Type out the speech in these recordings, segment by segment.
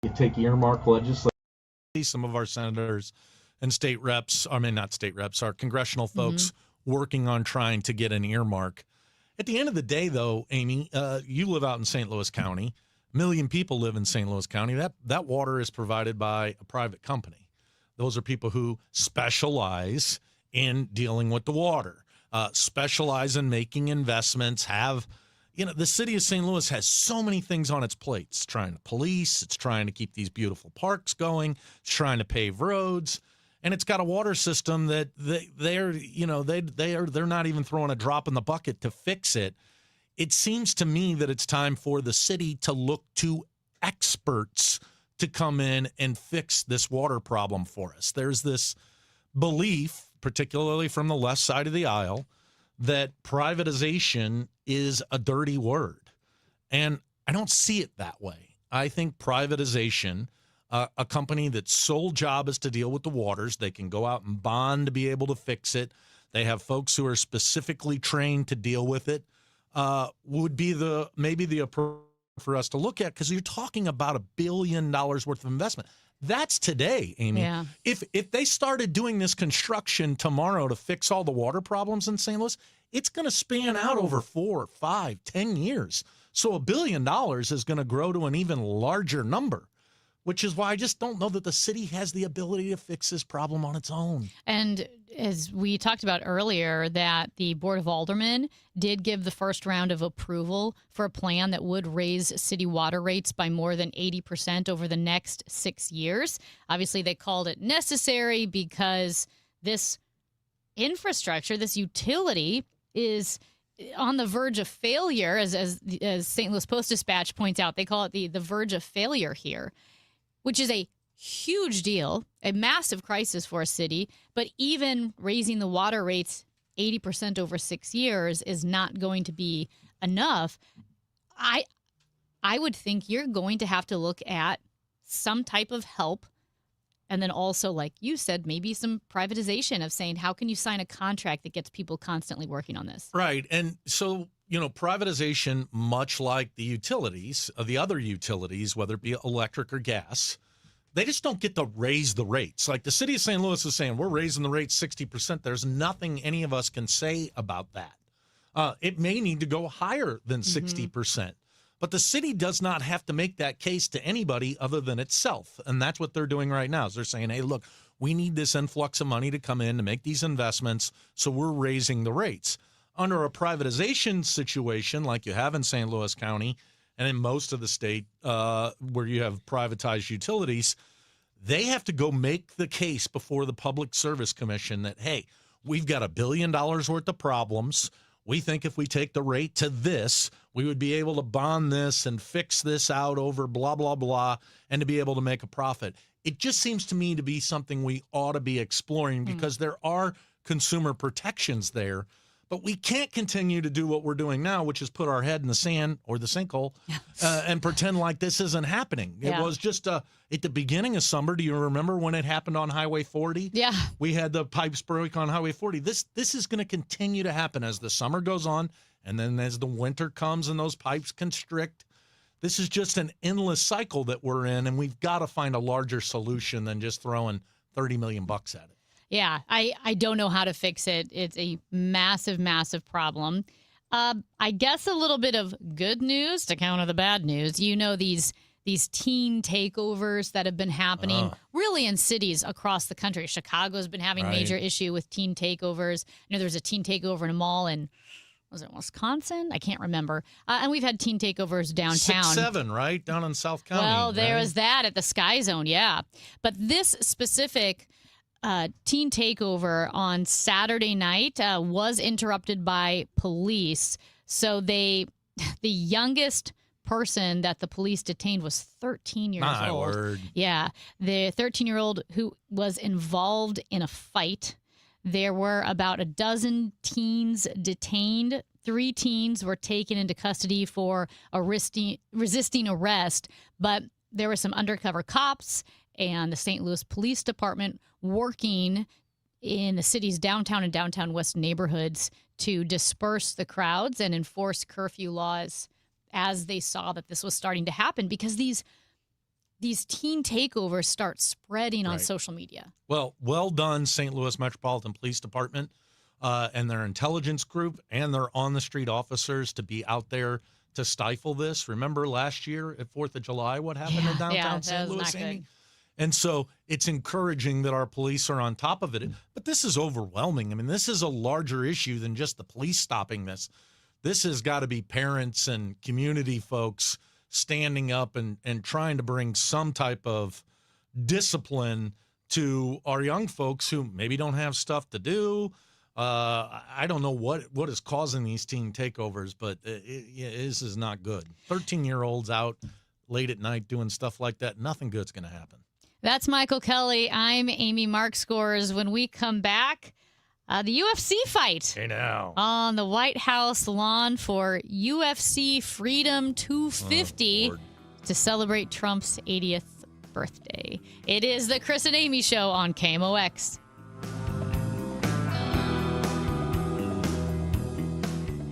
You take earmark legislation. Some of our senators and state reps, I mean, not state reps, our congressional folks working on trying to get an earmark. At the end of the day, though, Amy, you live out in St. Louis County. A million people live in St. Louis County. That water is provided by a private company. Those are people who specialize in dealing with the water, specialize in making investments, the city of St. Louis has so many things on its plate. It's trying to police, it's trying to keep these beautiful parks going, it's trying to pave roads, and it's got a water system that they're not even throwing a drop in the bucket to fix it. It seems to me that it's time for the city to look to experts to come in and fix this water problem for us. There's this belief, particularly from the left side of the aisle, that privatization is a dirty word. And I don't see it that way. I think privatization, a company that's sole job is to deal with the waters, they can go out and bond to be able to fix it. They have folks who are specifically trained to deal with it, would be maybe the approach for us to look at, because you're talking about $1 billion worth of investment. That's today, Amy. Yeah. If they started doing this construction tomorrow to fix all the water problems in St. Louis, it's going to span out over 4, 5, 10 years. So $1 billion is going to grow to an even larger number, which is why I just don't know that the city has the ability to fix this problem on its own. And as we talked about earlier, that the Board of Aldermen did give the first round of approval for a plan that would raise city water rates by more than 80% over the next 6 years. Obviously, they called it necessary because this infrastructure, this utility, is on the verge of failure. As St. Louis Post-Dispatch points out, they call it the verge of failure here, which is a huge deal, a massive crisis for a city. But even raising the water rates 80% over 6 years is not going to be enough. I would think you're going to have to look at some type of help. And then also, like you said, maybe some privatization of saying, how can you sign a contract that gets people constantly working on this? Right. And so, privatization, much like the utilities, the other utilities, whether it be electric or gas, they just don't get to raise the rates. Like the city of St. Louis is saying, we're raising the rates 60%. There's nothing any of us can say about that. It may need to go higher than 60%. But the city does not have to make that case to anybody other than itself. And that's what they're doing right now is they're saying, hey, look, we need this influx of money to come in to make these investments, so we're raising the rates. Under a privatization situation like you have in St. Louis County and in most of the state where you have privatized utilities, they have to go make the case before the Public Service Commission that, hey, we've got $1 billion worth of problems. We think if we take the rate to this, we would be able to bond this and fix this out over blah, blah, blah, and to be able to make a profit. It just seems to me to be something we ought to be exploring because there are consumer protections there. But we can't continue to do what we're doing now, which is put our head in the sand or the sinkhole and pretend like this isn't happening. It was just at the beginning of summer. Do you remember when it happened on Highway 40? Yeah. We had the pipes break on Highway 40. This is going to continue to happen as the summer goes on, and then as the winter comes and those pipes constrict. This is just an endless cycle that we're in, and we've got to find a larger solution than just throwing $30 million at it. Yeah, I don't know how to fix it. It's a massive, massive problem. I guess a little bit of good news to counter the bad news. These teen takeovers that have been happening really in cities across the country. Chicago's been having major issue with teen takeovers. There was a teen takeover in a mall in, was it Wisconsin? I can't remember. And we've had teen takeovers downtown. 6-7, right? Down in South County. Well, there right? was that at the Sky Zone, yeah. But this specific teen takeover on Saturday night was interrupted by police. So the youngest person that the police detained was 13 years My old. word. Yeah, the 13-year-old who was involved in a fight. There were about a dozen teens detained. 3 teens were taken into custody for resisting arrest, but there were some undercover cops and the St. Louis Police Department working in the city's downtown and downtown west neighborhoods to disperse the crowds and enforce curfew laws as they saw that this was starting to happen, because these these teen takeovers start spreading on Right. social media. Well done, St. Louis Metropolitan Police Department and their intelligence group and their on-the-street officers to be out there to stifle this. Remember last year at 4th of July, what happened in downtown that St. was Louis, not Amy? good. And so it's encouraging that our police are on top of it. But this is overwhelming. I mean, this is a larger issue than just the police stopping this. This has got to be parents and community folks standing up and trying to bring some type of discipline to our young folks who maybe don't have stuff to do. I don't know what is causing these teen takeovers, but this is not good. 13-year-olds out late at night doing stuff like that, nothing good's going to happen. That's Michael Kelly. I'm Amy Markscores. When we come back, the UFC fight Hey now. on the White House lawn for UFC Freedom 250 Lord. to celebrate Trump's 80th birthday. It is the Chris and Amy Show on KMOX.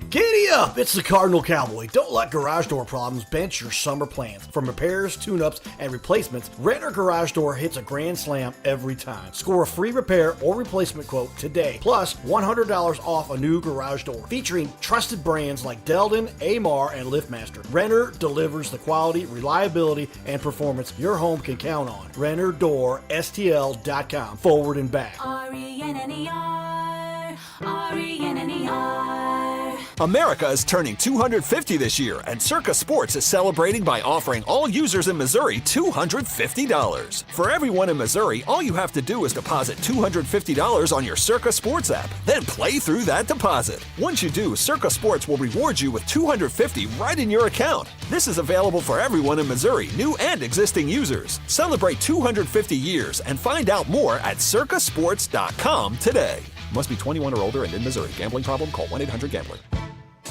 Giddy up! It's the Cardinal Cowboy. Don't let garage door problems bench your summer plans. From repairs, tune-ups, and replacements, Renner Garage Door hits a grand slam every time. Score a free repair or replacement quote today, plus $100 off a new garage door. Featuring trusted brands like Delden, Amar, and LiftMaster, Renner delivers the quality, reliability, and performance your home can count on. RennerDoorSTL.com. Forward and back. RENNER, RENNER. America is turning 250 this year, and Circa Sports is celebrating by offering all users in Missouri $250. For everyone in Missouri, all you have to do is deposit $250 on your Circa Sports app, then play through that deposit. Once you do, Circa Sports will reward you with $250 right in your account. This is available for everyone in Missouri, new and existing users. Celebrate 250 years and find out more at circasports.com today. Must be 21 or older and in Missouri. Gambling problem? Call 1-800-GAMBLER.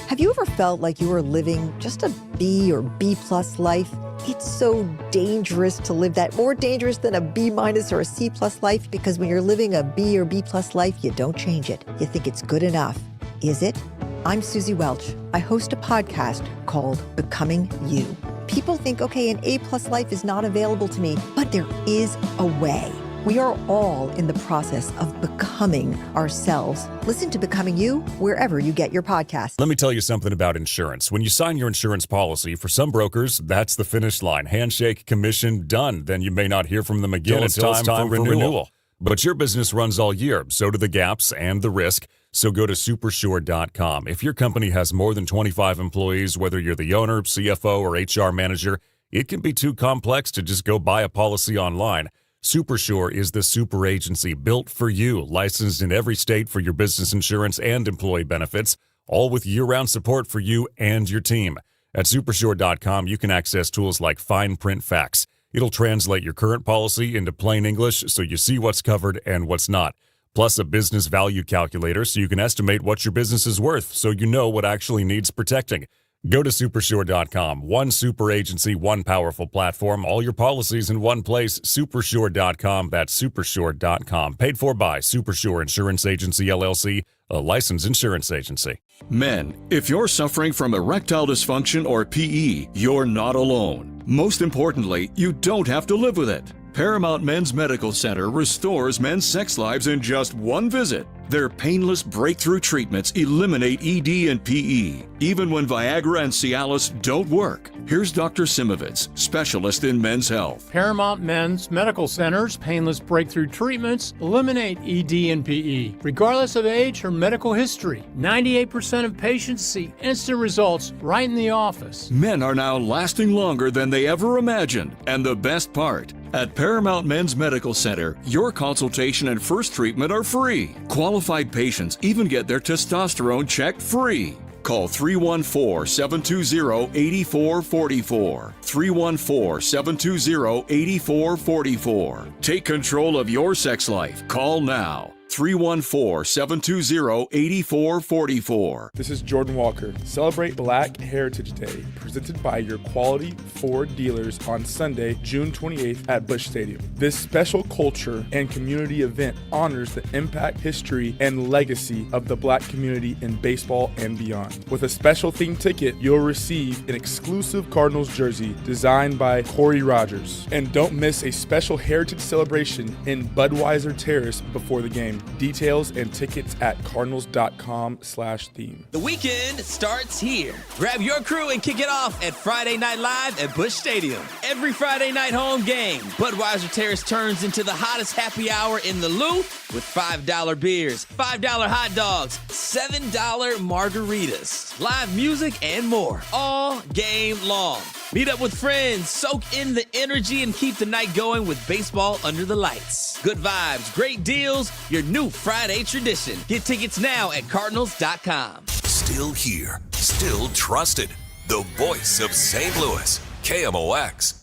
Have you ever felt like you were living just a B or B plus life? It's so dangerous to live that, more dangerous than a B minus or a C plus life, because when you're living a B or B plus life, you don't change it. You think it's good enough. Is it? I'm Susie Welch. I host a podcast called Becoming You. People think, okay, an A plus life is not available to me, but there is a way. We are all in the process of becoming ourselves. Listen to Becoming You wherever you get your podcasts. Let me tell you something about insurance. When you sign your insurance policy, for some brokers, that's the finish line. Handshake, commission, done. Then you may not hear from them again until it's time for renewal. But your business runs all year, so do the gaps and the risk. So go to Supersure.com. If your company has more than 25 employees, whether you're the owner, CFO, or HR manager, it can be too complex to just go buy a policy online. Supersure is the super agency built for you, licensed in every state for your business insurance and employee benefits, all with year-round support for you and your team. At Supersure.com, you can access tools like fine print facts. It'll translate your current policy into plain English so you see what's covered and what's not. Plus a business value calculator so you can estimate what your business is worth so you know what actually needs protecting. Go to Supersure.com. One super agency, one powerful platform, all your policies in one place. Supersure.com. That's Supersure.com. Paid for by Supersure Insurance Agency, LLC, a licensed insurance agency. Men, if you're suffering from erectile dysfunction or PE, you're not alone. Most importantly, you don't have to live with it. Paramount Men's Medical Center restores men's sex lives in just one visit. Their painless breakthrough treatments eliminate ED and PE, even when Viagra and Cialis don't work. Here's Dr. Simovitz, specialist in men's health. Paramount Men's Medical Center's painless breakthrough treatments eliminate ED and PE, regardless of age or medical history. 98% of patients see instant results right in the office. Men are now lasting longer than they ever imagined. And the best part, at Paramount Men's Medical Center, your consultation and first treatment are free. Qualified patients even get their testosterone checked free. Call 314-720-8444. 314-720-8444. Take control of your sex life. Call now. 314-720-8444. This is Jordan Walker. Celebrate Black Heritage Day, presented by your quality Ford dealers on Sunday, June 28th at Busch Stadium. This special culture and community event honors the impact, history, and legacy of the Black community in baseball and beyond. With a special themed ticket, you'll receive an exclusive Cardinals jersey designed by Corey Rogers. And don't miss a special heritage celebration in Budweiser Terrace before the game. Details and tickets at cardinals.com/theme. The weekend starts here. Grab your crew and kick it off at Friday Night Live at Busch Stadium. Every Friday night home game, Budweiser Terrace turns into the hottest happy hour in the Lou with $5 beers, $5 hot dogs, $7 margaritas, live music, and more all game long. Meet up with friends, soak in the energy, and keep the night going with baseball under the lights. Good vibes, great deals, your new Friday tradition. Get tickets now at Cardinals.com. Still here, still trusted. The voice of St. Louis, KMOX.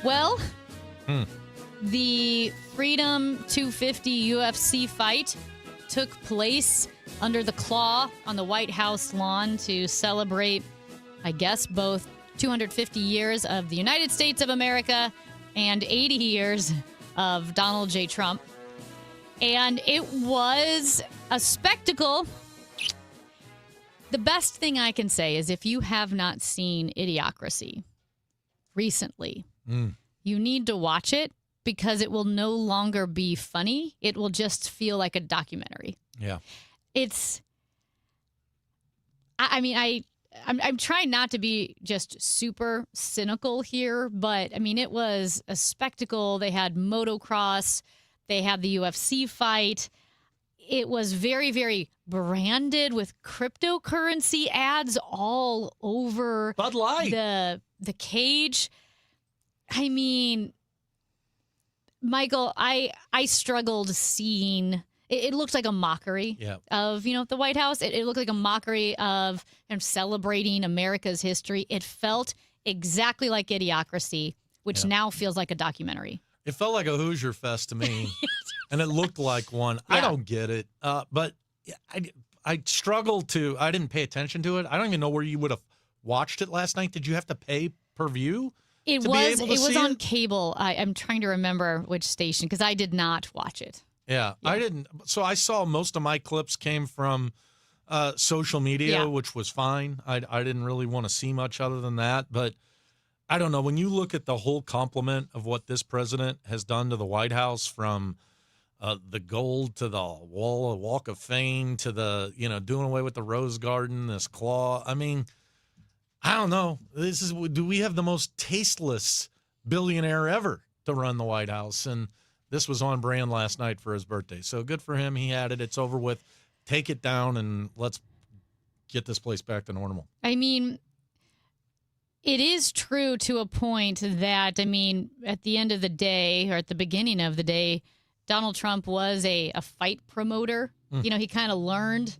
Well, the Freedom 250 UFC fight took place under the claw on the White House lawn to celebrate, I guess, both 250 years of the United States of America and 80 years of Donald J. Trump. And it was a spectacle. The best thing I can say is if you have not seen Idiocracy recently, you need to watch it because it will no longer be funny. It will just feel like a documentary. Yeah. I'm trying not to be just super cynical here, but I mean, it was a spectacle. They had motocross, they had the UFC fight. It was very, very branded with cryptocurrency ads all over Bud Light. the cage. I mean, Michael, I struggled seeing. It looked like a mockery of, the White House. It looked like a mockery of celebrating America's history. It felt exactly like Idiocracy, which now feels like a documentary. It felt like a Hoosier Fest to me, and it looked like one. I don't get it, but I struggled to. I didn't pay attention to it. I don't even know where you would have watched it last night. Did you have to pay per view? It was on cable. I'm trying to remember which station because I did not watch it. Yeah, I didn't. So I saw most of my clips came from social media, which was fine. I didn't really want to see much other than that. But I don't know. When you look at the whole complement of what this president has done to the White House, from the gold to the Walk of Fame to the, doing away with the Rose Garden, this claw. I mean, I don't know. Do we have the most tasteless billionaire ever to run the White House? And this was on brand last night for his birthday. So good for him. He had it. It's over with. Take it down and let's get this place back to normal. I mean, it is true to a point that, at the end of the day, or at the beginning of the day, Donald Trump was a fight promoter. He kind of learned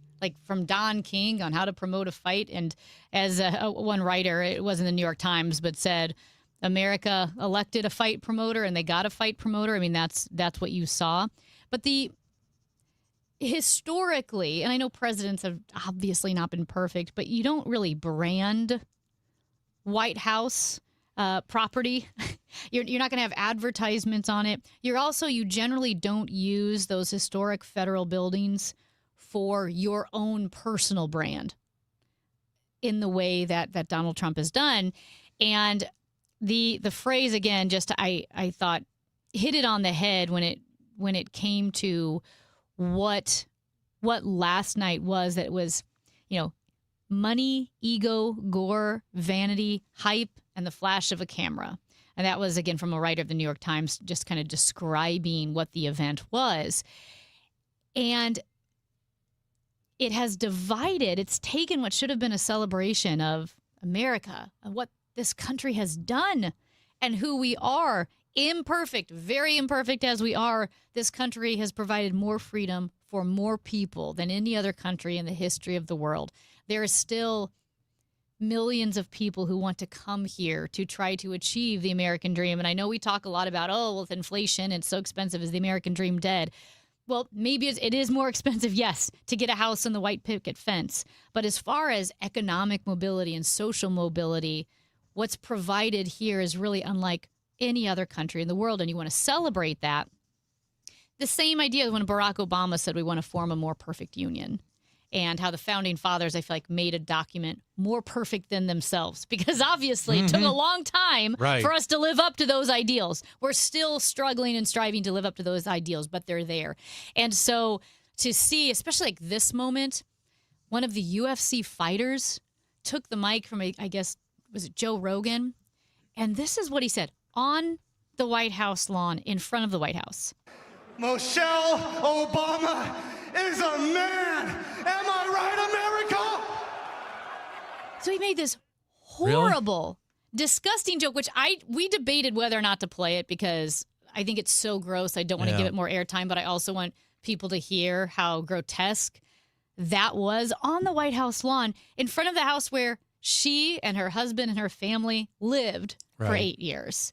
from Don King on how to promote a fight. And as one writer, it was in the New York Times, but said, America elected a fight promoter and they got a fight promoter. I mean, that's what you saw. But historically, and I know presidents have obviously not been perfect, but you don't really brand White House property. You're not going to have advertisements on it. You generally don't use those historic federal buildings for your own personal brand in the way that Donald Trump has done. And the phrase, again, I thought hit it on the head when it came to what last night was. That it was, money, ego, gore, vanity, hype, and the flash of a camera. And that was, again, from a writer of the New York Times, just kind of describing what the event was. And it has divided. It's taken what should have been a celebration of America and what this country has done and who we are. Imperfect, very imperfect as we are, this country has provided more freedom for more people than any other country in the history of the world. There is still millions of people who want to come here to try to achieve the American dream. And I know we talk a lot about, with inflation, it's so expensive. Is the American dream dead? Well, maybe it is more expensive, yes, to get a house on the white picket fence. But as far as economic mobility and social mobility, what's provided here is really unlike any other country in the world. And you want to celebrate that. The same idea when Barack Obama said we want to form a more perfect union. And how the founding fathers, I feel like, made a document more perfect than themselves. Because obviously it took a long time for us to live up to those ideals. We're still struggling and striving to live up to those ideals, but they're there. And so to see, especially like this moment, one of the UFC fighters took the mic from, I guess, was it Joe Rogan? And this is what he said on the White House lawn in front of the White House. Michelle Obama is a man. Am I right, America? So he made this horrible, disgusting joke, which we debated whether or not to play it because I think it's so gross. I don't want to give it more airtime, but I also want people to hear how grotesque that was on the White House lawn in front of the house where she and her husband and her family lived for 8 years.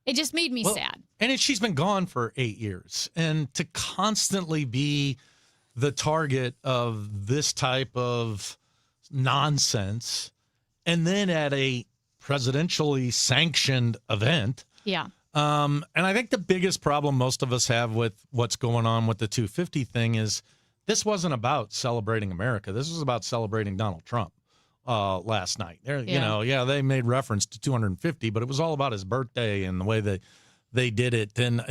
It just made me sad. And she's been gone for 8 years. And to constantly be the target of this type of nonsense, and then at a presidentially sanctioned event. Yeah. And I think the biggest problem most of us have with what's going on with the 250 thing is this wasn't about celebrating America. This was about celebrating Donald Trump. Last night. They made reference to 250, but it was all about his birthday and the way they did it. And,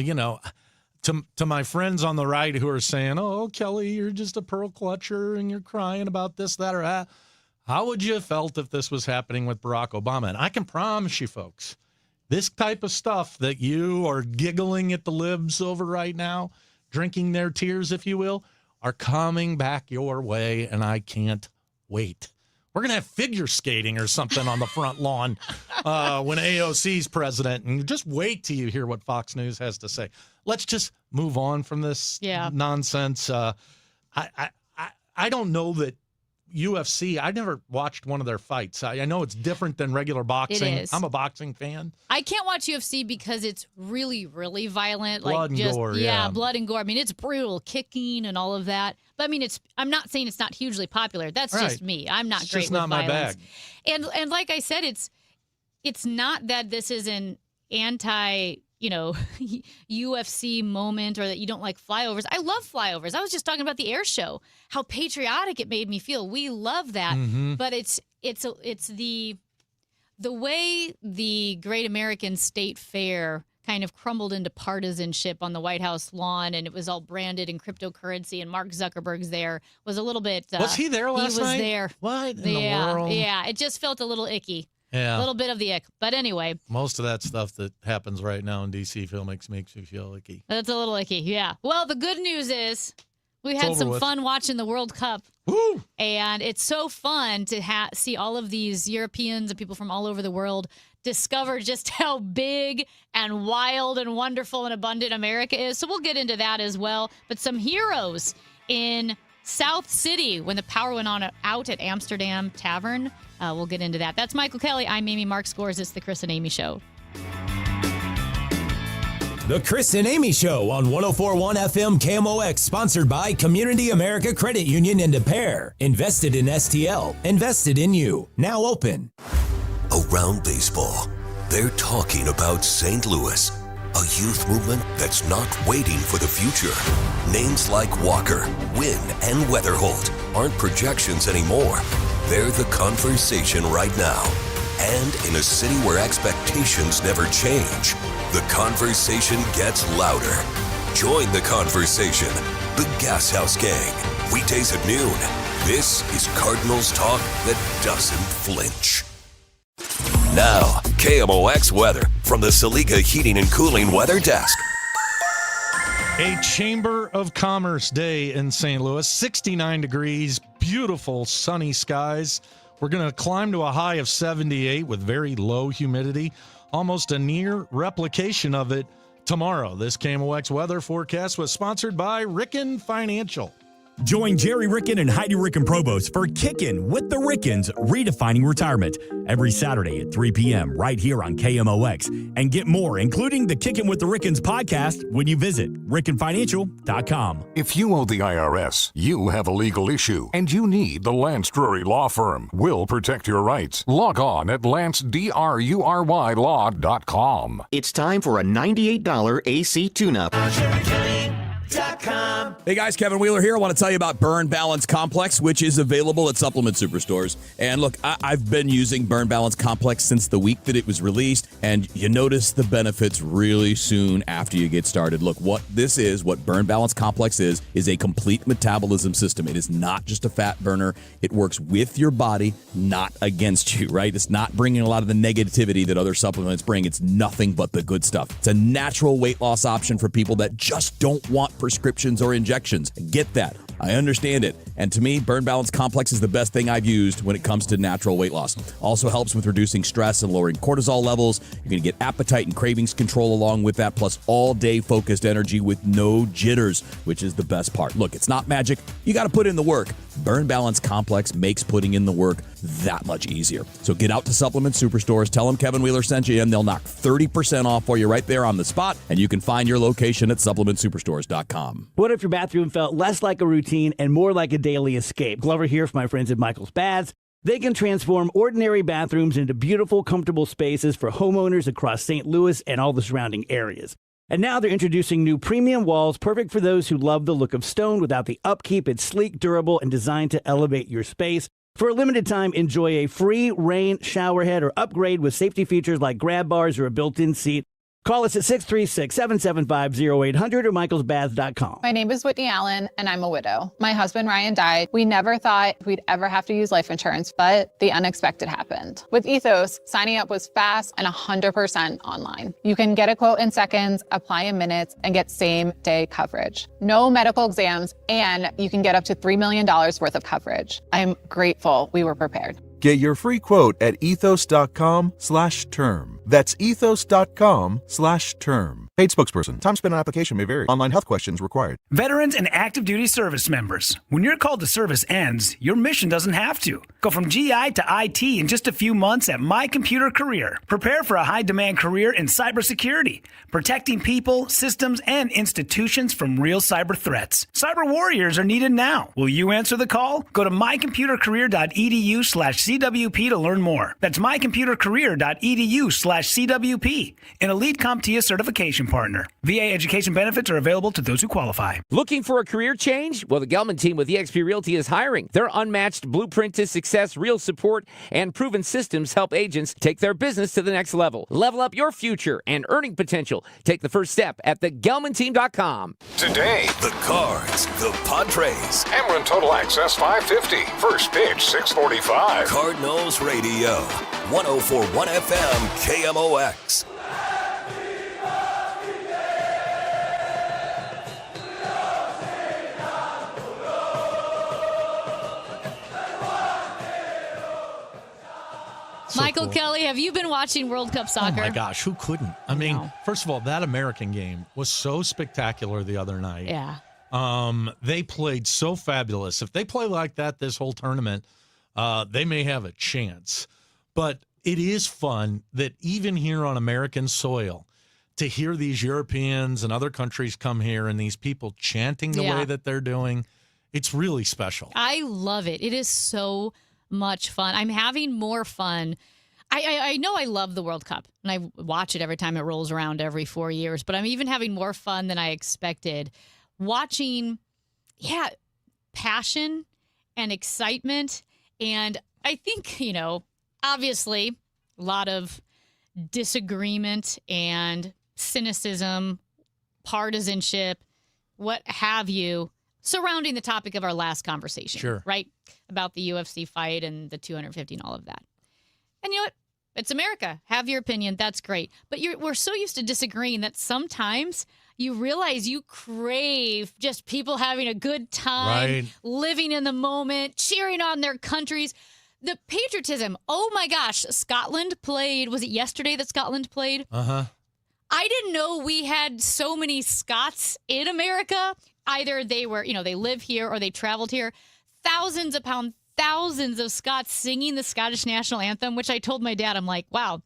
to my friends on the right who are saying, oh, Kelly, you're just a pearl clutcher and you're crying about this, that, or that. How would you have felt if this was happening with Barack Obama? And I can promise you, folks, this type of stuff that you are giggling at the libs over right now, drinking their tears, if you will, are coming back your way, and I can't wait. We're going to have figure skating or something on the front lawn when AOC's president. And just wait till you hear what Fox News has to say. Let's just move on from this nonsense. I don't know that UFC, I never watched one of their fights. I know it's different than regular boxing. It is. I'm a boxing fan. I can't watch UFC because it's really, really violent. Blood and gore, yeah, blood and gore. I mean, it's brutal, kicking and all of that. But I mean, I'm not saying it's not hugely popular. That's just me. I'm not it's great just with not violence. My bag. And like I said, it's not that this is an anti UFC moment or that you don't like flyovers. I love flyovers. I was just talking about the air show, how patriotic it made me feel. We love that. But it's the way the Great American State Fair kind of crumbled into partisanship on the White House lawn, and it was all branded in cryptocurrency, and Mark Zuckerberg's there was a little bit. Was he there last night? He was there. What in the world? Yeah, it just felt a little icky. Yeah. A little bit of the ick. But anyway. Most of that stuff that happens right now in D.C. makes me feel icky. That's a little icky, yeah. Well, the good news is we had some fun watching the World Cup. Woo! And it's so fun to see all of these Europeans and people from all over the world discover just how big and wild and wonderful and abundant America is. So we'll get into that as well. But some heroes in South City when the power went out at Amsterdam Tavern. We'll get into that. That's Michael Kelly. I'm Amy Mark Scores. It's the Chris and Amy Show. The Chris and Amy Show on 104.1 FM KMOX, sponsored by Community America Credit Union in Des Peres. Invested in STL. Invested in you. Now open. Around baseball, they're talking about St. Louis, a youth movement that's not waiting for the future. Names like Walker, Wynn, and Weatherholt aren't projections anymore. They're the conversation right now. And in a city where expectations never change, the conversation gets louder. Join the conversation. The Gas House Gang. Weekdays at noon. This is Cardinals talk that doesn't flinch. Now, KMOX weather from the Saliga Heating and Cooling Weather Desk. A Chamber of Commerce day in St. Louis, 69 degrees, beautiful sunny skies. We're going to climb to a high of 78 with very low humidity, almost a near replication of it tomorrow. This KMOX weather forecast was sponsored by Ricken Financial. Join Jerry Ricken and Heidi Ricken Provost for Kickin' with the Rickens, Redefining Retirement, every Saturday at 3 p.m. right here on KMOX. And get more, including the Kickin' with the Rickens podcast, when you visit RickenFinancial.com. If you owe the IRS, you have a legal issue, and you need the Lance Drury Law Firm. We'll protect your rights. Log on at LanceDruryLaw.com. It's time for a $98 AC tune-up. Hey guys, Kevin Wheeler here. I want to tell you about Burn Balance Complex, which is available at supplement superstores. And look, I've been using Burn Balance Complex since the week that it was released, and you notice the benefits really soon after you get started. Look, what Burn Balance Complex is a complete metabolism system. It is not just a fat burner. It works with your body, not against you, right? It's not bringing a lot of the negativity that other supplements bring. It's nothing but the good stuff. It's a natural weight loss option for people that just don't want prescriptions or injections. Get that. I understand it. And to me, Burn Balance Complex is the best thing I've used when it comes to natural weight loss. Also helps with reducing stress and lowering cortisol levels. You're going to get appetite and cravings control along with that, plus all-day focused energy with no jitters, which is the best part. Look, it's not magic. You got to put in the work. Burn Balance Complex makes putting in the work that much easier. So get out to supplement superstores, tell them Kevin Wheeler sent you, and they'll knock 30% off for you right there on the spot, and you can find your location at supplementsuperstores.com. What if your bathroom felt less like a routine and more like a daily escape? Glover here for my friends at Michael's Baths. They can transform ordinary bathrooms into beautiful, comfortable spaces for homeowners across St. Louis and all the surrounding areas. And now they're introducing new premium walls, perfect for those who love the look of stone without the upkeep. It's sleek, durable, and designed to elevate your space. For a limited time, enjoy a free rain shower head or upgrade with safety features like grab bars or a built-in seat. Call us at 636-775-0800 or michaelsbaths.com. My name is Whitney Allen, and I'm a widow. My husband, Ryan, died. We never thought we'd ever have to use life insurance, but the unexpected happened. With Ethos, signing up was fast and 100% online. You can get a quote in seconds, apply in minutes, and get same-day coverage. No medical exams, and you can get up to $3 million worth of coverage. I'm grateful we were prepared. Get your free quote at ethos.com/term. That's ethos.com/term. Paid spokesperson. Time spent on application may vary. Online health questions required. Veterans and active duty service members. When your call to service ends, your mission doesn't have to. Go from GI to IT in just a few months at My Computer Career. Prepare for a high-demand career in cybersecurity, protecting people, systems, and institutions from real cyber threats. Cyber warriors are needed now. Will you answer the call? Go to mycomputercareer.edu/CWP to learn more. That's mycomputercareer.edu/CWP, an elite CompTIA certification partner. VA education benefits are available to those who qualify. Looking for a career change? Well, the Gelman team with eXp Realty is hiring. Their unmatched blueprint to success, real support, and proven systems help agents take their business to the next level. Level up your future and earning potential. Take the first step at thegelmanteam.com. Today, The Cards, the Padres, Ameren Total Access 550. First pitch 6:45. Cardinals Radio, 104.1 FM, KMOX. Michael Kelly, have you been watching World Cup soccer? Oh, my gosh, who couldn't? I mean, first of all, that American game was so spectacular the other night. Yeah. They played so fabulous. If they play like that this whole tournament, they may have a chance. But it is fun that even here on American soil, to hear these Europeans and other countries come here and these people chanting the way that they're doing, it's really special. I love it. It is so much fun. I'm having more fun. I know I love the World Cup, and I watch it every time it rolls around every 4 years, but I'm even having more fun than I expected watching, passion and excitement. And I think, obviously a lot of disagreement and cynicism, partisanship, what have you, surrounding the topic of our last conversation. Sure. Right? About the UFC fight and the 250 and all of that. And you know what? It's America. Have your opinion. That's great. But we're so used to disagreeing that sometimes you realize you crave just people having a good time, living in the moment, cheering on their countries. The patriotism. Oh, my gosh. Scotland played. Was it yesterday that Scotland played? Uh-huh. I didn't know we had so many Scots in America. Either they were, they live here or they traveled here. Thousands of Scots singing the Scottish national anthem, which I told my dad, I'm like, wow,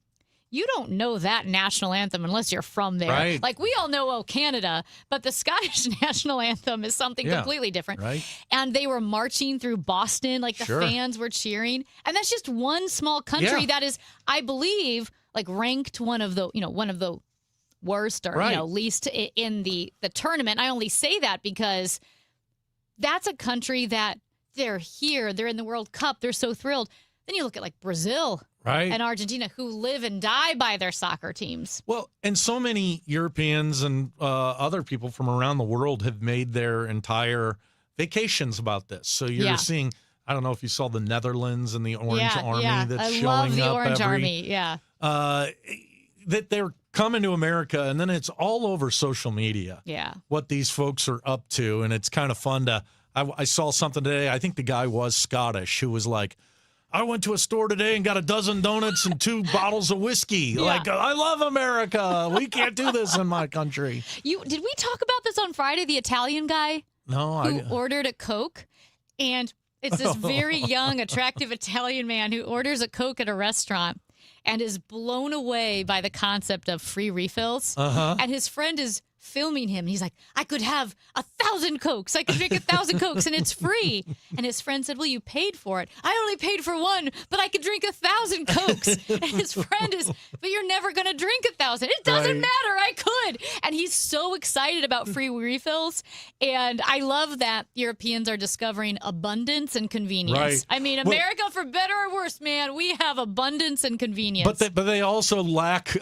you don't know that national anthem unless you're from there. Right. Like, we all know, Canada, but the Scottish national anthem is something completely different. Right. And they were marching through Boston, like the fans were cheering. And that's just one small country that is, I believe, like ranked one of the worst or least in the tournament. I only say that because that's a country that they're here, they're in the World Cup, they're so thrilled. Then you look at like Brazil and Argentina, who live and die by their soccer teams. Well, and so many Europeans and other people from around the world have made their entire vacations about this. So you're seeing, I don't know if you saw the Netherlands and the Orange Army that's showing up. I love the Orange Army, that they're coming to America, and then it's all over social media. Yeah. What these folks are up to, and it's kind of fun to. I saw something today. I think the guy was Scottish, who was like, I went to a store today and got a dozen donuts and 2 bottles of whiskey. Like, I love America. We can't do this in my country. Did we talk about this on Friday? The Italian guy who ordered a Coke, and it's this very young, attractive Italian man who orders a Coke at a restaurant and is blown away by the concept of free refills. And his friend is filming him. He's like, I could have 1,000 Cokes. I could drink 1,000 Cokes and it's free. And his friend said, well, you paid for it. I only paid for 1, but I could drink 1,000 Cokes. And his friend is, but you're never going to drink 1,000. It doesn't matter. I could. And he's so excited about free refills. And I love that Europeans are discovering abundance and convenience. Right. I mean, America, for better or worse, man, we have abundance and convenience. But they also lack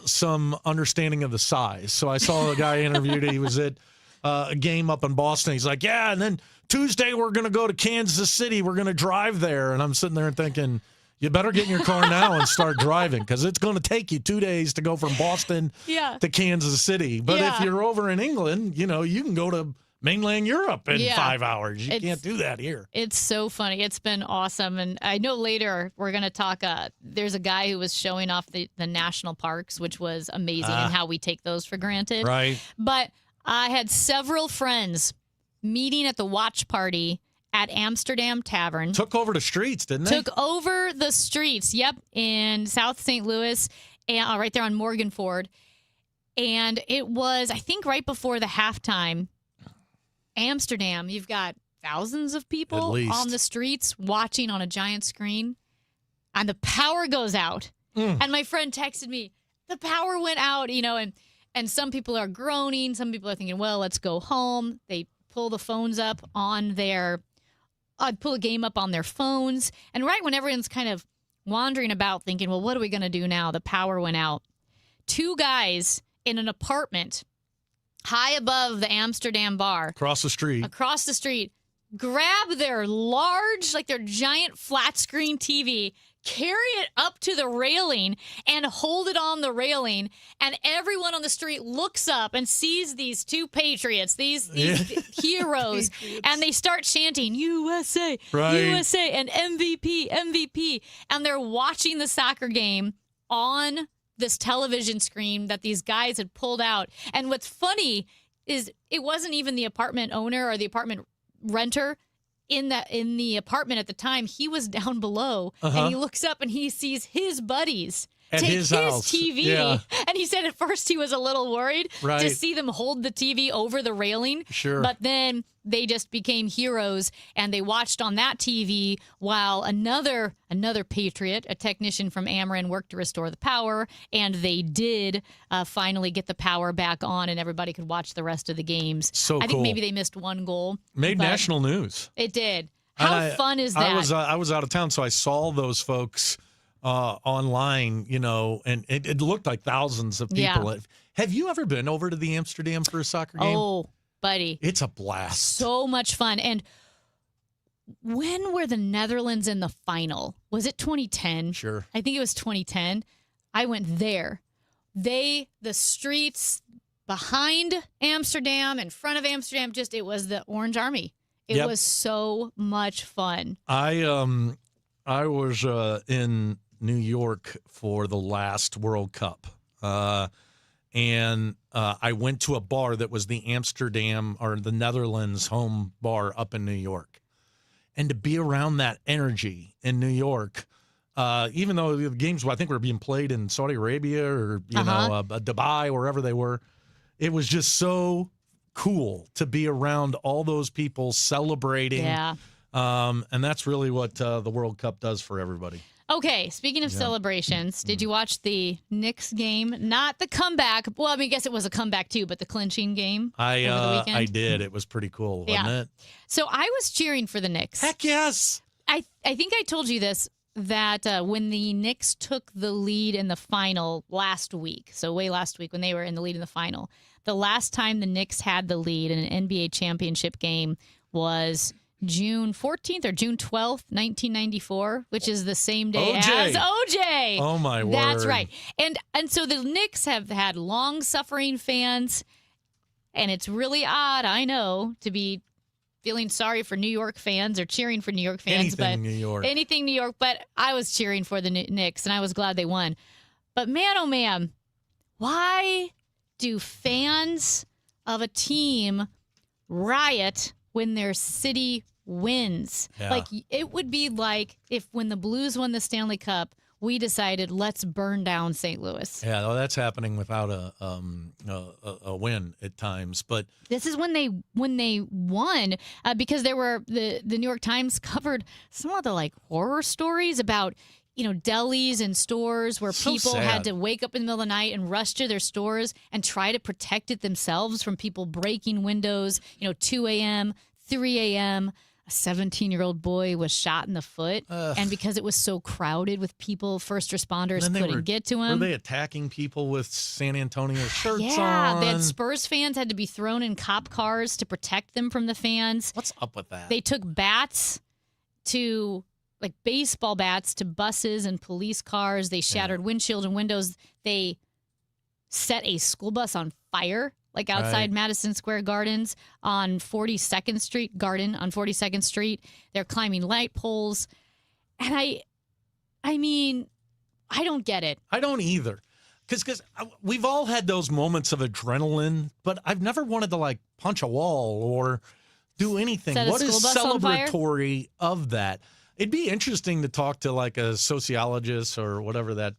some understanding of the size. So I saw a guy interviewed. He was at a game up in Boston. He's like, and then Tuesday we're going to go to Kansas City. We're going to drive there. And I'm sitting there thinking, you better get in your car now and start driving, because it's going to take you 2 days to go from Boston to Kansas City. But if you're over in England, you can go to mainland Europe in 5 hours. You can't do that here. It's so funny. It's been awesome. And I know later we're going to talk. There's a guy who was showing off the national parks, which was amazing, and how we take those for granted. Right. But I had several friends meeting at the watch party at Amsterdam Tavern. Took over the streets, didn't they? Took over the streets, in South St. Louis, and right there on Morgan Ford. And it was, I think, right before the halftime. Amsterdam, you've got thousands of people on the streets watching on a giant screen, and the power goes out. And my friend texted me, the power went out, and some people are groaning. Some people are thinking, well, let's go home. They pull the phones up on pull a game up on their phones. And right when everyone's kind of wandering about thinking, well, what are we going to do now? The power went out. 2 guys in an apartment high above the Amsterdam bar. Across the street. Grab their their giant flat screen TV, carry it up to the railing, and hold it on the railing. And everyone on the street looks up and sees these 2 patriots, these heroes, and they start chanting, USA, USA, and MVP, MVP. And they're watching the soccer game on this television screen that these guys had pulled out. And what's funny is it wasn't even the apartment owner or the apartment renter in the apartment at the time. He was down below, and he looks up and he sees his buddies take his TV. And he said at first he was a little worried to see them hold the TV over the railing. Sure. But then they just became heroes, and they watched on that TV while another patriot, a technician from Ameren, worked to restore the power, and they did finally get the power back on, and everybody could watch the rest of the games. So cool. I think maybe they missed 1 goal. Made national news. It did. How fun is that? I was out of town, so I saw those folks online, and it looked like thousands of people. Yeah. Have you ever been over to the Amsterdam for a soccer game? Oh, buddy. It's a blast. So much fun. And when were the Netherlands in the final? Was it 2010? Sure. I think it was 2010. I went there. The streets behind Amsterdam, in front of Amsterdam, it was the Orange Army. It was so much fun. I was in New York for the last World Cup. and I went to a bar that was the Amsterdam or the Netherlands home bar up in New York. And to be around that energy in New York, even though the games I think were being played in Saudi Arabia or Dubai, wherever they were, it was just so cool to be around all those people celebrating. Yeah. And that's really what the World Cup does for everybody. Okay, speaking of celebrations, did you watch the Knicks game? Not the comeback. Well, I mean, I guess it was a comeback too, but the clinching game over the weekend? I did. It was pretty cool, wasn't it? So I was cheering for the Knicks. Heck yes. I think I told you this, that when the Knicks took the lead in the final last week, so way last week when they were in the lead in the final, the last time the Knicks had the lead in an NBA championship game was June 14th or June 12th, 1994, which is the same day as OJ. Oh, my word. That's right. And so the Knicks have had long-suffering fans, and it's really odd, I know, to be feeling sorry for New York fans or cheering for New York fans. Anything New York. Anything New York, but I was cheering for the Knicks, and I was glad they won. But man, oh man, why do fans of a team riot when their city wins? Yeah. Like, it would be like if when the Blues won the Stanley Cup, we decided let's burn down St. Louis. Yeah, well, that's happening without a win at times. But this is when they won, because there were the New York Times covered some of the like horror stories about, you know, delis and stores where So people sad. had to wake up in the middle of the night and rush to their stores and try to protect it themselves from people breaking windows. 2 a.m., 3 a.m. A 17-year-old boy was shot in the foot, and because it was so crowded with people, first responders couldn't get to him. Were they attacking people with San Antonio shirts on? Yeah, they had Spurs fans had to be thrown in cop cars to protect them from the fans. What's up with that? They took bats to, like baseball bats, to buses and police cars. They shattered windshields and windows. They set a school bus on fire, like outside Madison Square Gardens on 42nd Street. They're climbing light poles. And I mean, I don't get it. I don't either. Because we've all had those moments of adrenaline, but I've never wanted to like punch a wall or do anything. Set a What is school bus on fire? celebratory of that? It'd be interesting to talk to like a sociologist or whatever, that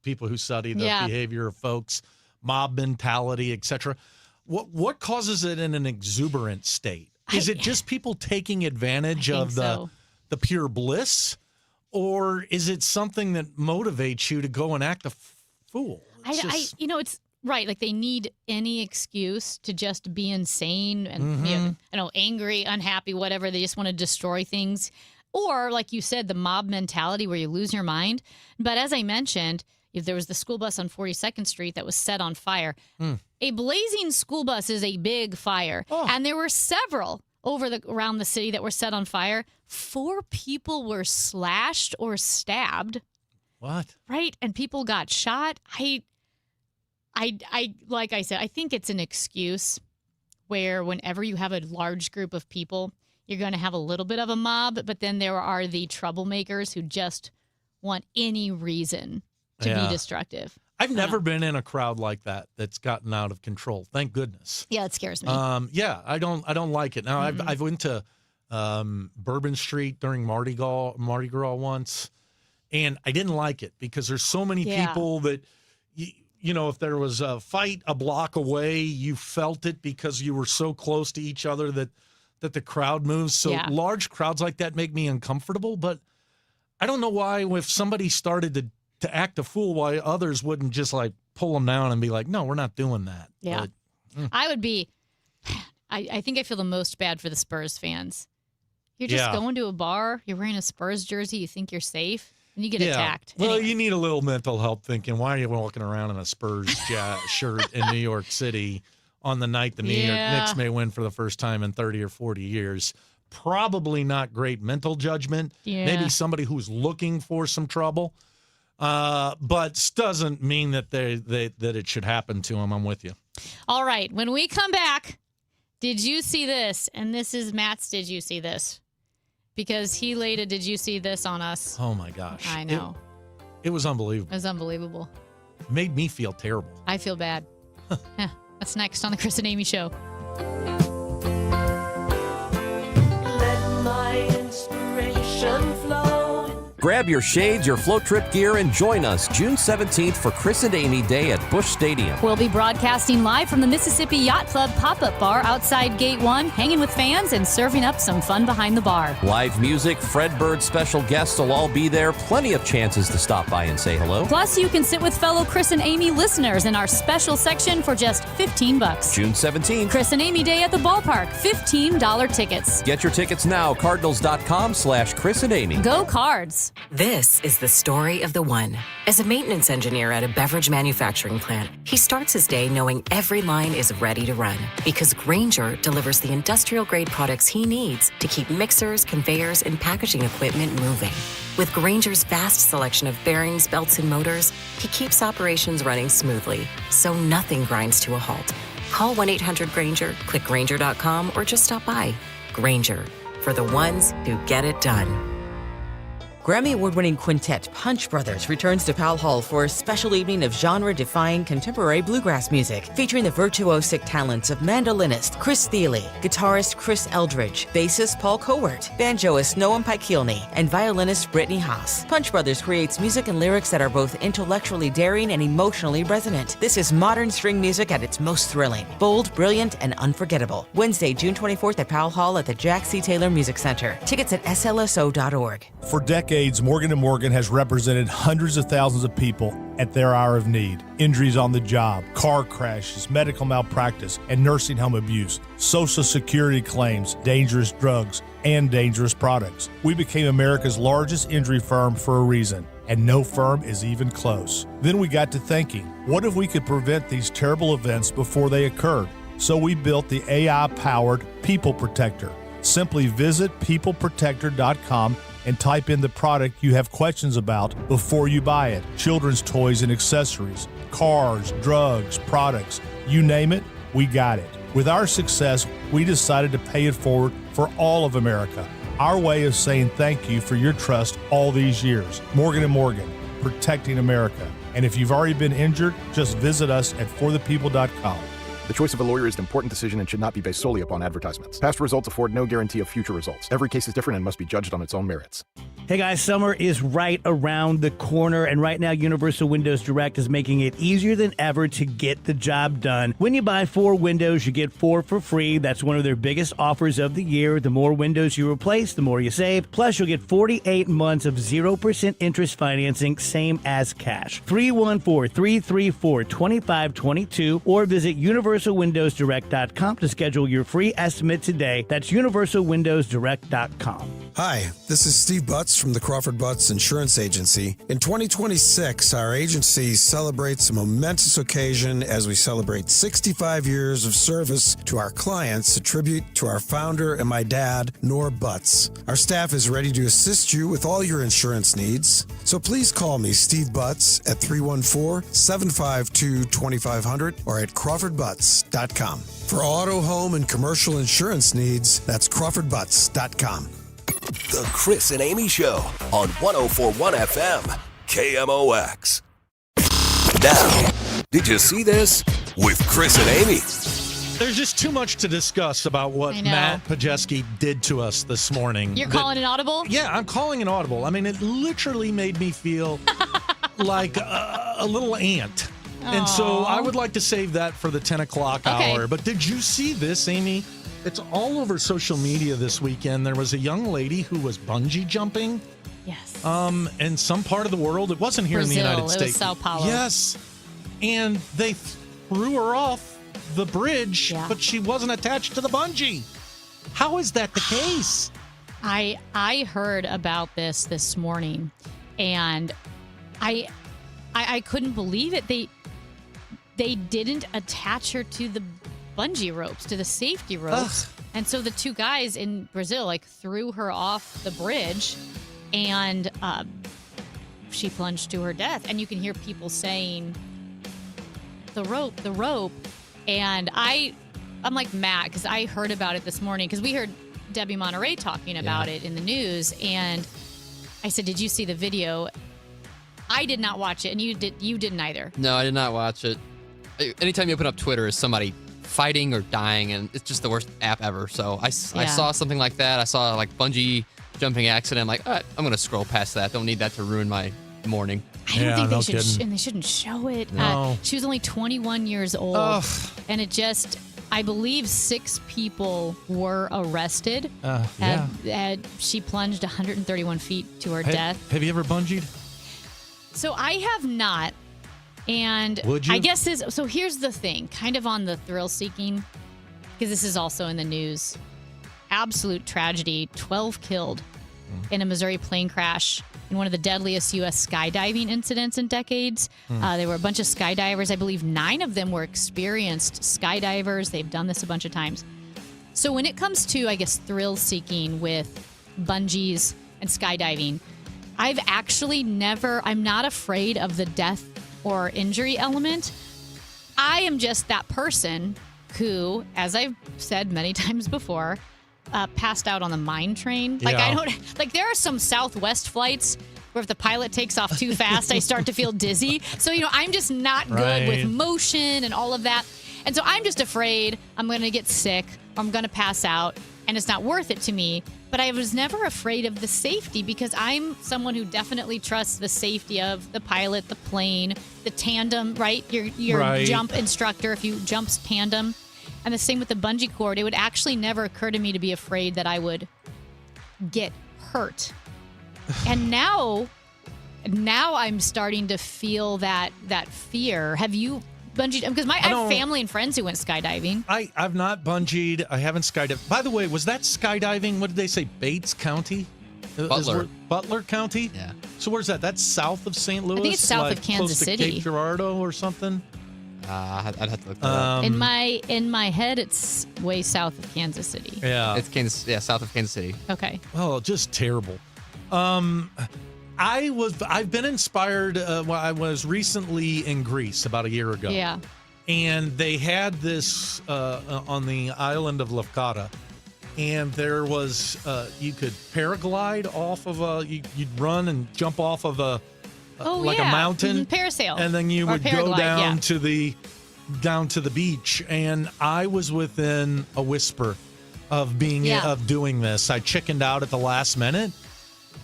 people who study the behavior of folks, mob mentality, etc. What causes it in an exuberant state? Is it just people taking advantage of the pure bliss, or is it something that motivates you to go and act a fool? It's right. Like they need any excuse to just be insane and angry, unhappy, whatever. They just want to destroy things, or like you said, the mob mentality where you lose your mind. But as I mentioned, if there was the school bus on 42nd Street that was set on fire. A blazing school bus is a big fire. And there were several around the city that were set on fire. 4 people were slashed or stabbed. What? Right? And people got shot. I like I said, I think it's an excuse where whenever you have a large group of people, you're going to have a little bit of a mob, but then there are the troublemakers who just want any reason to be destructive. I've never been in a crowd like that that's gotten out of control. Thank goodness. Yeah, it scares me. I don't like it. Now I've went to Bourbon Street during Mardi Gras once, and I didn't like it because there's so many people that if there was a fight a block away, you felt it because you were so close to each other that the crowd moves. So large crowds like that make me uncomfortable. But I don't know why if somebody started to act a fool, why others wouldn't just like pull them down and be like, no, we're not doing that. Yeah. But, I would be, I think I feel the most bad for the Spurs fans. You're just going to a bar, you're wearing a Spurs jersey, you think you're safe, and you get attacked. Well, Anyway. you need a little mental help thinking, why are you walking around in a Spurs shirt in New York City on the night the New York Knicks may win for the first time in 30 or 40 years? Probably not great mental judgment. Yeah. Maybe somebody who's looking for some trouble. But doesn't mean that that it should happen to them. I'm with you. All right. When we come back, did you see this? And this is Matt's Did You See This? Because he laid a Did You See This on us. Oh, my gosh. I know. It was unbelievable. It was unbelievable. Made me feel terrible. I feel bad. Yeah, that's next on the Chris and Amy Show. Let my inspiration flow. Grab your shades, your float trip gear, and join us June 17th for Chris and Amy Day at Busch Stadium. We'll be broadcasting live from the Mississippi Yacht Club pop-up bar outside Gate 1, hanging with fans and serving up some fun behind the bar. Live music, Fred Bird special guests will all be there. Plenty of chances to stop by and say hello. Plus, you can sit with fellow Chris and Amy listeners in our special section for just $15. June 17th. Chris and Amy Day at the ballpark, $15 tickets. Get your tickets now, cardinals.com/Chris and Amy. Go Cards. This is the story of the one. As a maintenance engineer at a beverage manufacturing plant, he starts his day knowing every line is ready to run because Grainger delivers the industrial-grade products he needs to keep mixers, conveyors, and packaging equipment moving. With Grainger's vast selection of bearings, belts, and motors, he keeps operations running smoothly, so nothing grinds to a halt. Call 1-800-GRAINGER, click Grainger.com, or just stop by. Grainger, for the ones who get it done. Grammy Award-winning quintet Punch Brothers returns to Powell Hall for a special evening of genre-defying contemporary bluegrass music, featuring the virtuosic talents of mandolinist Chris Thiele, guitarist Chris Eldridge, bassist Paul Cowart, banjoist Noam Pikelny, and violinist Brittany Haas. Punch Brothers creates music and lyrics that are both intellectually daring and emotionally resonant. This is modern string music at its most thrilling, bold, brilliant, and unforgettable. Wednesday, June 24th at Powell Hall at the Jack C. Taylor Music Center. Tickets at slso.org. For decades, Morgan & Morgan has represented hundreds of thousands of people at their hour of need. Injuries on the job, car crashes, medical malpractice, and nursing home abuse, Social Security claims, dangerous drugs, and dangerous products. We became America's largest injury firm for a reason, and no firm is even close. Then we got to thinking, what if we could prevent these terrible events before they occurred? So we built the AI-powered People Protector. Simply visit peopleprotector.com and type in the product you have questions about before you buy it. Children's toys and accessories, cars, drugs, products, you name it, we got it. With our success, we decided to pay it forward for all of America. Our way of saying thank you for your trust all these years. Morgan & Morgan, protecting America. And if you've already been injured, just visit us at forthepeople.com. The choice of a lawyer is an important decision and should not be based solely upon advertisements. Past results afford no guarantee of future results. Every case is different and must be judged on its own merits. Hey guys, summer is right around the corner, and right now Universal Windows Direct is making it easier than ever to get the job done. When you buy 4 windows, you get 4 for free. That's one of their biggest offers of the year. The more windows you replace, the more you save. Plus, you'll get 48 months of 0% interest financing, same as cash. 314-334-2522 or visit universalwindowsdirect.com to schedule your free estimate today. That's universalwindowsdirect.com. Hi, this is Steve Butts from the Crawford Butts Insurance Agency. In 2026, our agency celebrates a momentous occasion as we celebrate 65 years of service to our clients, a tribute to our founder and my dad, Nor Butts. Our staff is ready to assist you with all your insurance needs. So please call me, Steve Butts, at 314-752-2500 or at crawfordbutts.com. For auto, home, and commercial insurance needs, that's crawfordbutts.com. The Chris and Amy Show on 104.1 FM, KMOX. Now, did you see this? With Chris and Amy. There's just too much to discuss about what Matt Pajeski did to us this morning. You're calling an audible? Yeah, I'm calling an audible. I mean, it literally made me feel like a little ant. And so I would like to save that for the 10 o'clock hour. But did you see this, Amy? It's all over social media this weekend. There was a young lady who was bungee jumping. Yes. In some part of the world. It wasn't here Brazil, in the United States. It was Sao Paulo. Yes. And they threw her off the bridge, but she wasn't attached to the bungee. How is that the case? I heard about this morning, and I couldn't believe it. They didn't attach her to the bungee ropes, to the safety ropes. Ugh. And so the 2 guys in Brazil threw her off the bridge, and she plunged to her death. And you can hear people saying, the rope. And I'm like, Matt, because I heard about it this morning, because we heard Debbie Monterey talking about it in the news. And I said, did you see the video? I did not watch it, and you didn't either. No, I did not watch it. anytime you open up Twitter, is somebody fighting or dying, and it's just the worst app ever. So I saw something like that. I saw like bungee jumping accident. I'm like, all right, I'm gonna scroll past that. Don't need that to ruin my morning. I don't think they should, and they shouldn't show it. No. She was only 21 years old, Ugh. and it just, I believe 6 people were arrested. She plunged 131 feet to her death. Have you ever bungeed? So I have not. And Would you? I guess so here's the thing, kind of on the thrill seeking, because this is also in the news. Absolute tragedy, 12 killed in a Missouri plane crash in one of the deadliest U.S. skydiving incidents in decades. There were a bunch of skydivers. I believe 9 of them were experienced skydivers. They've done this a bunch of times. So when it comes to, I guess, thrill seeking with bungees and skydiving, I've actually I'm not afraid of the death or injury element. I am just that person who, as I've said many times before, passed out on the mine train. Like there are some Southwest flights where if the pilot takes off too fast, I start to feel dizzy. So, I'm just not good with motion and all of that. And so I'm just afraid I'm going to get sick or I'm going to pass out, and it's not worth it to me. But I was never afraid of the safety because I'm someone who definitely trusts the safety of the pilot, the plane, the tandem, right? Your jump instructor, if you jump tandem. And the same with the bungee cord. It would actually never occur to me to be afraid that I would get hurt. And now I'm starting to feel that fear. Have you bungeed? Because I have family and friends who went skydiving. I've not bungeed. I haven't skydived. By the way, was that skydiving? What did they say? Bates County? Butler County? Yeah. So where's that? That's south of St. Louis? I think it's south of Kansas close to City. Cape Girardeau or something? I'd have to look that up. In my head, it's way south of Kansas City. Yeah. It's Kansas. Yeah, south of Kansas City. Okay. Oh, just terrible. I've been inspired. I was recently in Greece about a year ago. Yeah. And they had this on the island of Lefkada. And there was, you could paraglide off of you'd run and jump off of a mountain. Parasail. And then you Or would go paraglide, down yeah. to the beach. And I was within a whisper of doing this. I chickened out at the last minute.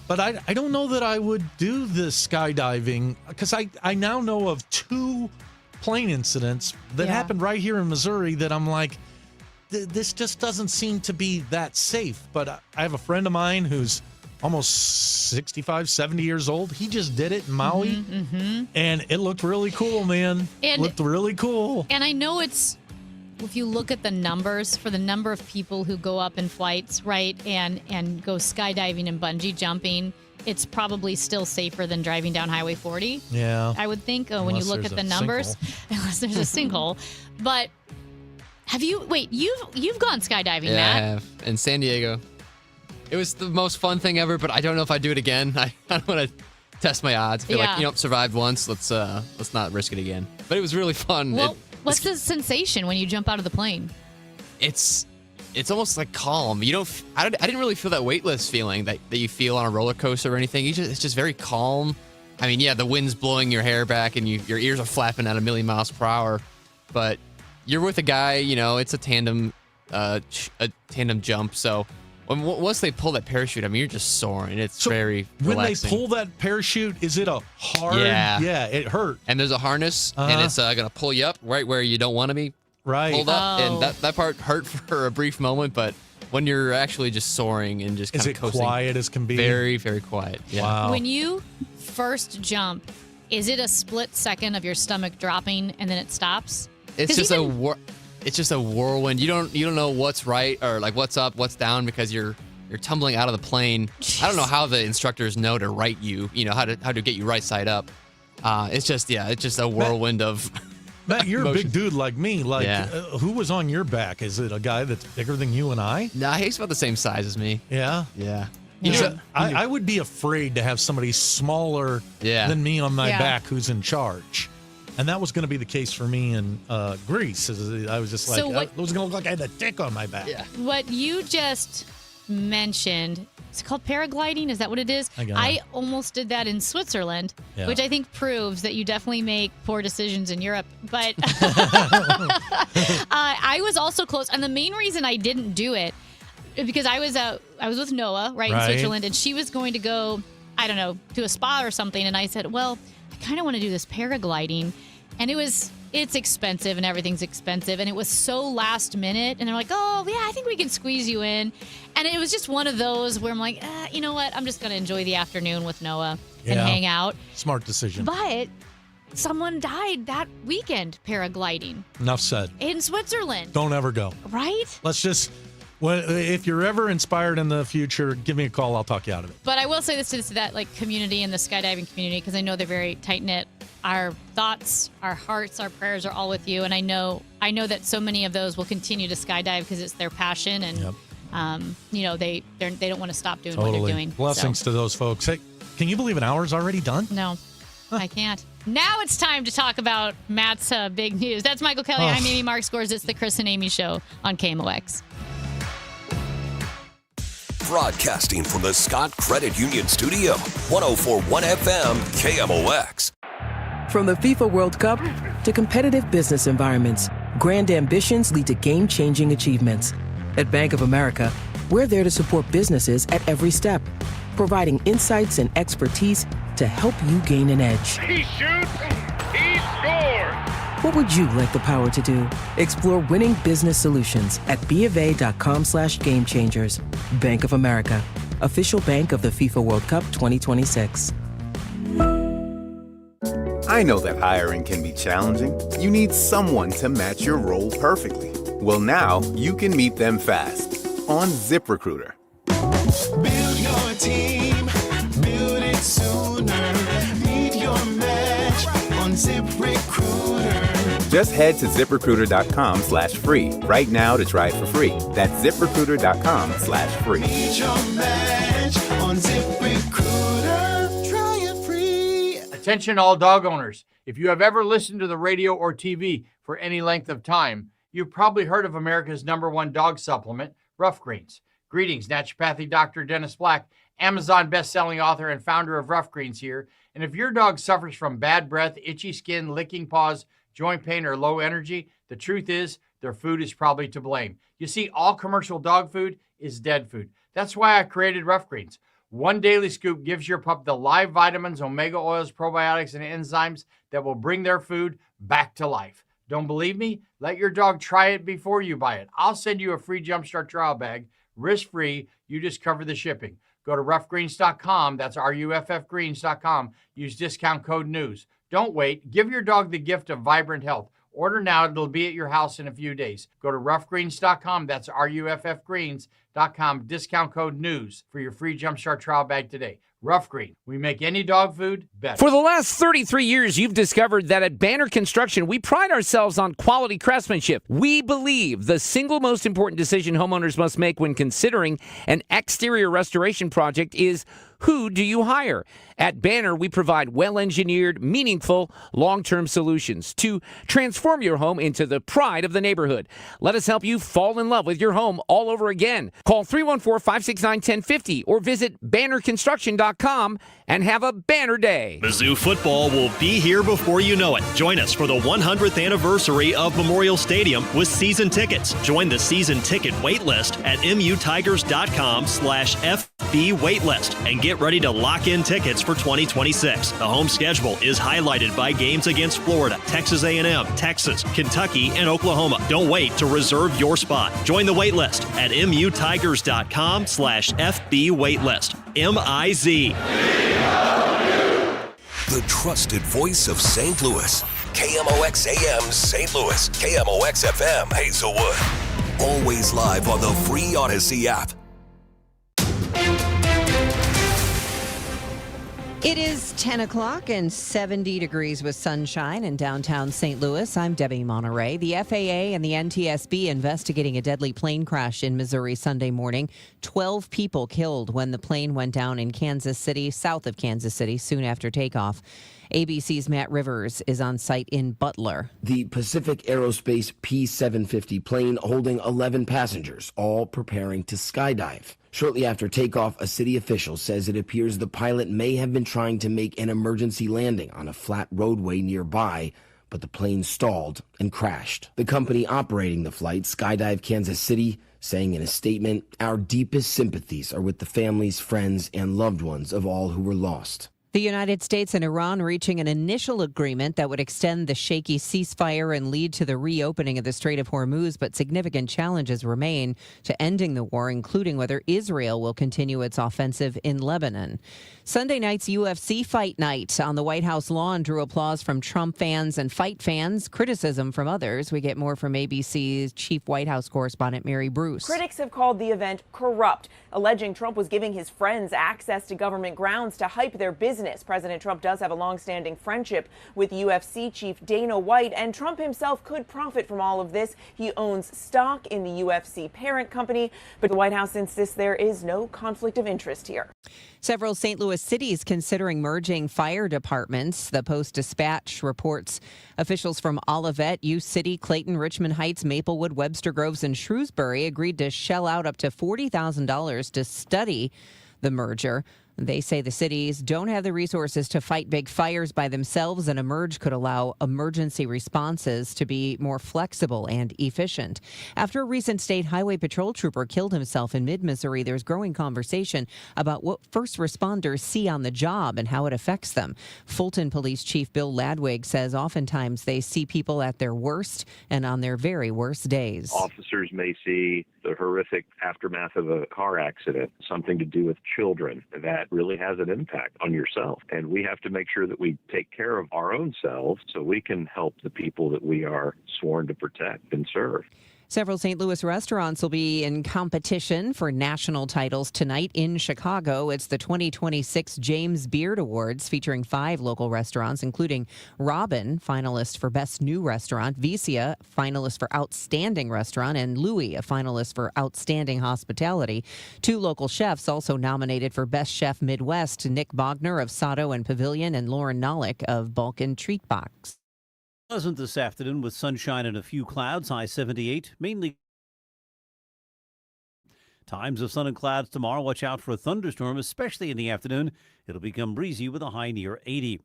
But I don't know that I would do the skydiving because I now know of 2 plane incidents that happened right here in Missouri that I'm like, this just doesn't seem to be that safe. But I have a friend of mine who's almost 65, 70 years old. He just did it in Maui, and it looked really cool, man. It looked really cool. And I know if you look at the numbers for the number of people who go up in flights, right, and go skydiving and bungee jumping, it's probably still safer than driving down Highway 40. Yeah. I would think when you look at the numbers, unless there's a sinkhole. But you've gone skydiving, Yeah, Matt? I have. In San Diego. It was the most fun thing ever, but I don't know if I'd do it again. I don't want to test my odds. I feel like, survived once. Let's not risk it again. But it was really fun. Well, what's the sensation when you jump out of the plane? It's almost like calm. I didn't really feel that weightless feeling that you feel on a roller coaster or anything. It's just very calm. I mean, yeah, the wind's blowing your hair back and your ears are flapping at 1,000,000 miles per hour, but you're with a guy. It's a tandem jump. So once they pull that parachute, I mean, you're just soaring. It's very relaxing. When they pull that parachute, is it a hard? Yeah, it hurt. And there's a harness, and it's gonna pull you up right where you don't want to be. Right. Pulled up, and that part hurt for a brief moment, but when you're actually just soaring and just kind of coasting, quiet as can be? Very, very quiet. Yeah. Wow. When you first jump, is it a split second of your stomach dropping and then it stops? It's just a whirlwind. You don't know what's right or like what's up, what's down because you're tumbling out of the plane. Jeez. I don't know how the instructors know to right you. How to get you right side up. It's just a whirlwind of. Matt, you're motion. a big dude like me. Who was on your back? Is it a guy that's bigger than you and I? Nah, he's about the same size as me. Yeah? Yeah. I would be afraid to have somebody smaller than me on my back who's in charge. And that was going to be the case for me in Greece. I was just like, it was going to look like I had a dick on my back. Yeah. What you just mentioned, it's called paragliding. Is that what it is? I almost did that in Switzerland, which I think proves that you definitely make poor decisions in Europe. But I was also close. And the main reason I didn't do it, because I was with Noah, right, in Switzerland, and she was going to go, I don't know, to a spa or something. And I said, well, I kind of want to do this paragliding. And it's expensive and everything's expensive. And it was so last minute. And they're like, oh, yeah, I think we can squeeze you in. And it was just one of those where I'm like, you know what? I'm just going to enjoy the afternoon with Noah and hang out. Smart decision. But someone died that weekend paragliding. Enough said. In Switzerland. Don't ever go. Right? Let's just, if you're ever inspired in the future, give me a call. I'll talk you out of it. But I will say this to that like community and the skydiving community, because I know they're very tight-knit. Our thoughts, our hearts, our prayers are all with you. And I know that so many of those will continue to skydive because it's their passion. And, they don't want to stop doing what they're doing. Blessings to those folks. Hey, can you believe an hour's already done? No, I can't. Now it's time to talk about Matt's big news. That's Michael Kelly. I'm Amy Mark Scores. It's the Chris and Amy Show on KMOX. Broadcasting from the Scott Credit Union Studio, 104.1 FM, KMOX. From the FIFA World Cup to competitive business environments, grand ambitions lead to game-changing achievements. At Bank of America, we're there to support businesses at every step, providing insights and expertise to help you gain an edge. He shoots, he scores! What would you like the power to do? Explore winning business solutions at BofA.com/gamechangers. Bank of America, official bank of the FIFA World Cup 2026. I know that hiring can be challenging. You need someone to match your role perfectly. Well, now you can meet them fast on ZipRecruiter. Build your team, build it sooner. Meet your match on ZipRecruiter. Just head to ZipRecruiter.com/free right now to try it for free. That's ZipRecruiter.com/free. Meet your match on ZipRecruiter. Try it free. Attention all dog owners. If you have ever listened to the radio or TV for any length of time, you've probably heard of America's #1 dog supplement, Rough Greens. Greetings, naturopathy Dr. Dennis Black, Amazon best-selling author and founder of Rough Greens here. And if your dog suffers from bad breath, itchy skin, licking paws, joint pain, or low energy, the truth is their food is probably to blame. You see, all commercial dog food is dead food. That's why I created Rough Greens. One daily scoop gives your pup the live vitamins, omega oils, probiotics, and enzymes that will bring their food back to life. Don't believe me? Let your dog try it before you buy it. I'll send you a free Jumpstart trial bag, risk-free. You just cover the shipping. Go to roughgreens.com. That's RUFFgreens.com. Use discount code NEWS. Don't wait. Give your dog the gift of vibrant health. Order now. It'll be at your house in a few days. Go to roughgreens.com. That's RUFFgreens.com. Discount code NEWS for your free Jumpstart trial bag today. Rough Green. We make any dog food better. For the last 33 years, you've discovered that at Banner Construction, we pride ourselves on quality craftsmanship. We believe the single most important decision homeowners must make when considering an exterior restoration project is, who do you hire? At Banner, we provide well-engineered, meaningful, long-term solutions to transform your home into the pride of the neighborhood. Let us help you fall in love with your home all over again. Call 314-569-1050 or visit bannerconstruction.com and have a banner day. Mizzou football will be here before you know it. Join us for the 100th anniversary of Memorial Stadium with season tickets. Join the season ticket waitlist at mutigers.com/FB waitlist and get ready to lock in tickets for 2026. The home schedule is highlighted by games against Florida, Texas A&M, Texas, Kentucky, and Oklahoma. Don't wait to reserve your spot. Join the waitlist at mutigers.com/FB waitlist. MIZ. The trusted voice of St. Louis. KMOX AM St. Louis. KMOX FM Hazelwood. Always live on the free Odyssey app. It is 10 o'clock and 70 degrees with sunshine in downtown St. Louis. I'm Debbie Monterey. The FAA and the NTSB investigating a deadly plane crash in Missouri Sunday morning. 12 people killed when the plane went down in Kansas City, south of Kansas City, soon after takeoff. ABC's Matt Rivers is on site in Butler. The Pacific Aerospace P-750 plane holding 11 passengers, all preparing to skydive. Shortly after takeoff, a city official says it appears the pilot may have been trying to make an emergency landing on a flat roadway nearby, but the plane stalled and crashed. The company operating the flight, Skydive Kansas City, saying in a statement, "Our deepest sympathies are with the families, friends, and loved ones of all who were lost." The United States and Iran reaching an initial agreement that would extend the shaky ceasefire and lead to the reopening of the Strait of Hormuz, but significant challenges remain to ending the war, including whether Israel will continue its offensive in Lebanon. Sunday night's UFC Fight Night on the White House lawn drew applause from Trump fans and fight fans, criticism from others. We get more from ABC's chief White House correspondent Mary Bruce. Critics have called the event corrupt, alleging Trump was giving his friends access to government grounds to hype their business. President Trump does have a long-standing friendship with UFC chief Dana White, and Trump himself could profit from all of this. He owns stock in the UFC parent company, but the White House insists there is no conflict of interest here. Several St. Louis cities considering merging fire departments. The Post-Dispatch reports officials from Olivet, U City, Clayton, Richmond Heights, Maplewood, Webster Groves, and Shrewsbury agreed to shell out up to $40,000 to study the merger. They say the cities don't have the resources to fight big fires by themselves, and a merge could allow emergency responses to be more flexible and efficient. After a recent state highway patrol trooper killed himself in mid-Missouri, there's growing conversation about what first responders see on the job and how it affects them. Fulton Police Chief Bill Ladwig says oftentimes they see people at their worst and on their very worst days. Officers may see the horrific aftermath of a car accident, something to do with children, that really has an impact on yourself. And we have to make sure that we take care of our own selves so we can help the people that we are sworn to protect and serve. Several St. Louis restaurants will be in competition for national titles tonight in Chicago. It's the 2026 James Beard Awards featuring 5 local restaurants, including Robin, finalist for Best New Restaurant, Vicia, finalist for Outstanding Restaurant, and Louis, a finalist for Outstanding Hospitality. 2 local chefs also nominated for Best Chef Midwest, Nick Bogner of Sato and Pavilion and Lauren Nolick of Balkan Treat Box. Pleasant this afternoon with sunshine and a few clouds, high 78, mainly. Times of sun and clouds tomorrow. Watch out for a thunderstorm, especially in the afternoon. It'll become breezy with a high near 80.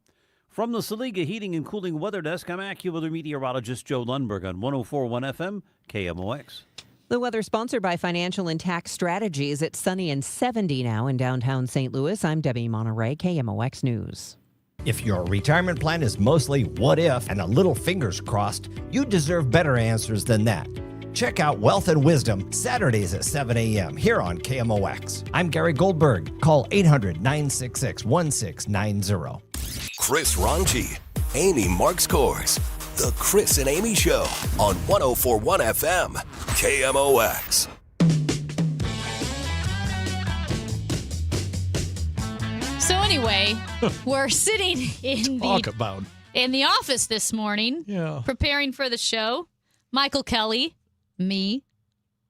From the Saliga Heating and Cooling Weather Desk, I'm AccuWeather meteorologist Joe Lundberg on 104.1 FM, KMOX. The weather sponsored by Financial and Tax Strategies. It's sunny and 70 now in downtown St. Louis. I'm Debbie Monterey, KMOX News. If your retirement plan is mostly what if and a little fingers crossed, you deserve better answers than that. Check out Wealth and Wisdom Saturdays at 7 a.m. here on KMOX. I'm Gary Goldberg. Call 800-966-1690. Chris Ronchi, Amy Marks Kors. The Chris and Amy Show on 104.1 FM, KMOX. So anyway, we're sitting in the office this morning, preparing for the show. Michael Kelly, me,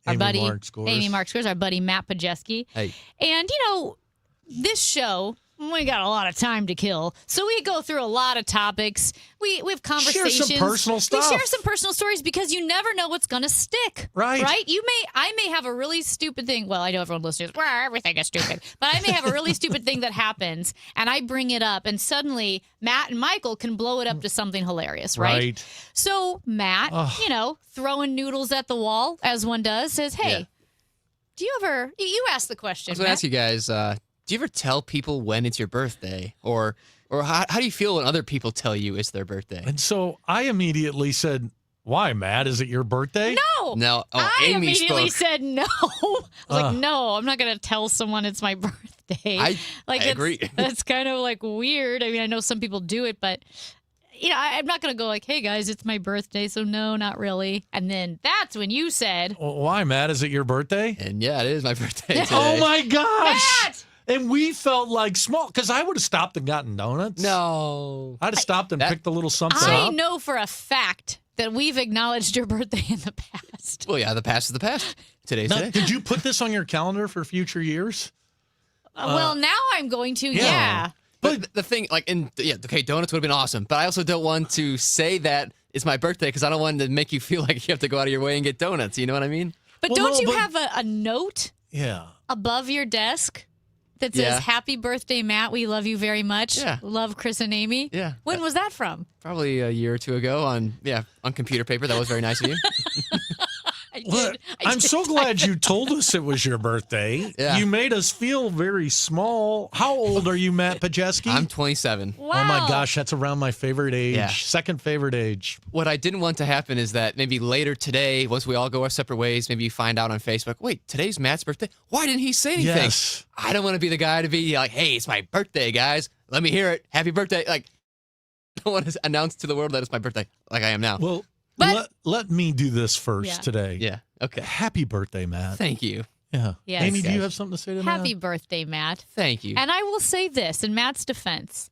our buddy Amy Marks Kors, our buddy Matt Pajeski. Hey. And this show, we got a lot of time to kill, so we go through a lot of topics. We have conversations. Share some personal stuff. We share some personal stories because you never know what's going to stick. Right. I may have a really stupid thing. Well, I know everyone listening is, everything is stupid. But I may have a really stupid thing that happens, and I bring it up, and suddenly Matt and Michael can blow it up to something hilarious, right? So Matt, throwing noodles at the wall, as one does, says, hey, do you ever, you asked the question, I was going to ask you guys, do you ever tell people when it's your birthday? Or how do you feel when other people tell you it's their birthday? And so I immediately said, why, Matt? Is it your birthday? No. I Amy immediately spoke. said no. I was like, no, I'm not going to tell someone it's my birthday. I agree. That's kind of like weird. I mean, I know some people do it, but I'm not going to go like, hey, guys, it's my birthday, so no, not really. And then that's when you said. Well, why, Matt? Is it your birthday? And yeah, it is my birthday today. Oh, my gosh. Matt! And we felt like small, because I would have stopped and gotten donuts. No. I'd have stopped and picked a little something I up. know for a fact that we've acknowledged your birthday in the past. Well, yeah, the past is the past. Today's Now, today. did you put this on your calendar for future years? Well, now I'm going to, yeah. But the thing, donuts would have been awesome. But I also don't want to say that it's my birthday because I don't want to make you feel like you have to go out of your way and get donuts. You know what I mean? But don't you have a note? Yeah. above your desk that says, Yeah. Happy birthday, Matt. We love you very much. Yeah. Love Chris and Amy. Yeah. When was that from? Probably a year or two ago on computer paper. That was very nice of you. Look, I'm so glad you told us it was your birthday. Yeah. You made us feel very small. How old are you, Matt Pajeski? I'm 27. Oh my gosh, that's around my favorite age. Yeah. Second favorite age. What I didn't want to happen is that maybe later today, once we all go our separate ways, maybe you find out on Facebook, wait, today's Matt's birthday? Why didn't he say anything? Yes. I don't want to be the guy to be like, hey, it's my birthday, guys. Let me hear it. Happy birthday. Like, I don't want to announce to the world that it's my birthday like I am now. Well, let me do this first today. Yeah. Okay. Happy birthday, Matt. Thank you. Yeah. Yes. Amy, do you have something to say to Matt? Happy birthday, Matt. Thank you. And I will say this in Matt's defense.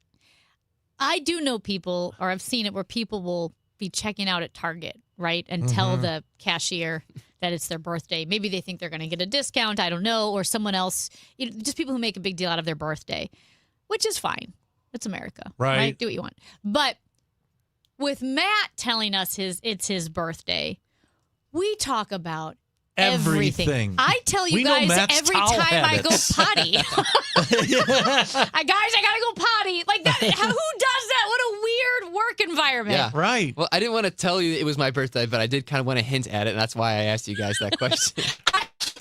I do know people, or I've seen it, where people will be checking out at Target, right? And tell the cashier that it's their birthday. Maybe they think they're going to get a discount. I don't know. Or someone else, just people who make a big deal out of their birthday, which is fine. It's America. Right. Do what you want. But with Matt telling us it's his birthday, we talk about everything. I tell you We know guys Matt's every towel time habits. I go potty. Guys, I gotta go potty. Like that. Who does that? What a weird work environment. Yeah. Right. Well, I didn't want to tell you it was my birthday, but I did kind of want to hint at it, and that's why I asked you guys that question.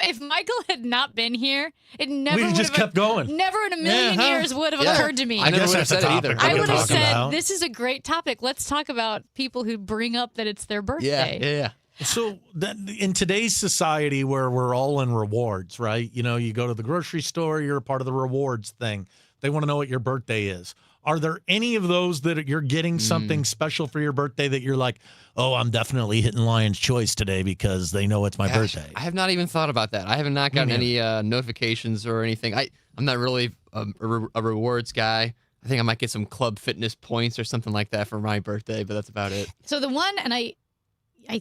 If Michael had not been here, it never We would just have, kept going. Never in a million Yeah, huh? years would have Yeah. occurred to me. I never guess would have that's said a it either. topic I we would could have talk said, about. this is a great topic. Let's talk about people who bring up that it's their birthday. Yeah. So that, in today's society where we're all in rewards, right? You go to the grocery store, you're a part of the rewards thing. They want to know what your birthday is. Are there any of those that you're getting something special for your birthday that you're like, oh, I'm definitely hitting Lion's Choice today because they know it's my birthday? I have not even thought about that. I have not gotten any notifications or anything. I'm not really a rewards guy. I think I might get some Club Fitness points or something like that for my birthday, but that's about it. So the one, and I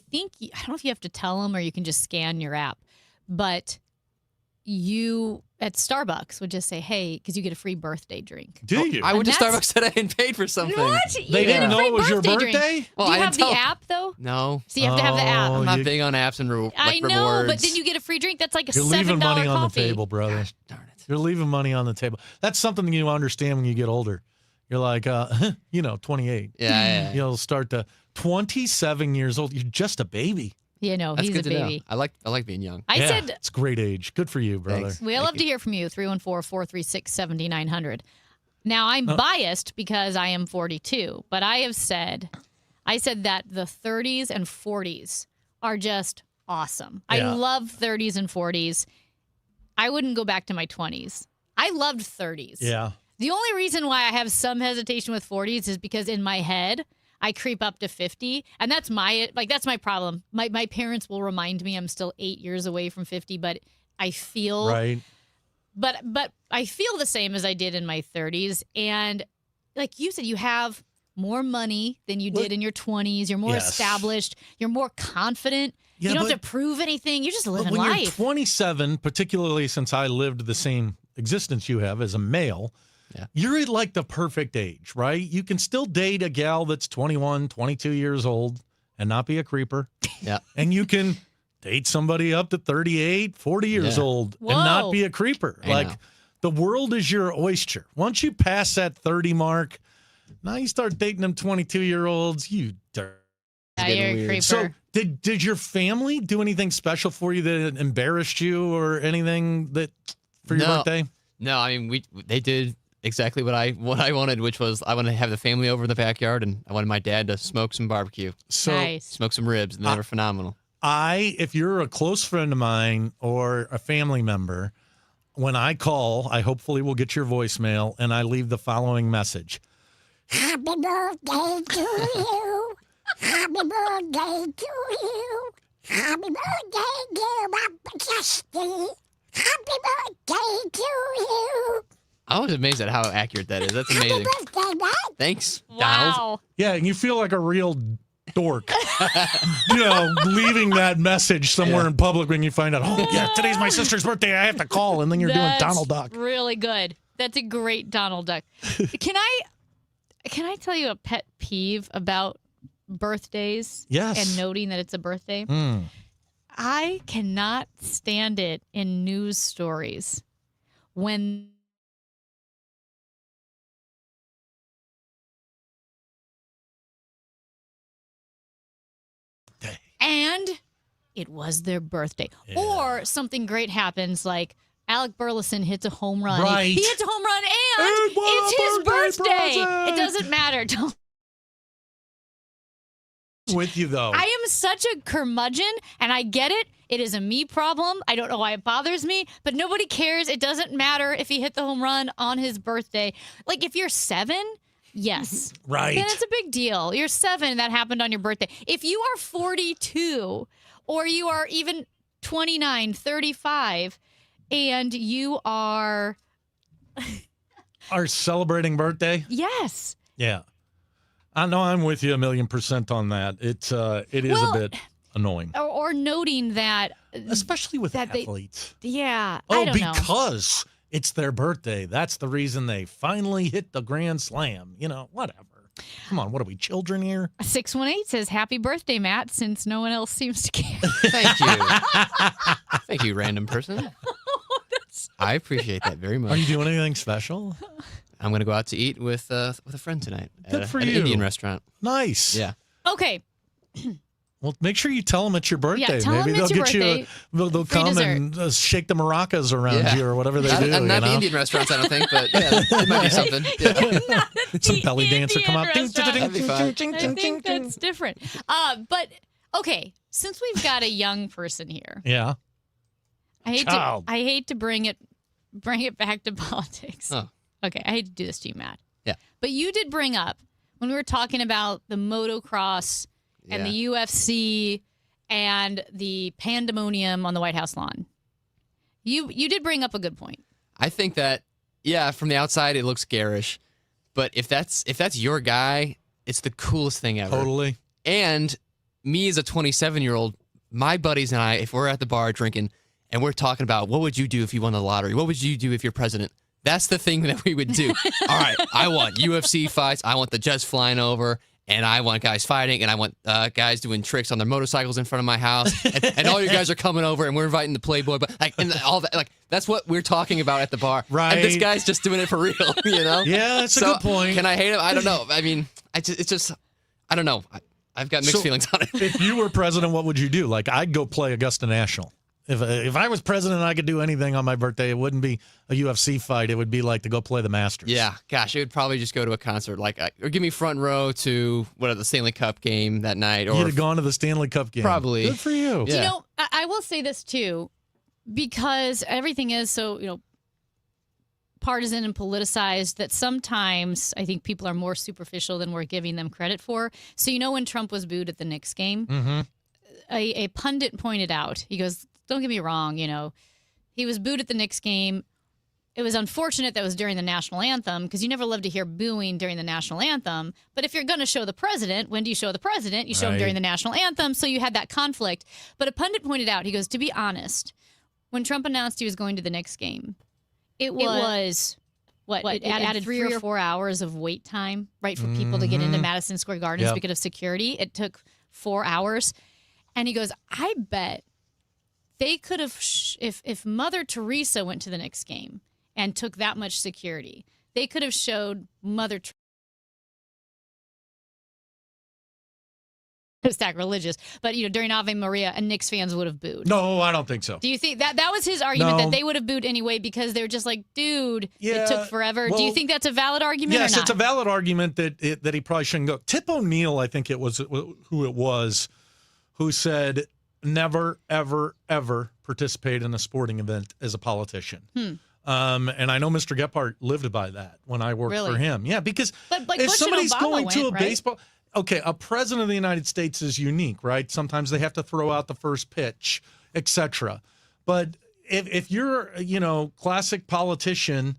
think, I don't know if you have to tell them or you can just scan your app, but you at Starbucks would just say, hey, because you get a free birthday drink. Do you? I went to And that's- Starbucks today and paid for something. What? You They get didn't a know free it was your birthday drink. birthday? Well, Do I you have didn't the tell- app, though? No. So you have to have the app. Oh, I'm not you- big on apps and I know, rewards. but then you get a free drink. That's like a You're $7 leaving money on coffee. the table, brother. Gosh, darn it. You're leaving money on the table. That's something you understand when you get older. You're like, 28. Yeah. You'll start to 27 years old. You're just a baby. You know, That's he's good a to know. baby. I like being young. I said, it's a great age. Good for you, brother. Thanks. we love to hear from you, 314-436-7900. Now, I'm biased because I am 42, but I said that the 30s and 40s are just awesome. I Yeah. love 30s and 40s. I wouldn't go back to my 20s. I loved 30s. Yeah. The only reason why I have some hesitation with 40s is because in my head, I creep up to 50, and that's my problem. My parents will remind me I'm still 8 years away from 50, but I feel Right. but I feel the same as I did in my 30s, and like you said, you have more money than you did in your 20s. You're more Yes. established. You're more confident. Yeah, you don't but- have to prove anything. You're just But living when you're life. 27, particularly since I lived the same existence you have as a male, you're at like the perfect age, right? You can still date a gal that's 21, 22 years old and not be a creeper. Yeah. And you can date somebody up to 38, 40 years Yeah. old and Whoa. not be a creeper. I Like know. the world is your oyster. Once you pass that 30 mark, now you start dating them 22-year-olds, you dirt. Yeah, you're a creeper. So did your family do anything special for you that embarrassed you or anything that for your birthday? No, I mean they did exactly what I wanted, which was I wanted to have the family over in the backyard, and I wanted my dad to smoke some barbecue, So Nice. smoke some ribs, and they were phenomenal. if you're a close friend of mine or a family member, when I call, I hopefully will get your voicemail and I leave the following message. Happy birthday to you. Happy birthday to you. Happy birthday, dear Papa Chesty. Happy birthday to you. I was amazed at how accurate that is. That's amazing. Happy birthday, Matt. Thanks, Donald. Wow. Yeah, and you feel like a real dork, leaving that message somewhere in public when you find out, oh, yeah, today's my sister's birthday. I have to call. And then you're doing That's Donald Duck. Really good. That's a great Donald Duck. Can I tell you a pet peeve about birthdays? Yes. And noting that it's a birthday? Mm. I cannot stand it in news stories when and it was their birthday. Yeah. Or something great happens like Alec Burleson hits a home run. Right. He hits a home run and it's his birthday. It doesn't matter. Don't. With you, though. I am such a curmudgeon, and I get it. It is a me problem. I don't know why it bothers me, but nobody cares. It doesn't matter if he hit the home run on his birthday. Like, if you're 7, yes. Right. Then it's a big deal. You're 7, that happened on your birthday. If you are 42, or you are even 29, 35, and you are... Are celebrating birthday? Yes. Yeah. I know I'm with you 1,000,000% on that. It is a bit annoying. Or noting that... Especially with athletes. Yeah. Oh, I don't know. because it's their birthday. That's the reason they finally hit the grand slam. You know, whatever. Come on, what are we, children here? 618 says, happy birthday, Matt, since no one else seems to care. Thank you. Thank you, random person. I appreciate that very much. Are you doing anything special? I'm going to go out to eat with a friend tonight Good at for an you. Indian restaurant. Nice. Yeah. Okay. Well, make sure you tell them it's your birthday. tell Maybe them it's they'll your get birthday. you. They'll Free come dessert. and shake the maracas around Yeah. you or whatever they Not, do. not you the know? Indian restaurants, I don't think, but yeah, it might be something. Yeah. Some belly dancer come out. That'd be fun. I think that's different. But, okay, since we've got a young person here, Yeah. I hate to bring it back to politics. Oh. Okay, I hate to do this to you, Matt. Yeah. But you did bring up, when we were talking about the motocross and the UFC and the pandemonium on the White House lawn, you did bring up a good point. I think that, yeah, from the outside it looks garish, but if that's your guy, it's the coolest thing ever. Totally. And me as a 27-year-old, my buddies and I, if we're at the bar drinking and we're talking about what would you do if you won the lottery? What would you do if you're president? That's the thing that we would do. All right, I want UFC fights. I want the jets flying over, and I want guys fighting, and I want guys doing tricks on their motorcycles in front of my house, and all you guys are coming over, and we're inviting the Playboy, but and all that. Like that's what we're talking about at the bar. Right. And this guy's just doing it for real. You know? Yeah, that's a So, good point. Can I hate him? I don't know. I mean, it's just I don't know. I've got mixed So, feelings on it. If you were president, what would you do? Like, I'd go play Augusta National. If I was president and I could do anything on my birthday, it wouldn't be a UFC fight. It would be like to go play the Masters. Yeah, gosh, it would probably just go to a concert, like, or give me front row to the Stanley Cup game that night, or You'd have gone to the Stanley Cup game. Probably. Good for you. You know, I will say this too, because everything is so, partisan and politicized that sometimes I think people are more superficial than we're giving them credit for. So, when Trump was booed at the Knicks game, Mm-hmm. a pundit pointed out, he goes, don't get me wrong, he was booed at the Knicks game. It was unfortunate that it was during the national anthem, because you never love to hear booing during the national anthem. But if you're going to show the president, when do you show the president? You show him Right. during the national anthem. So you had that conflict. But a pundit pointed out, he goes, to be honest, when Trump announced he was going to the Knicks game, it was it added 3 or 4 hours of wait time, right, for people to get into Mhm. Madison Square Gardens Yep. because of security. It took 4 hours. And he goes, I bet they could have, if Mother Teresa went to the Knicks game and took that much security, they could have showed Mother Teresa. Sacrilegious, but during Ave Maria, and Knicks fans would have booed. No, I don't think so. Do you think that was his argument, No. that they would have booed anyway because they're just like, dude, Yeah, it took forever? Do you well, think that's a valid argument Yes, or not? it's a valid argument that he probably shouldn't go. Tip O'Neill, I think it was who it was, who said, never, ever, ever participate in a sporting event as a politician. And I know Mr. Gephardt lived by that when I worked Really? for him. Yeah, because But, like, if Bush and somebody's Obama going to a went, right? baseball, okay, a president of the United States is unique, right? Sometimes they have to throw out the first pitch, etc. But if you're, classic politician,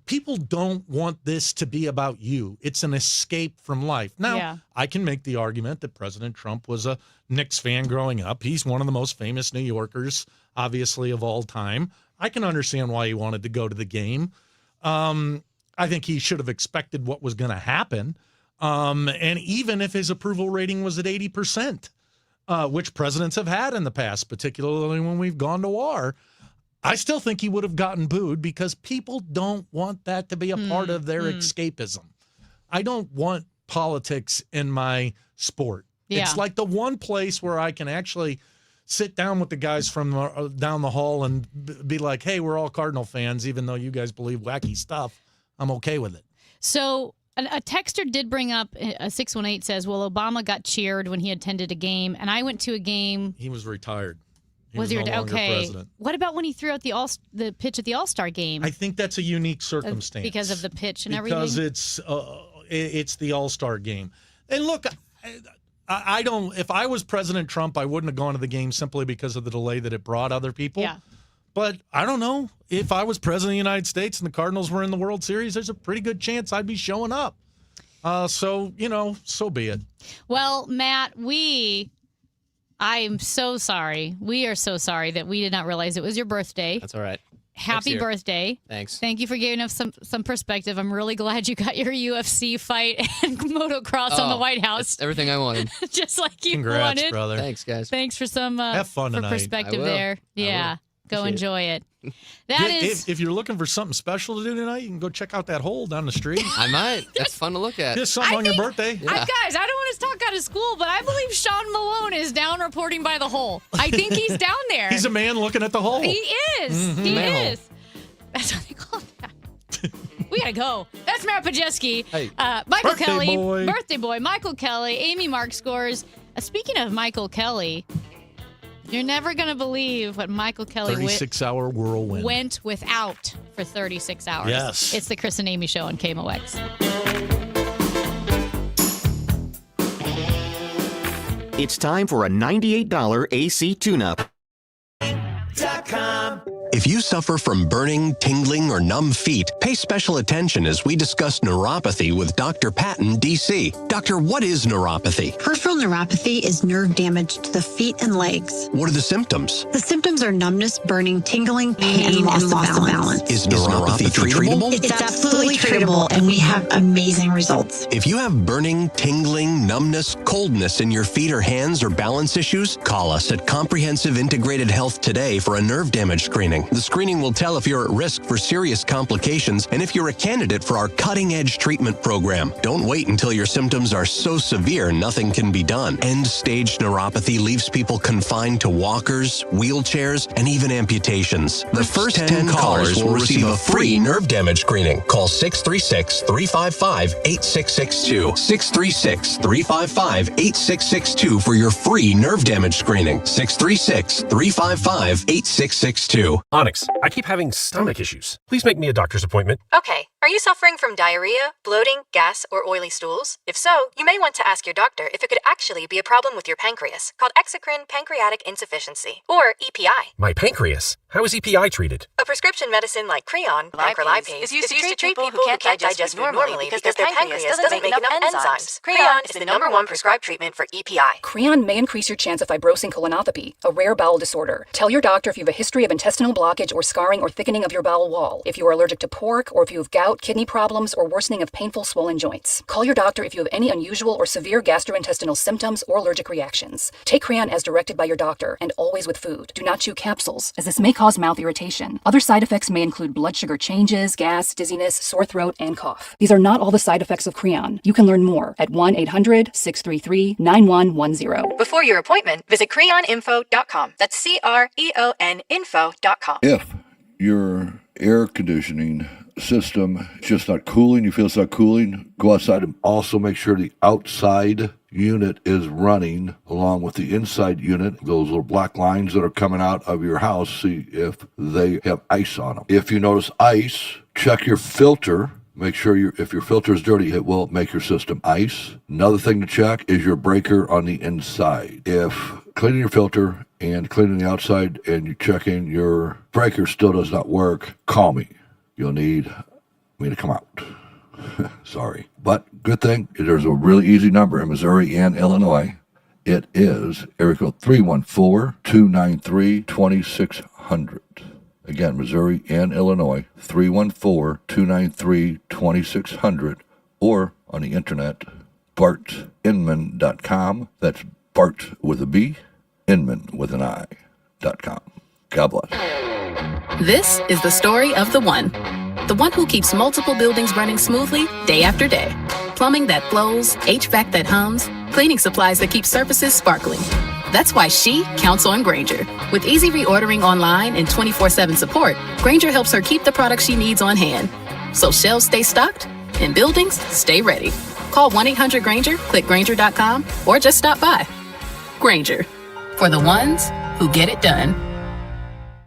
people don't want this to be about you. It's an escape from life. Now, Yeah. I can make the argument that President Trump was a Knicks fan growing up. He's one of the most famous New Yorkers, obviously, of all time. I can understand why he wanted to go to the game. I think he should have expected what was going to happen. And even if his approval rating was at 80%, which presidents have had in the past, particularly when we've gone to war, I still think he would have gotten booed because people don't want that to be a part of their escapism. I don't want politics in my sport. Yeah. It's like the one place where I can actually sit down with the guys from down the hall and be like, hey, we're all Cardinal fans, even though you guys believe wacky stuff. I'm okay with it. So a texter did bring up, a 618 says, well, Obama got cheered when he attended a game, and I went to a game. He was retired. Was he no longer okay? president. What about when he threw out the pitch at the All-Star game? I think that's a unique circumstance. Because of the pitch and everything? Because it's the All-Star game. And look, I don't. If I was President Trump, I wouldn't have gone to the game simply because of the delay that it brought other people. Yeah. But I don't know. If I was president of the United States and the Cardinals were in the World Series, there's a pretty good chance I'd be showing up. So be it. Well, Matt, I am so sorry. We are so sorry that we did not realize it was your birthday. That's all right. Happy birthday. Thanks. Thank you for giving us some perspective. I'm really glad you got your UFC fight and motocross on the White House. That's everything I wanted. Just like you Congrats, wanted. brother. Thanks, guys. Thanks for some Have fun for tonight. perspective I will. there. Yeah. Go Appreciate enjoy it. That is If you're looking for something special to do tonight, you can go check out that hole down the street. I might. That's fun to look at. Just something on your birthday. Guys, I don't want to talk out of school, but I believe Sean Malone is down reporting by the hole. I think he's down there. He's a man looking at the hole. He is. He Manhole. is. That's what they call that. We gotta go. That's Matt Pajeski. Hey. Michael Birthday Kelly. boy. Birthday boy. Michael Kelly. Amy Mark scores. Speaking of Michael Kelly, you're never gonna believe what Michael Kelly 36-hour whirlwind. went without for 36 hours. Yes. It's the Chris and Amy Show on KMOX. It's time for a $98 AC tune-up. If you suffer from burning, tingling, or numb feet, pay special attention as we discuss neuropathy with Dr. Patton, D.C. Doctor, what is neuropathy? Peripheral neuropathy is nerve damage to the feet and legs. What are the symptoms? The symptoms are numbness, burning, tingling, pain, and loss of balance. Is neuropathy treatable? It's absolutely treatable, and we have amazing results. If you have burning, tingling, numbness, coldness in your feet or hands or balance issues, call us at Comprehensive Integrated Health today for a nerve damage screening. The screening will tell if you're at risk for serious complications and if you're a candidate for our cutting-edge treatment program. Don't wait until your symptoms are so severe nothing can be done. End-stage neuropathy leaves people confined to walkers, wheelchairs, and even amputations. The first 10 callers will receive a free nerve damage screening. Call 636-355-8662. 636-355-8662 for your free nerve damage screening. 636-355-8662. Onyx, I keep having stomach issues. Please make me a doctor's appointment. Okay, are you suffering from diarrhea, bloating, gas, or oily stools? If so, you may want to ask your doctor if it could actually be a problem with your pancreas, called exocrine pancreatic insufficiency, or EPI. My pancreas? How is EPI treated? A prescription medicine like Creon, macrolipase, is used to treat people who can't digest food normally because their pancreas doesn't make enough enzymes. Creon is the #1 prescribed treatment for EPI. Creon may increase your chance of fibrosing colonopathy, a rare bowel disorder. Tell your doctor if you have a history of intestinal blockage or scarring or thickening of your bowel wall, if you are allergic to pork, or if you have gout, kidney problems, or worsening of painful swollen joints. Call your doctor if you have any unusual or severe gastrointestinal symptoms or allergic reactions. Take Creon as directed by your doctor, and always with food. Do not chew capsules, as this may cause mouth irritation. Other side effects may include blood sugar changes, gas, dizziness, sore throat, and cough. These are not all the side effects of Creon. You can learn more at 1-800-633-9110. Before your appointment, visit creoninfo.com. That's CREON info.com. If your air conditioning system is just not cooling, you feel it's not cooling, go outside and also make sure the outside unit is running along with the inside unit. Those little black lines that are coming out of your house, see if they have ice on them. If you notice ice, check your filter. Make sure if your filter is dirty, it will make your system ice. Another thing to check is your breaker on the inside. If cleaning your filter and cleaning the outside and you checking your breaker still does not work, call me. You'll need me to come out. Sorry. But good thing, there's a really easy number in Missouri and Illinois. It is area code 314-293-2600. Again, Missouri and Illinois, 314-293-2600, or on the internet, bartinman.com. That's Bart with a B, Inman with an I.com. God bless. This is the story of the one who keeps multiple buildings running smoothly day after day. Plumbing that flows, HVAC that hums, cleaning supplies that keep surfaces sparkling. That's why she counts on Grainger. With easy reordering online and 24/7 support, Grainger helps her keep the products she needs on hand. So shelves stay stocked and buildings stay ready. Call 1-800-GRAINGER, click Grainger.com, or just stop by. Grainger, for the ones who get it done.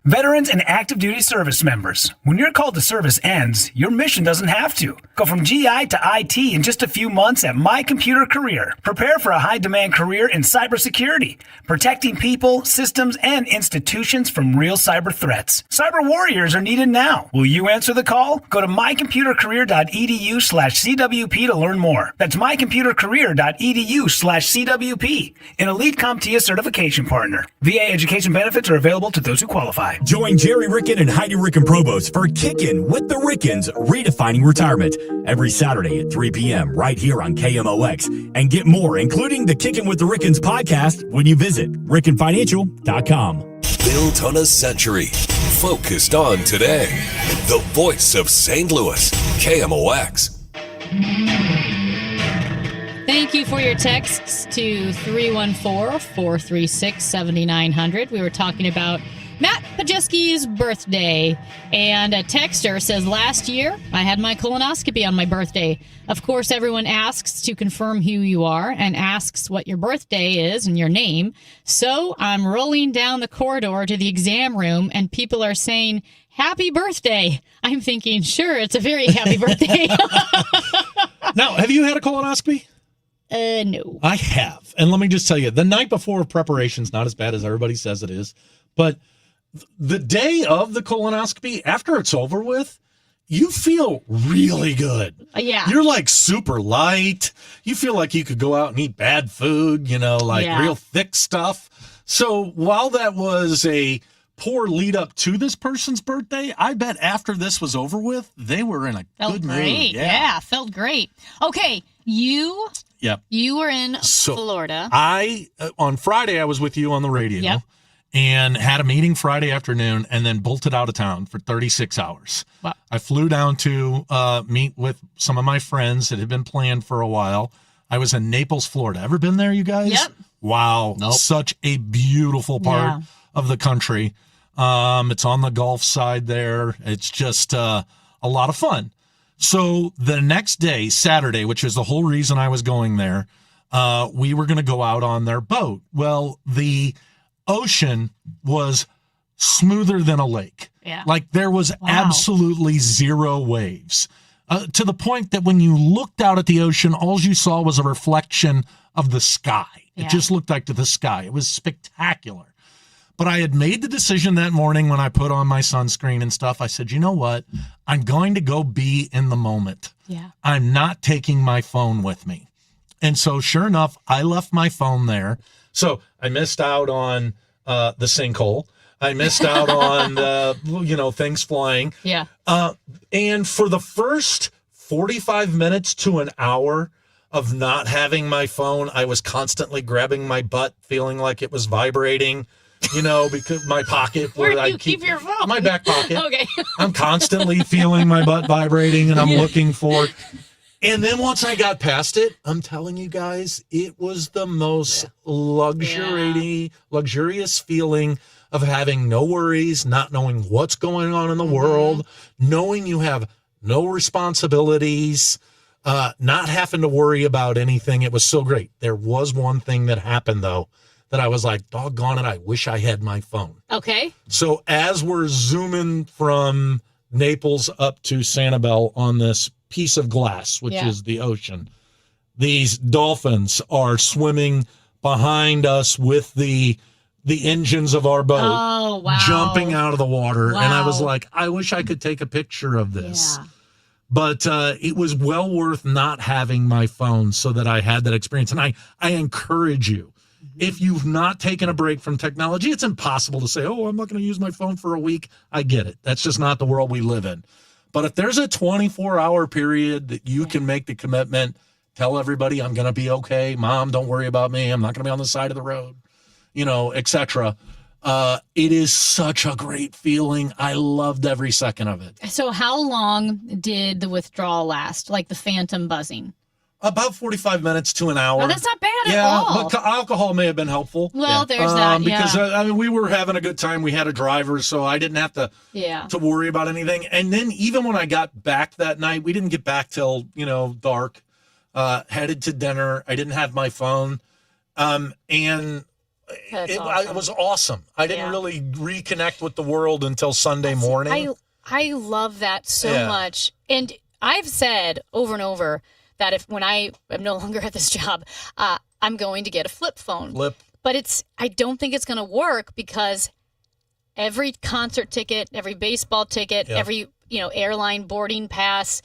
Veterans and active duty service members, when your call to service ends, your mission doesn't have to. Go from GI to IT in just a few months at My Computer Career. Prepare for a high-demand career in cybersecurity, protecting people, systems, and institutions from real cyber threats. Cyber warriors are needed now. Will you answer the call? Go to mycomputercareer.edu/CWP to learn more. That's mycomputercareer.edu/CWP, an Elite CompTIA certification partner. VA education benefits are available to those who qualify. Join Jerry Ricken and Heidi Ricken Provost for Kickin' with the Rickens, Redefining Retirement, every Saturday at 3 p.m. right here on KMOX. And get more, including the Kickin' with the Rickens podcast, when you visit RickenFinancial.com. Built on a century, focused on today. The voice of St. Louis, KMOX. Thank you for your texts to 314-436-7900. We were talking about Matt Pajeski's birthday, and a texter says, last year I had my colonoscopy on my birthday. Of course, everyone asks to confirm who you are and asks what your birthday is and your name. So I'm rolling down the corridor to the exam room, and people are saying, happy birthday. I'm thinking, sure, it's a very happy birthday. Now, have you had a colonoscopy? No. I have. And let me just tell you, the night before preparation's not as bad as everybody says it is. But the day of the colonoscopy, after it's over with, you feel really good. Yeah. You're like super light. You feel like you could go out and eat bad food, real thick stuff. So while that was a poor lead up to this person's birthday, I bet after this was over with, they were in a good mood. Yeah, felt great. Okay, you were in Florida. On Friday, I was with you on the radio. Yep. And had a meeting Friday afternoon and then bolted out of town for 36 hours. Wow. I flew down to meet with some of my friends that had been planned for a while. I was in Naples, Florida. Ever been there, you guys? Yep. Wow. Nope. Such a beautiful part of the country. It's on the Gulf side there. It's just a lot of fun. So the next day, Saturday, which is the whole reason I was going there, we were going to go out on their boat. Well, the ocean was smoother than a lake. Yeah. Like there was absolutely zero waves. To the point that when you looked out at the ocean, all you saw was a reflection of the sky. Yeah. It just looked like the sky. It was spectacular. But I had made the decision that morning when I put on my sunscreen and stuff. I said, you know what? I'm going to go be in the moment. Yeah. I'm not taking my phone with me. And so sure enough, I left my phone there. So I missed out on the sinkhole. I missed out on things flying. Yeah. And for the first 45 minutes to an hour of not having my phone, I was constantly grabbing my butt, feeling like it was vibrating, because my pocket. Where do you keep your phone? My back pocket. Okay. I'm constantly feeling my butt vibrating, and I'm looking for. And then once I got past it, I'm telling you guys, it was the most luxurious feeling of having no worries, not knowing what's going on in the world, knowing you have no responsibilities, not having to worry about anything. It was so great. There was one thing that happened, though, that I was like, doggone it, I wish I had my phone. Okay. So as we're zooming from Naples up to Sanibel on this piece of glass, which is the ocean, these dolphins are swimming behind us with the engines of our boat jumping out of the water. And I was like, I wish I could take a picture of this. Yeah. But it was well worth not having my phone so that I had that experience. And I encourage you, if you've not taken a break from technology, it's impossible to say, oh, I'm not going to use my phone for a week. I get it. That's just not the world we live in. But if there's a 24-hour period that you can make the commitment, tell everybody I'm going to be okay. Mom, don't worry about me. I'm not going to be on the side of the road, etc. It is such a great feeling. I loved every second of it. So how long did the withdrawal last? Like the phantom buzzing? About 45 minutes to an hour. Oh, that's not bad at all. But alcohol may have been helpful. Well, there's that, because we were having a good time. We had a driver, so I didn't have to worry about anything. And then even when I got back that night, we didn't get back till dark. Headed to dinner. I didn't have my phone, and it was awesome. I didn't really reconnect with the world until Sunday morning. I love that so much, and I've said over and over that when I am no longer at this job, I'm going to get a flip phone. But I don't think it's going to work because every concert ticket, every baseball ticket, every airline boarding pass,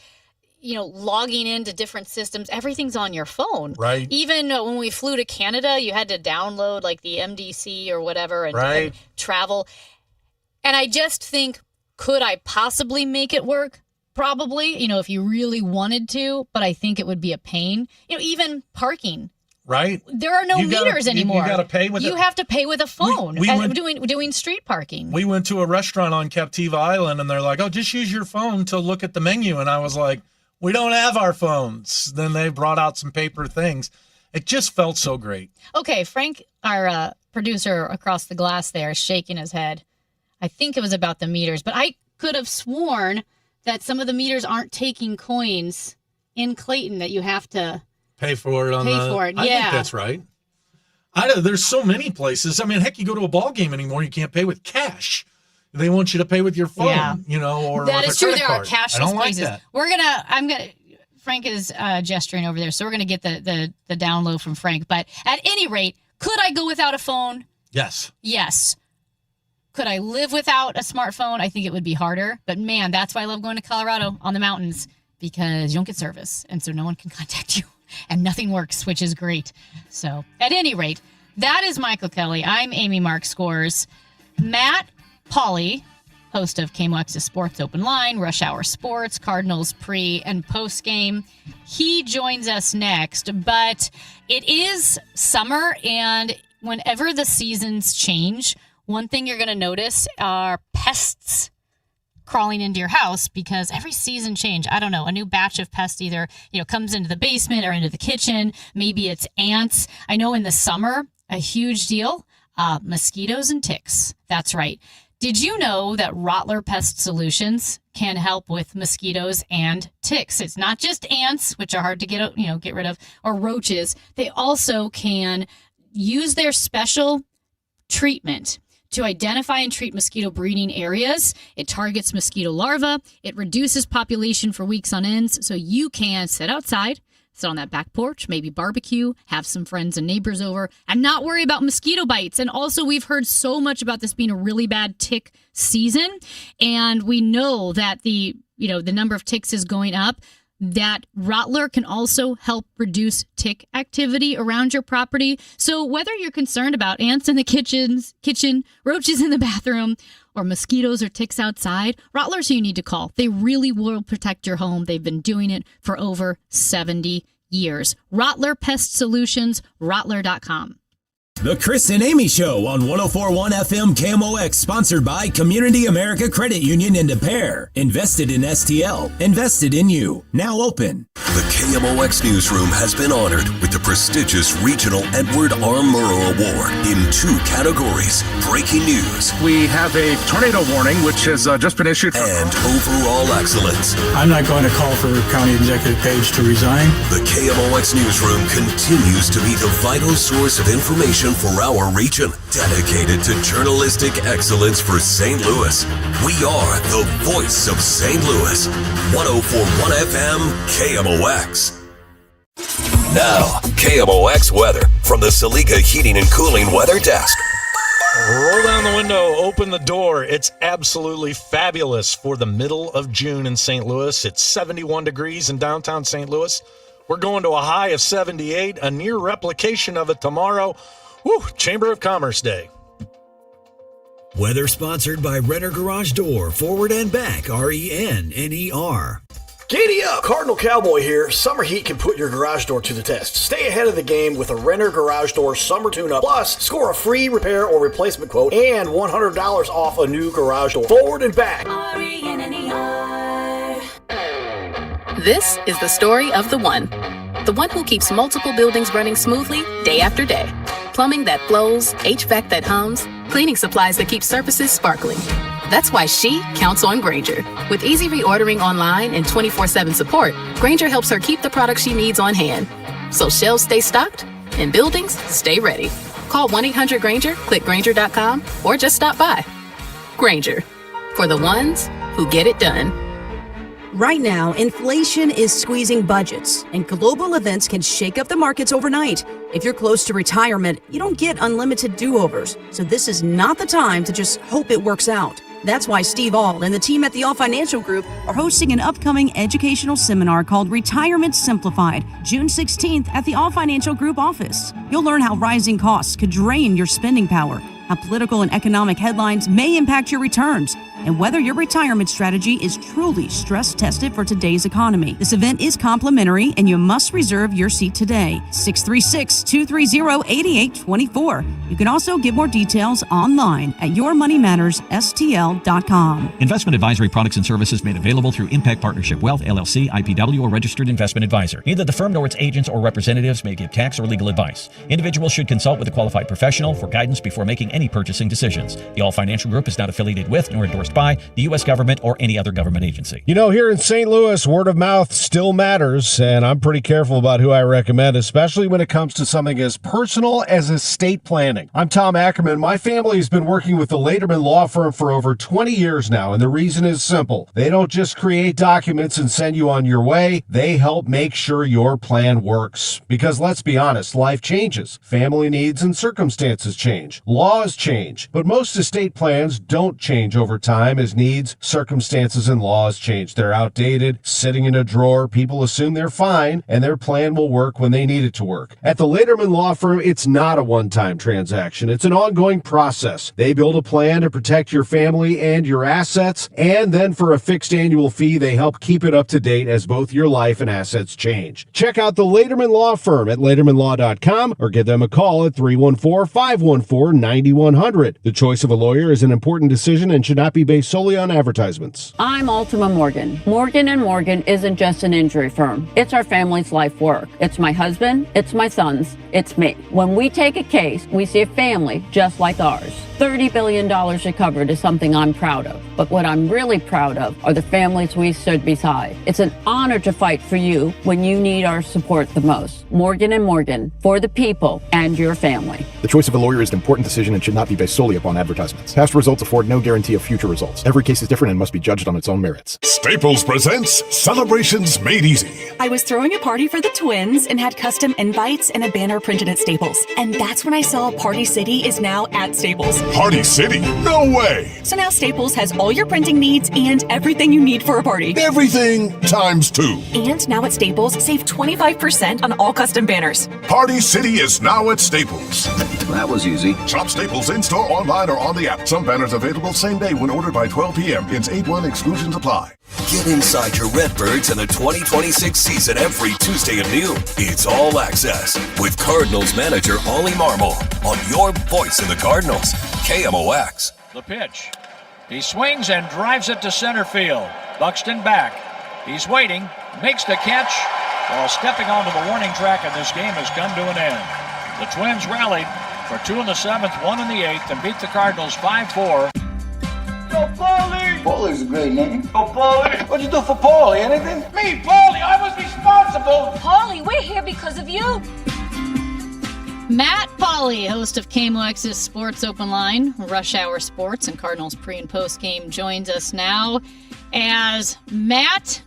logging into different systems, everything's on your phone. Right. Even when we flew to Canada, you had to download like the MDC or whatever and travel. And I just think, could I possibly make it work? Probably, if you really wanted to, but I think it would be a pain. Even parking. Right. There are no meters anymore. You got to pay with You have to pay with a phone. Doing street parking. We went to a restaurant on Captiva Island, and they're like, "Oh, just use your phone to look at the menu." And I was like, "We don't have our phones." Then they brought out some paper things. It just felt so great. Okay, Frank, our producer across the glass there, is shaking his head. I think it was about the meters, but I could have sworn that some of the meters aren't taking coins in Clayton, that you have to pay for it. I think that's right. There's so many places. I mean, heck, you go to a ball game anymore, you can't pay with cash. They want you to pay with your phone, or that with is a true. credit There card. are cashless I don't places. like that. Frank is gesturing over there, so we're gonna get the download from Frank. But at any rate, could I go without a phone? Yes. Yes. Could I live without a smartphone? I think it would be harder. But man, that's why I love going to Colorado on the mountains, because you don't get service. And so no one can contact you and nothing works, which is great. So at any rate, that is Michael Kelly. I'm Amy Mark Scores. Matt Pauley, host of KMOX's Sports Open Line, Rush Hour Sports, Cardinals pre and post game. He joins us next, but it is summer, and whenever the seasons change, one thing you're going to notice are pests crawling into your house, because every season change, I don't know, a new batch of pests either, comes into the basement or into the kitchen. Maybe it's ants. I know in the summer, a huge deal, mosquitoes and ticks. That's right. Did you know that Rottler Pest Solutions can help with mosquitoes and ticks? It's not just ants, which are hard to get rid of, or roaches. They also can use their special treatment to identify and treat mosquito breeding areas. It targets mosquito larvae. It reduces population for weeks on ends, so you can sit outside, sit on that back porch, maybe barbecue, have some friends and neighbors over, and not worry about mosquito bites. And also, we've heard so much about this being a really bad tick season, and we know that the number of ticks is going up. That Rottler can also help reduce tick activity around your property. So whether you're concerned about ants in the kitchen, roaches in the bathroom, or mosquitoes or ticks outside, Rottler's who you need to call. They really will protect your home. They've been doing it for over 70 years. Rottler Pest Solutions, Rottler.com. The Chris and Amy Show on 104.1 FM KMOX, sponsored by Community America Credit Union in Des Peres. Invested in STL. Invested in you. Now open. The KMOX newsroom has been honored with the prestigious Regional Edward R. Murrow Award in 2 categories: breaking news. We have a tornado warning, which has just been issued. And overall excellence. I'm not going to call for County Executive Page to resign. The KMOX newsroom continues to be the vital source of information for our region, dedicated to journalistic excellence for St. Louis. We are the voice of St. Louis. 104.1 FM KMOX. Now, KMOX weather from the Saliga Heating and Cooling Weather Desk. Roll down the window, open the door. It's absolutely fabulous for the middle of June in St. Louis. It's 71 degrees in downtown St. Louis. We're going to a high of 78, a near replication of it tomorrow. Woo, Chamber of Commerce Day. Weather sponsored by Renner Garage Door, forward and back, RENNER. Giddy up! Cardinal Cowboy here. Summer heat can put your garage door to the test. Stay ahead of the game with a Renner Garage Door Summer Tune-Up. Plus, score a free repair or replacement quote and $100 off a new garage door. Forward and back. This is the story of the one who keeps multiple buildings running smoothly day after day. Plumbing that flows, HVAC that hums, cleaning supplies that keep surfaces sparkling. That's why she counts on Grainger. With easy reordering online and 24/7 support, Grainger helps her keep the products she needs on hand. So shelves stay stocked and buildings stay ready. Call 1-800-GRAINGER, click Grainger.com, or just stop by. Grainger, for the ones who get it done. Right now, inflation is squeezing budgets, and global events can shake up the markets overnight. If you're close to retirement, you don't get unlimited do-overs, so this is not the time to just hope it works out. That's why Steve Auld and the team at the All Financial Group are hosting an upcoming educational seminar called Retirement Simplified, June 16th at the All Financial Group office. You'll learn how rising costs could drain your spending power, how political and economic headlines may impact your returns, and whether your retirement strategy is truly stress-tested for today's economy. This event is complimentary, and you must reserve your seat today. 636-230-8824. You can also get more details online at yourmoneymattersstl.com. Investment advisory products and services made available through Impact Partnership Wealth, LLC, IPW, or Registered Investment Advisor. Neither the firm nor its agents or representatives may give tax or legal advice. Individuals should consult with a qualified professional for guidance before making any purchasing decisions. The All Financial Group is not affiliated with nor endorsed by the U.S. government or any other government agency. You know, here in St. Louis, word of mouth still matters, and I'm pretty careful about who I recommend, especially when it comes to something as personal as estate planning. I'm Tom Ackerman. My family has been working with the Lederman Law Firm for over 20 years now, and the reason is simple. They don't just create documents and send you on your way. They help make sure your plan works. Because let's be honest, life changes. Family needs and circumstances change. Laws change. But most estate plans don't change over time as needs, circumstances, and laws change. They're outdated, sitting in a drawer. People assume they're fine, and their plan will work when they need it to work. At the Lederman Law Firm, it's not a one-time transaction. It's an ongoing process. They build a plan to protect your family and your assets, and then for a fixed annual fee, they help keep it up to date as both your life and assets change. Check out the Lederman Law Firm at LedermanLaw.com or give them a call at 314-514-9100. The choice of a lawyer is an important decision and should not be based solely on advertisements. I'm Ultima Morgan. Morgan & Morgan isn't just an injury firm. It's our family's life work. It's my husband, it's my sons, it's me. When we take a case, we see a family just like ours. $30 billion recovered is something I'm proud of. But what I'm really proud of are the families we stood beside. It's an honor to fight for you when you need our support the most. Morgan & Morgan, for the people and your family. The choice of a lawyer is an important decision and should not be based solely upon advertisements. Past results afford no guarantee of future results. Every case is different and must be judged on its own merits. Staples presents Celebrations Made Easy. I was throwing a party for the twins and had custom invites and a banner printed at Staples. And that's when I saw Party City is now at Staples. Party City? No way! So now Staples has all your printing needs and everything you need for a party. Everything times 2. And now at Staples, save 25% on all custom banners. Party City is now at Staples. That was easy. Shop Staples in-store, online, or on the app. Some banners available same day when ordered by 12 p.m. Pins 8-1 exclusions apply. Get inside your Redbirds in the 2026 season every Tuesday at noon. It's All Access with Cardinals manager Ollie Marmol on your voice of the Cardinals, KMOX. The pitch. He swings and drives it to center field. Buxton back. He's waiting, makes the catch while stepping onto the warning track, and this game has come to an end. The Twins rallied for 2 in the 7th, 1 in the 8th, and beat the Cardinals 5-4. Go Paulie! Paulie's a great name. Go Paulie! What'd you do for Paulie? Anything? Me, Paulie! I was responsible! Paulie, we're here because of you! Matt Pauley, host of KMOX's Sports Open Line, Rush Hour Sports, and Cardinals pre- and post-game, joins us now. As Matt,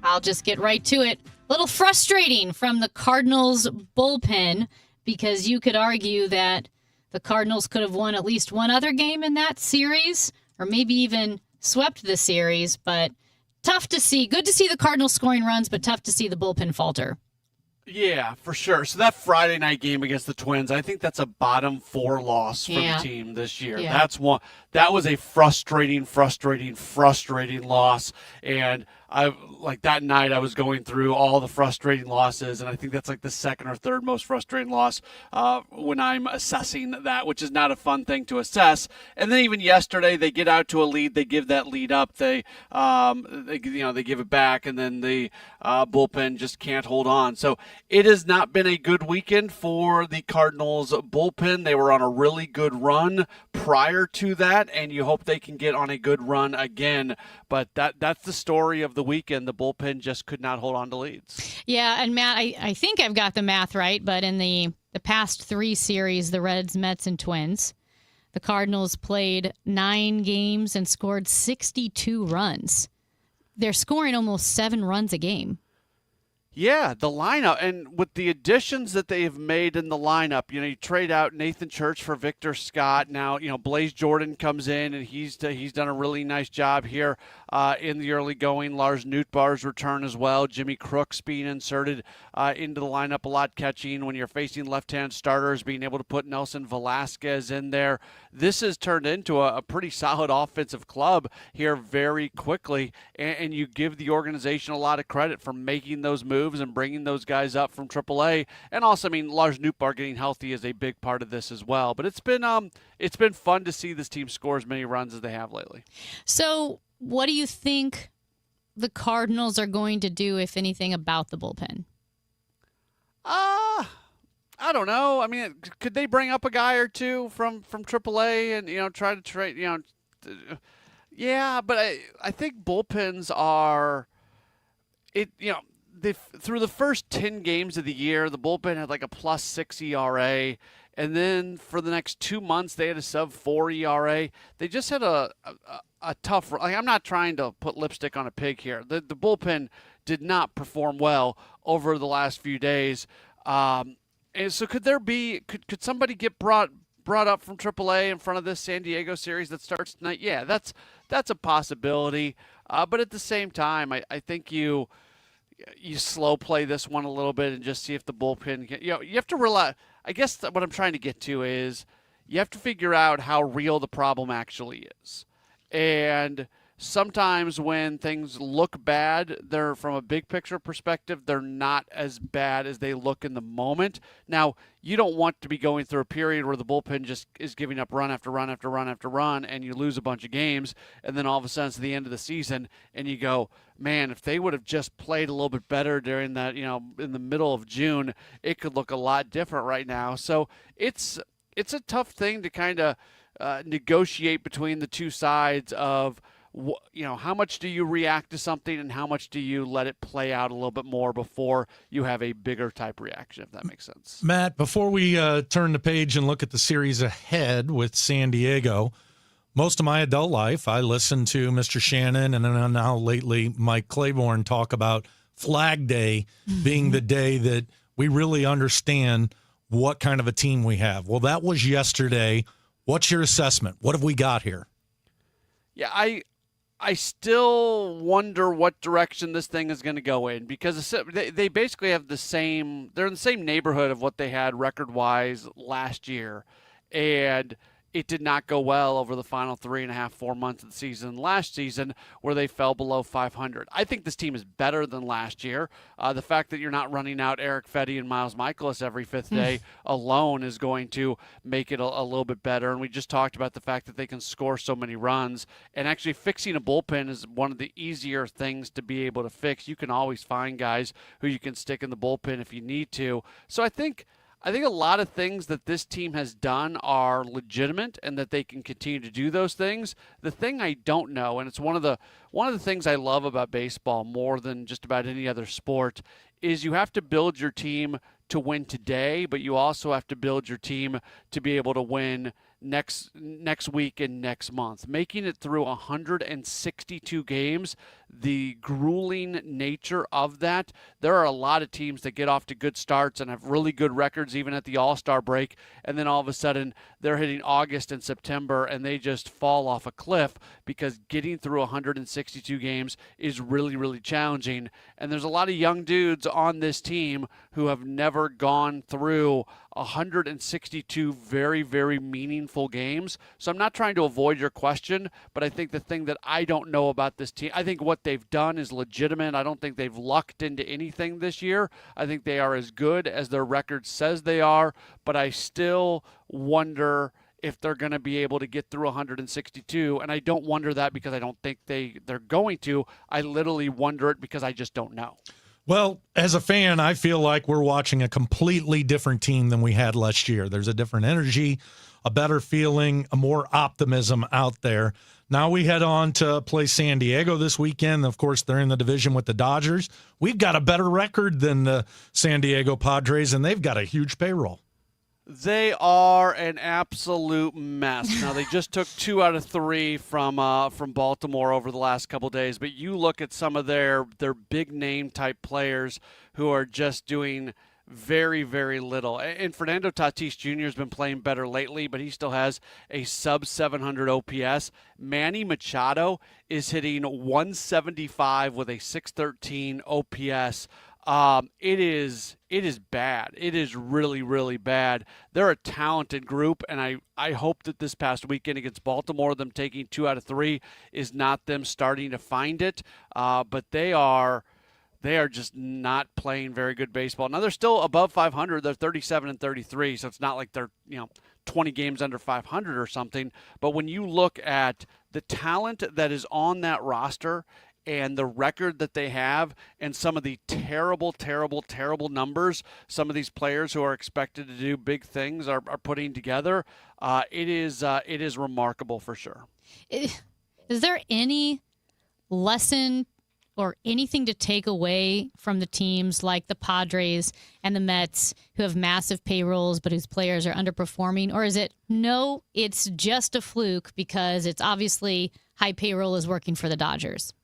I'll just get right to it. A little frustrating from the Cardinals bullpen, because you could argue that the Cardinals could have won at least one other game in that series, or maybe even swept the series, but tough to see. Good to see the Cardinals scoring runs, but tough to see the bullpen falter. Yeah, for sure. So that Friday night game against the Twins, I think that's a bottom 4 loss for the team this year. Yeah. That's one. That was a frustrating loss. And like that night I was going through all the frustrating losses, and I think that's like the second or third most frustrating loss when I'm assessing that, which is not a fun thing to assess. And then even yesterday, they get out to a lead, they give that lead up, they give it back, and then the bullpen just can't hold on. So it has not been a good weekend for the Cardinals bullpen. They were on a really good run prior to that, and you hope they can get on a good run again. But that's the story of the weekend. The bullpen just could not hold on to leads. Yeah, and Matt, I think I've got the math right, but in the past 3 series, the Reds, Mets, and Twins, the Cardinals played 9 games and scored 62 runs. They're scoring almost 7 runs a game. Yeah, the lineup, and with the additions that they have made in the lineup, you trade out Nathan Church for Victor Scott. Now, Blaze Jordan comes in, and he's done a really nice job here in the early going. Lars Nootbaar's return as well. Jimmy Crooks being inserted into the lineup a lot, catching when you're facing left-hand starters, being able to put Nelson Velasquez in there. This has turned into a pretty solid offensive club here very quickly, and you give the organization a lot of credit for making those moves and bringing those guys up from AAA. And also, Lars Nootbaar getting healthy is a big part of this as well. But it's been fun to see this team score as many runs as they have lately. So what do you think the Cardinals are going to do, if anything, about the bullpen? I don't know. Could they bring up a guy or two from AAA and try to trade? Yeah, but I think bullpens are through the first 10 games of the year, the bullpen had like a +6 ERA. And then for the next 2 months, they had a sub-4 ERA. They just had a tough – I'm not trying to put lipstick on a pig here. The bullpen did not perform well over the last few days. And so could somebody get brought up from AAA in front of this San Diego series that starts tonight? Yeah, that's a possibility. But at the same time, I think you slow play this one a little bit and just see if the bullpen can, you have to realize, I guess what I'm trying to get to is you have to figure out how real the problem actually is. And sometimes when things look bad, they're from a big picture perspective, they're not as bad as they look in the moment. Now, you don't want to be going through a period where the bullpen just is giving up run after run after run after run, and you lose a bunch of games, and then all of a sudden it's the end of the season, and you go, man, if they would have just played a little bit better during that, in the middle of June, it could look a lot different right now. So it's a tough thing to kind of negotiate between the two sides of, how much do you react to something and how much do you let it play out a little bit more before you have a bigger type reaction, if that makes sense. Matt, before we turn the page and look at the series ahead with San Diego, most of my adult life, I listened to Mr. Shannon and then now lately Mike Claiborne talk about Flag Day being the day that we really understand what kind of a team we have. Well, that was yesterday. What's your assessment? What have we got here? Yeah, I still wonder what direction this thing is going to go in, because they basically have they're in the same neighborhood of what they had record-wise last year, and it did not go well over the final 3.5-4 months of the season last season, where they fell below 500. I think this team is better than last year. The fact that you're not running out Eric Fedde and Miles Michaelis every fifth day alone is going to make it a little bit better. And we just talked about the fact that they can score so many runs. And actually fixing a bullpen is one of the easier things to be able to fix. You can always find guys who you can stick in the bullpen if you need to. So I think a lot of things that this team has done are legitimate and that they can continue to do those things. The thing I don't know, and it's one of the things I love about baseball more than just about any other sport, is you have to build your team to win today, but you also have to build your team to be able to win next week and next month. Making it through 162 games, the grueling nature of that, there are a lot of teams that get off to good starts and have really good records even at the All-Star break, and then all of a sudden they're hitting August and September and they just fall off a cliff because getting through 162 games is really, really challenging. And there's a lot of young dudes on this team who have never gone through 162 very, very meaningful games. So I'm not trying to avoid your question, but I think the thing that I don't know about this team, I think what they've done is legitimate. I don't think they've lucked into anything this year. I think they are as good as their record says they are, but I still wonder if they're going to be able to get through 162. And I don't wonder that because I don't think they're going to. I literally wonder it because I just don't know. Well, as a fan, I feel like we're watching a completely different team than we had last year. There's a different energy, a better feeling, a more optimism out there. Now we head on to play San Diego this weekend. Of course, they're in the division with the Dodgers. We've got a better record than the San Diego Padres, and they've got a huge payroll. They are an absolute mess. Now, they just took 2 out of 3 from Baltimore over the last couple days, but you look at some of their big-name type players who are just doing very, very little. And Fernando Tatis Jr. has been playing better lately, but he still has a sub-700 OPS. Manny Machado is hitting 175 with a 613 OPS. It is bad. It is really, really bad. They're a talented group, and I hope that this past weekend against Baltimore, them taking 2 out of 3 is not them starting to find it. But they are just not playing very good baseball. Now they're still above 500. They're 37-33, so it's not like they're 20 games under 500 or something. But when you look at the talent that is on that roster and the record that they have and some of the terrible, terrible, terrible numbers some of these players who are expected to do big things are putting together, it is remarkable for sure. Is there any lesson or anything to take away from the teams like the Padres and the Mets who have massive payrolls but whose players are underperforming? Or is it, no, it's just a fluke because it's obviously high payroll is working for the Dodgers?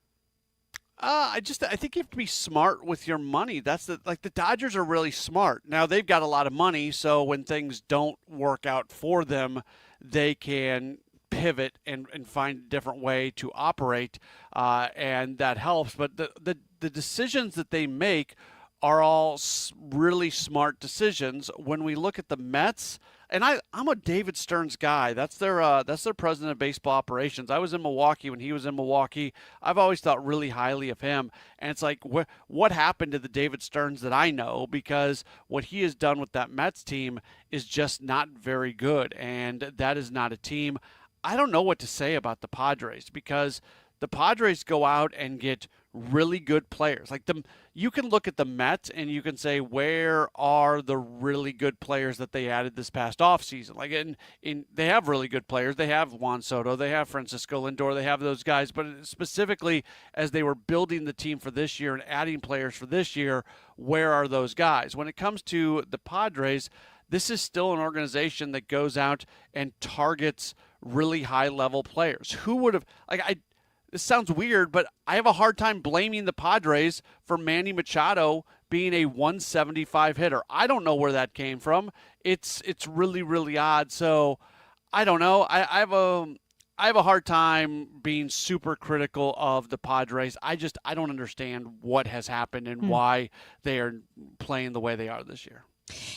I think you have to be smart with your money. The Dodgers are really smart. Now they've got a lot of money, so when things don't work out for them, they can pivot and find a different way to operate, and that helps. But the decisions that they make are all really smart decisions. When we look at the Mets, and I'm a David Stearns guy. That's their president of baseball operations. I was in Milwaukee when he was in Milwaukee. I've always thought really highly of him. And it's like, what happened to the David Stearns that I know? Because what he has done with that Mets team is just not very good. And that is not a team. I don't know what to say about the Padres because the Padres go out and get really good players. You can look at the Mets and you can say, where are the really good players that they added this past offseason? They have really good players. They have Juan Soto. They have Francisco Lindor. They have those guys. But specifically, as they were building the team for this year and adding players for this year, where are those guys? When it comes to the Padres, this is still an organization that goes out and targets really high-level players. Who would have this sounds weird, but I have a hard time blaming the Padres for Manny Machado being a 175 hitter. I don't know where that came from. It's really, really odd. So I don't know. I have a hard time being super critical of the Padres. I don't understand what has happened and why they are playing the way they are this year.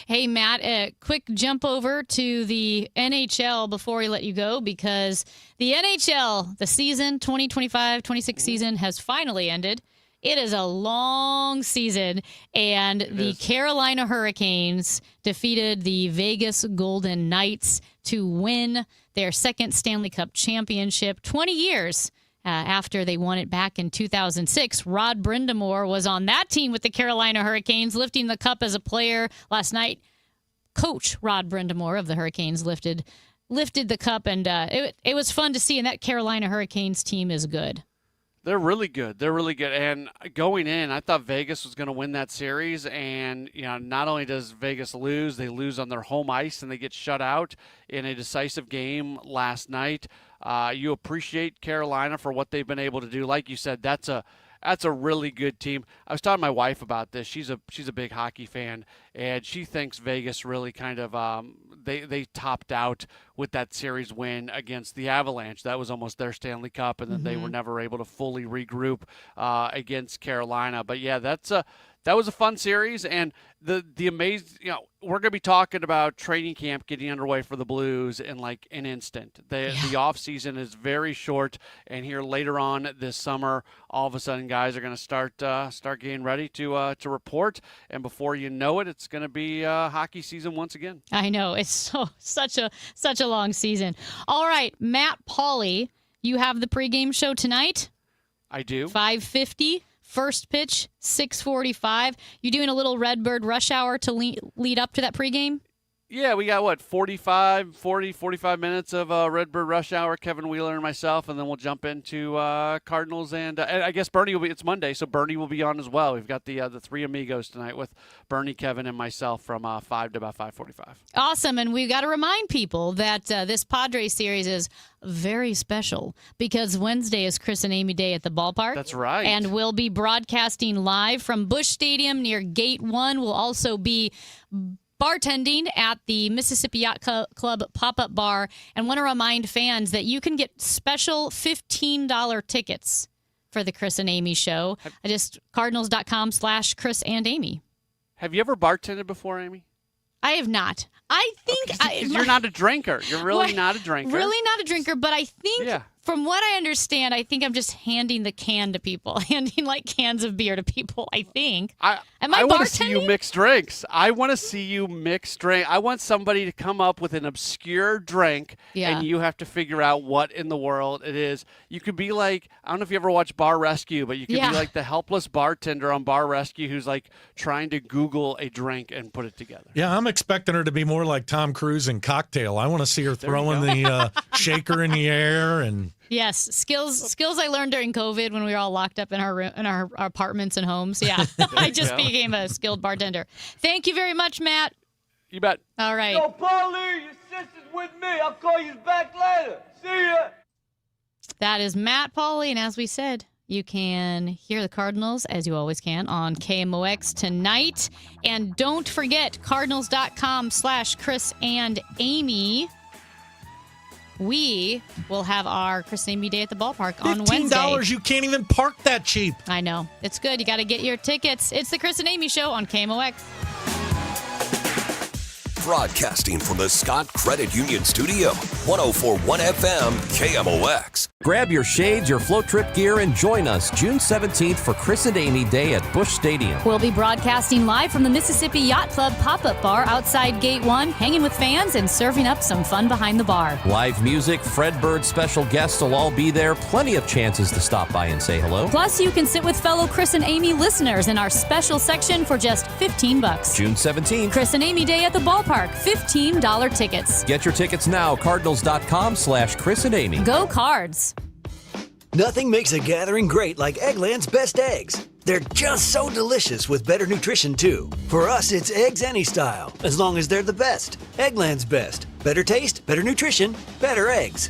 Hey, Matt, a quick jump over to the NHL before we let you go, because the NHL, the season 2025-26 season has finally ended. It is a long season, and the Carolina Hurricanes defeated the Vegas Golden Knights to win their second Stanley Cup championship 20 years after they won it back in 2006. Rod Brind'Amour was on that team with the Carolina Hurricanes, lifting the cup as a player last night. Coach Rod Brind'Amour of the Hurricanes lifted the cup, and it was fun to see, and that Carolina Hurricanes team is good. They're really good. And going in, I thought Vegas was going to win that series. And, not only does Vegas lose, they lose on their home ice and they get shut out in a decisive game last night. You appreciate Carolina for what they've been able to do. Like you said, that's a really good team. I was talking to my wife about this. She's a big hockey fan, and she thinks Vegas really kind of they topped out with that series win against the Avalanche. That was almost their Stanley Cup, and then they were never able to fully regroup against Carolina. But yeah, that was a fun series, and the amazing, we're going to be talking about training camp getting underway for the Blues in like an instant. The off season is very short, and here later on this summer, all of a sudden guys are going to start getting ready to report, and before you know it, it's going to be hockey season once again. I know, it's such a long season. All right, Matt Pauley, you have the pregame show tonight? I do. 5:50. First pitch, 6:45. You doing a little Redbird rush hour to lead up to that pregame? Yeah, we got, 45 minutes of Redbird Rush Hour, Kevin Wheeler and myself, and then we'll jump into Cardinals. And I guess Bernie will be – it's Monday, so Bernie will be on as well. We've got the three amigos tonight with Bernie, Kevin, and myself from 5 to about 5:45. Awesome, and we've got to remind people that this Padres series is very special because Wednesday is Chris and Amy Day at the ballpark. That's right. And we'll be broadcasting live from Busch Stadium near Gate 1. We'll also be bartending at the Mississippi Yacht Club pop-up bar, and want to remind fans that you can get special $15 tickets for the Chris and Amy show. Just Cardinals.com/Chris and Amy. Have you ever bartended before, Amy? I have not. I think you're not a drinker. You're really not a drinker. Really not a drinker, but I think from what I understand, I think I'm just handing the can to people, handing like cans of beer to people, I think. Am I want to see you mix drinks. I want to see you mix drink. I want somebody to come up with an obscure drink, and you have to figure out what in the world it is. You could be like, I don't know if you ever watch Bar Rescue, but you could be like the helpless bartender on Bar Rescue who's like trying to Google a drink and put it together. Yeah, I'm expecting her to be more like Tom Cruise in Cocktail. I want to see her throwing the shaker in the air and. Yes, skills I learned during COVID when we were all locked up in our apartments and homes. Yeah, I just became a skilled bartender. Thank you very much, Matt. You bet. All right. Yo, Paulie, your sister's with me. I'll call you back later. See ya. That is Matt Pauley, and as we said, you can hear the Cardinals, as you always can, on KMOX tonight. And don't forget, Cardinals.com/Chris and Amy. We will have our Chris and Amy Day at the ballpark on Wednesday. $15, you can't even park that cheap. I know. It's good. You got to get your tickets. It's the Chris and Amy Show on KMOX. Broadcasting from the Scott Credit Union Studio, 104.1 FM, KMOX. Grab your shades, your float trip gear, and join us June 17th for Chris and Amy Day at Busch Stadium. We'll be broadcasting live from the Mississippi Yacht Club pop-up bar outside Gate 1, hanging with fans and serving up some fun behind the bar. Live music, Fred Bird special guests will all be there. Plenty of chances to stop by and say hello. Plus, you can sit with fellow Chris and Amy listeners in our special section for just $15. June 17th. Chris and Amy Day at the ballpark. $15 tickets. Get your tickets now. Cardinals.com/Chris and Amy. Go Cards. Nothing makes a gathering great like Eggland's Best Eggs. They're just so delicious with better nutrition, too. For us, it's eggs any style, as long as they're the best. Eggland's Best. Better taste, better nutrition, better eggs.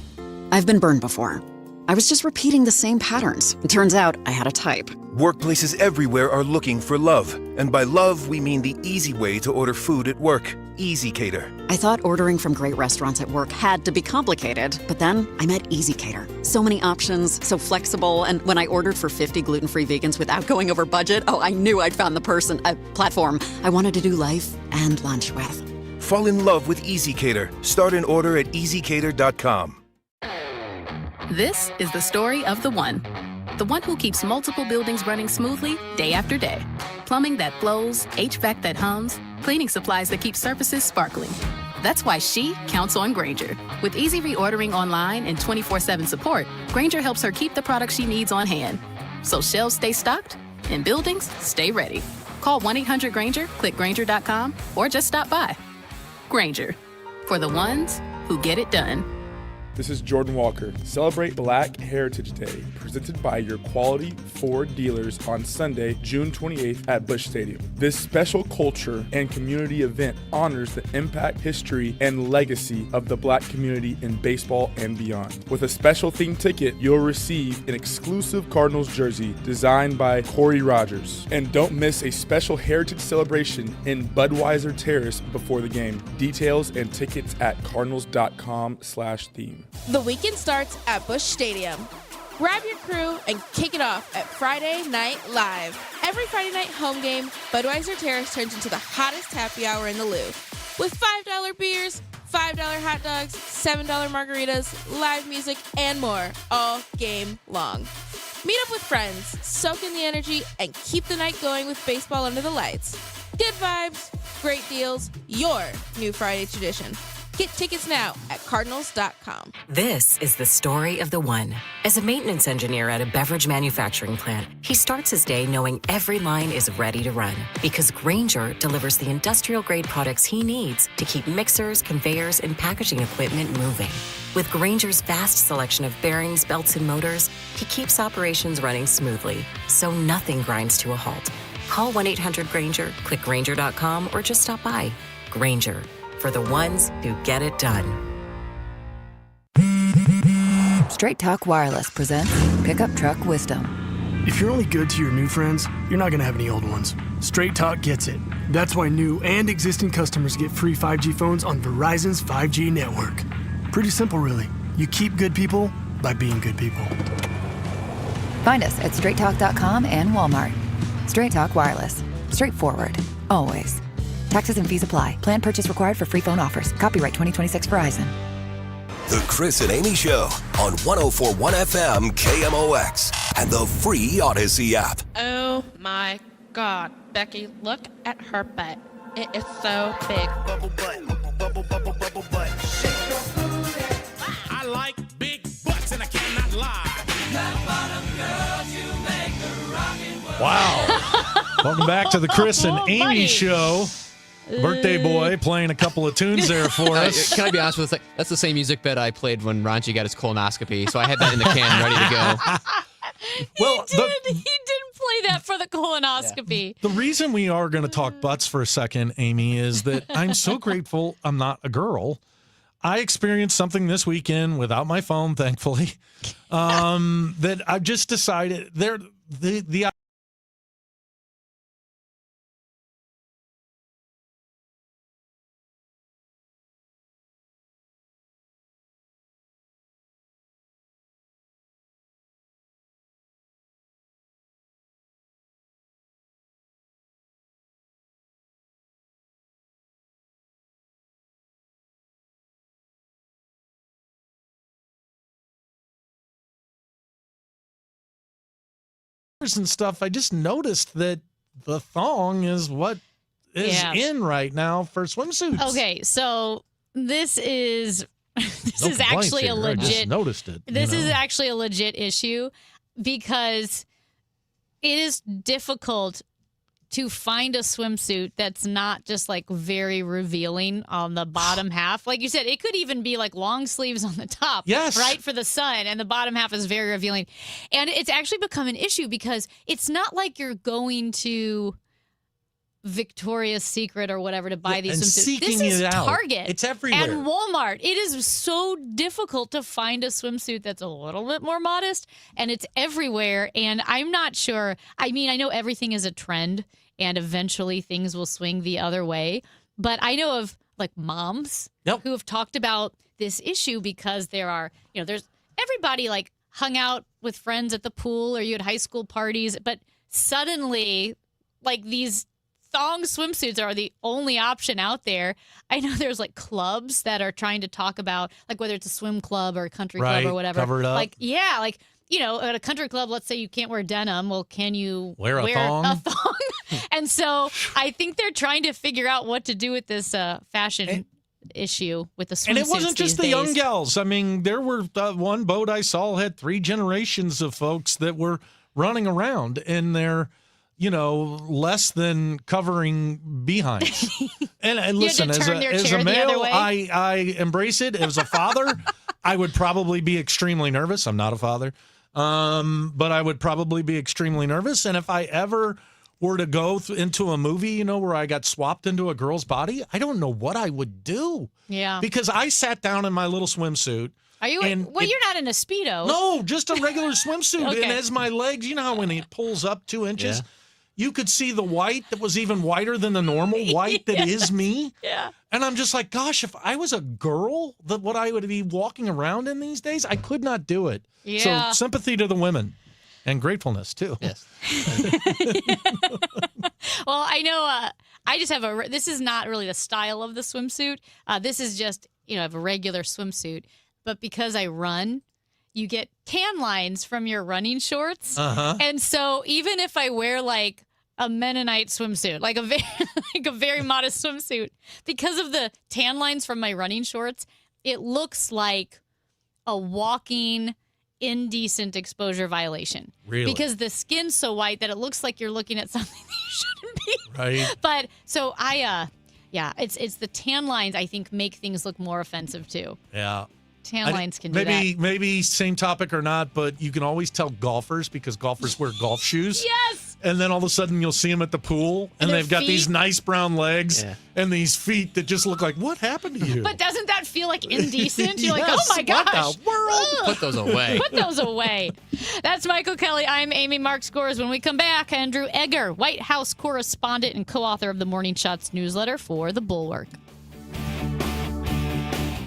I've been burned before. I was just repeating the same patterns. It turns out I had a type. Workplaces everywhere are looking for love. And by love, we mean the easy way to order food at work. EasyCater. I thought ordering from great restaurants at work had to be complicated, but then I met EasyCater. So many options, so flexible, and when I ordered for 50 gluten-free vegans without going over budget, I knew I'd found the platform I wanted to do life and lunch with. Fall in love with EasyCater. Start an order at easycater.com. This is the story of the one who keeps multiple buildings running smoothly day after day. Plumbing that flows, HVAC that hums, cleaning supplies that keep surfaces sparkling. That's why she counts on Grainger. With easy reordering online and 24/7 support, Grainger helps her keep the products she needs on hand. So shelves stay stocked and buildings stay ready. Call 1-800-GRAINGER, click Grainger.com, or just stop by. Grainger, for the ones who get it done. This is Jordan Walker. Celebrate Black Heritage Day, presented by your quality Ford dealers on Sunday, June 28th at Busch Stadium. This special culture and community event honors the impact, history, and legacy of the Black community in baseball and beyond. With a special themed ticket, you'll receive an exclusive Cardinals jersey designed by Corey Rogers. And don't miss a special heritage celebration in Budweiser Terrace before the game. Details and tickets at cardinals.com/theme. The weekend starts at Busch Stadium. Grab your crew and kick it off at Friday Night Live. Every Friday night home game, Budweiser Terrace turns into the hottest happy hour in the Lou. With $5 beers, $5 hot dogs, $7 margaritas, live music, and more all game long. Meet up with friends, soak in the energy, and keep the night going with baseball under the lights. Good vibes, great deals, your new Friday tradition. Get tickets now at cardinals.com. This is the story of the one. As a maintenance engineer at a beverage manufacturing plant, he starts his day knowing every line is ready to run because Grainger delivers the industrial-grade products he needs to keep mixers, conveyors, and packaging equipment moving. With Grainger's vast selection of bearings, belts, and motors, he keeps operations running smoothly, so nothing grinds to a halt. Call 1-800-GRAINGER, click Grainger.com, or just stop by. Grainger, for the ones who get it done. Straight Talk Wireless presents Pickup Truck Wisdom. If you're only good to your new friends, you're not going to have any old ones. Straight Talk gets it. That's why new and existing customers get free 5G phones on Verizon's 5G network. Pretty simple, really. You keep good people by being good people. Find us at straighttalk.com and Walmart. Straight Talk Wireless. Straightforward. Always. Taxes and fees apply. Plan purchase required for free phone offers. Copyright 2026 Verizon. The Chris and Amy Show on 104.1 FM KMOX and the free Odyssey app. Oh my God, Becky, look at her butt. It is so big. Bubble butt, bubble, bubble, bubble butt. Shake your booty. I like big butts and I cannot lie. Wow. Welcome back to the Chris and Amy Show. Birthday Boy playing a couple of tunes there for us. Can I be honest with you? That's the same music bed I played when Ranji got his colonoscopy, so I had that in the can ready to go. Well, he didn't play that for the colonoscopy. The reason we are going to talk butts for a second, Amy, is that I'm so grateful I'm not a girl. I experienced something this weekend without my phone, thankfully, that I've just decided the and stuff, I just noticed that the thong is what is in right now for swimsuits. Okay, so this is actually a legit. I just noticed it. This is actually a legit issue because it is difficult to find a swimsuit that's not just like very revealing on the bottom half. Like you said, it could even be like long sleeves on the top, yes, right, for the sun, and the bottom half is very revealing. And it's actually become an issue because it's not like you're going to Victoria's Secret or whatever to buy these swimsuits. This is Target. It's everywhere. And Walmart. It is so difficult to find a swimsuit that's a little bit more modest, and it's everywhere. And I'm not sure. I mean, I know everything is a trend, and eventually things will swing the other way. But I know of like moms who have talked about this issue because there are, there's everybody like hung out with friends at the pool or you had high school parties, but suddenly like these thong swimsuits are the only option out there. I know there's like clubs that are trying to talk about like whether it's a swim club or a country club or whatever. Cover it up. Like, yeah, like, at a country club, let's say you can't wear denim. Well, can you wear a thong? And so I think they're trying to figure out what to do with this fashion issue with the swimsuits. And it wasn't just the these young days. gals. I mean, there were one boat I saw had 3 generations of folks that were running around in their, less than covering behinds. And listen, as a male, I embrace it. As a father, I would probably be extremely nervous. I'm not a father. But I would probably be extremely nervous. And if I ever were to go into a movie, where I got swapped into a girl's body, I don't know what I would do. Yeah. Because I sat down in my little swimsuit. Are you? You're not in a Speedo. No, just a regular swimsuit. Okay. And as my legs, how when it pulls up 2 inches, you could see the white that was even whiter than the normal white that is me. Yeah. And I'm just like, gosh, if I was a girl, what I would be walking around in these days, I could not do it. Yeah. So sympathy to the women. And gratefulness, too. Yes. Well, I know I just have this is not really the style of the swimsuit. This is just, I have a regular swimsuit. But because I run, you get tan lines from your running shorts. Uh-huh. And so even if I wear like a Mennonite swimsuit, like a very modest swimsuit, because of the tan lines from my running shorts, it looks like a walking indecent exposure violation. Really? Because the skin's so white that it looks like you're looking at something that you shouldn't be. Right. But so it's the tan lines I think make things look more offensive too. Yeah. Tan lines can do that. Maybe same topic or not, but you can always tell golfers because golfers wear golf shoes. Yes. And then all of a sudden you'll see them at the pool and their they've got these feet. nice brown legs and these feet that just look like, what happened to you? But doesn't that feel like indecent? You're like, Yes, oh my gosh. what the world? Ugh. Put those away. Put those away. That's Michael Kelly. I'm Amy Mark Scores. When we come back, Andrew Egger, White House correspondent and co-author of the Morning Shots newsletter for The Bulwark.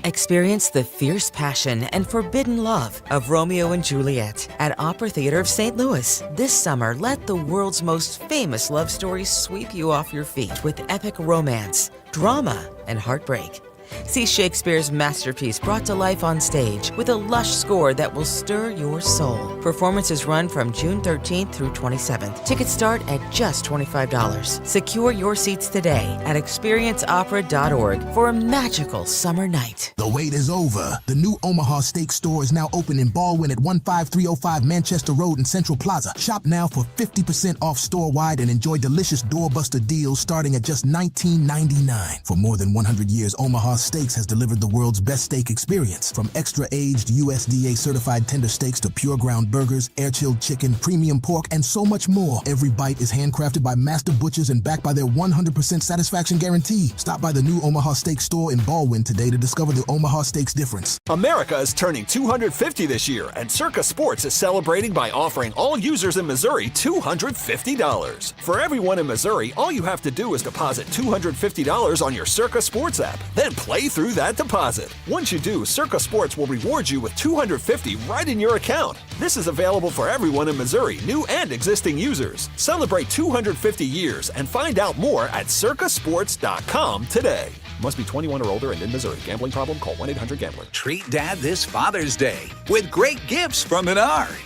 Experience the fierce passion and forbidden love of Romeo and Juliet at Opera Theater of St. Louis. This summer, let the world's most famous love stories sweep you off your feet with epic romance, drama, and heartbreak. See Shakespeare's masterpiece brought to life on stage with a lush score that will stir your soul. Performances run from June 13th through 27th. Tickets start at just $25. Secure your seats today at experienceopera.org for a magical summer night. The wait is over. The new Omaha Steak store is now open in Baldwin at 15305 Manchester Road in Central Plaza. Shop now for 50% off store-wide and enjoy delicious doorbuster deals starting at just $19.99. For more than 100 years, Omaha Steaks has delivered the world's best steak experience. From extra-aged USDA-certified tender steaks to pure ground burgers, air-chilled chicken, premium pork, and so much more. Every bite is handcrafted by master butchers and backed by their 100% satisfaction guarantee. Stop by the new Omaha Steak store in Baldwin today to discover the Omaha Steaks difference. America is turning 250 this year, and Circa Sports is celebrating by offering all users in Missouri $250. For everyone in Missouri, all you have to do is deposit $250 on your Circa Sports app. Then play through that deposit. Once you do, Circa Sports will reward you with $250 right in your account. This is available for everyone in Missouri, new and existing users. Celebrate 250 years and find out more at circasports.com today. Must be 21 or older and in Missouri. Gambling problem? Call 1-800-GAMBLER. Treat Dad this Father's Day with great gifts from Menards.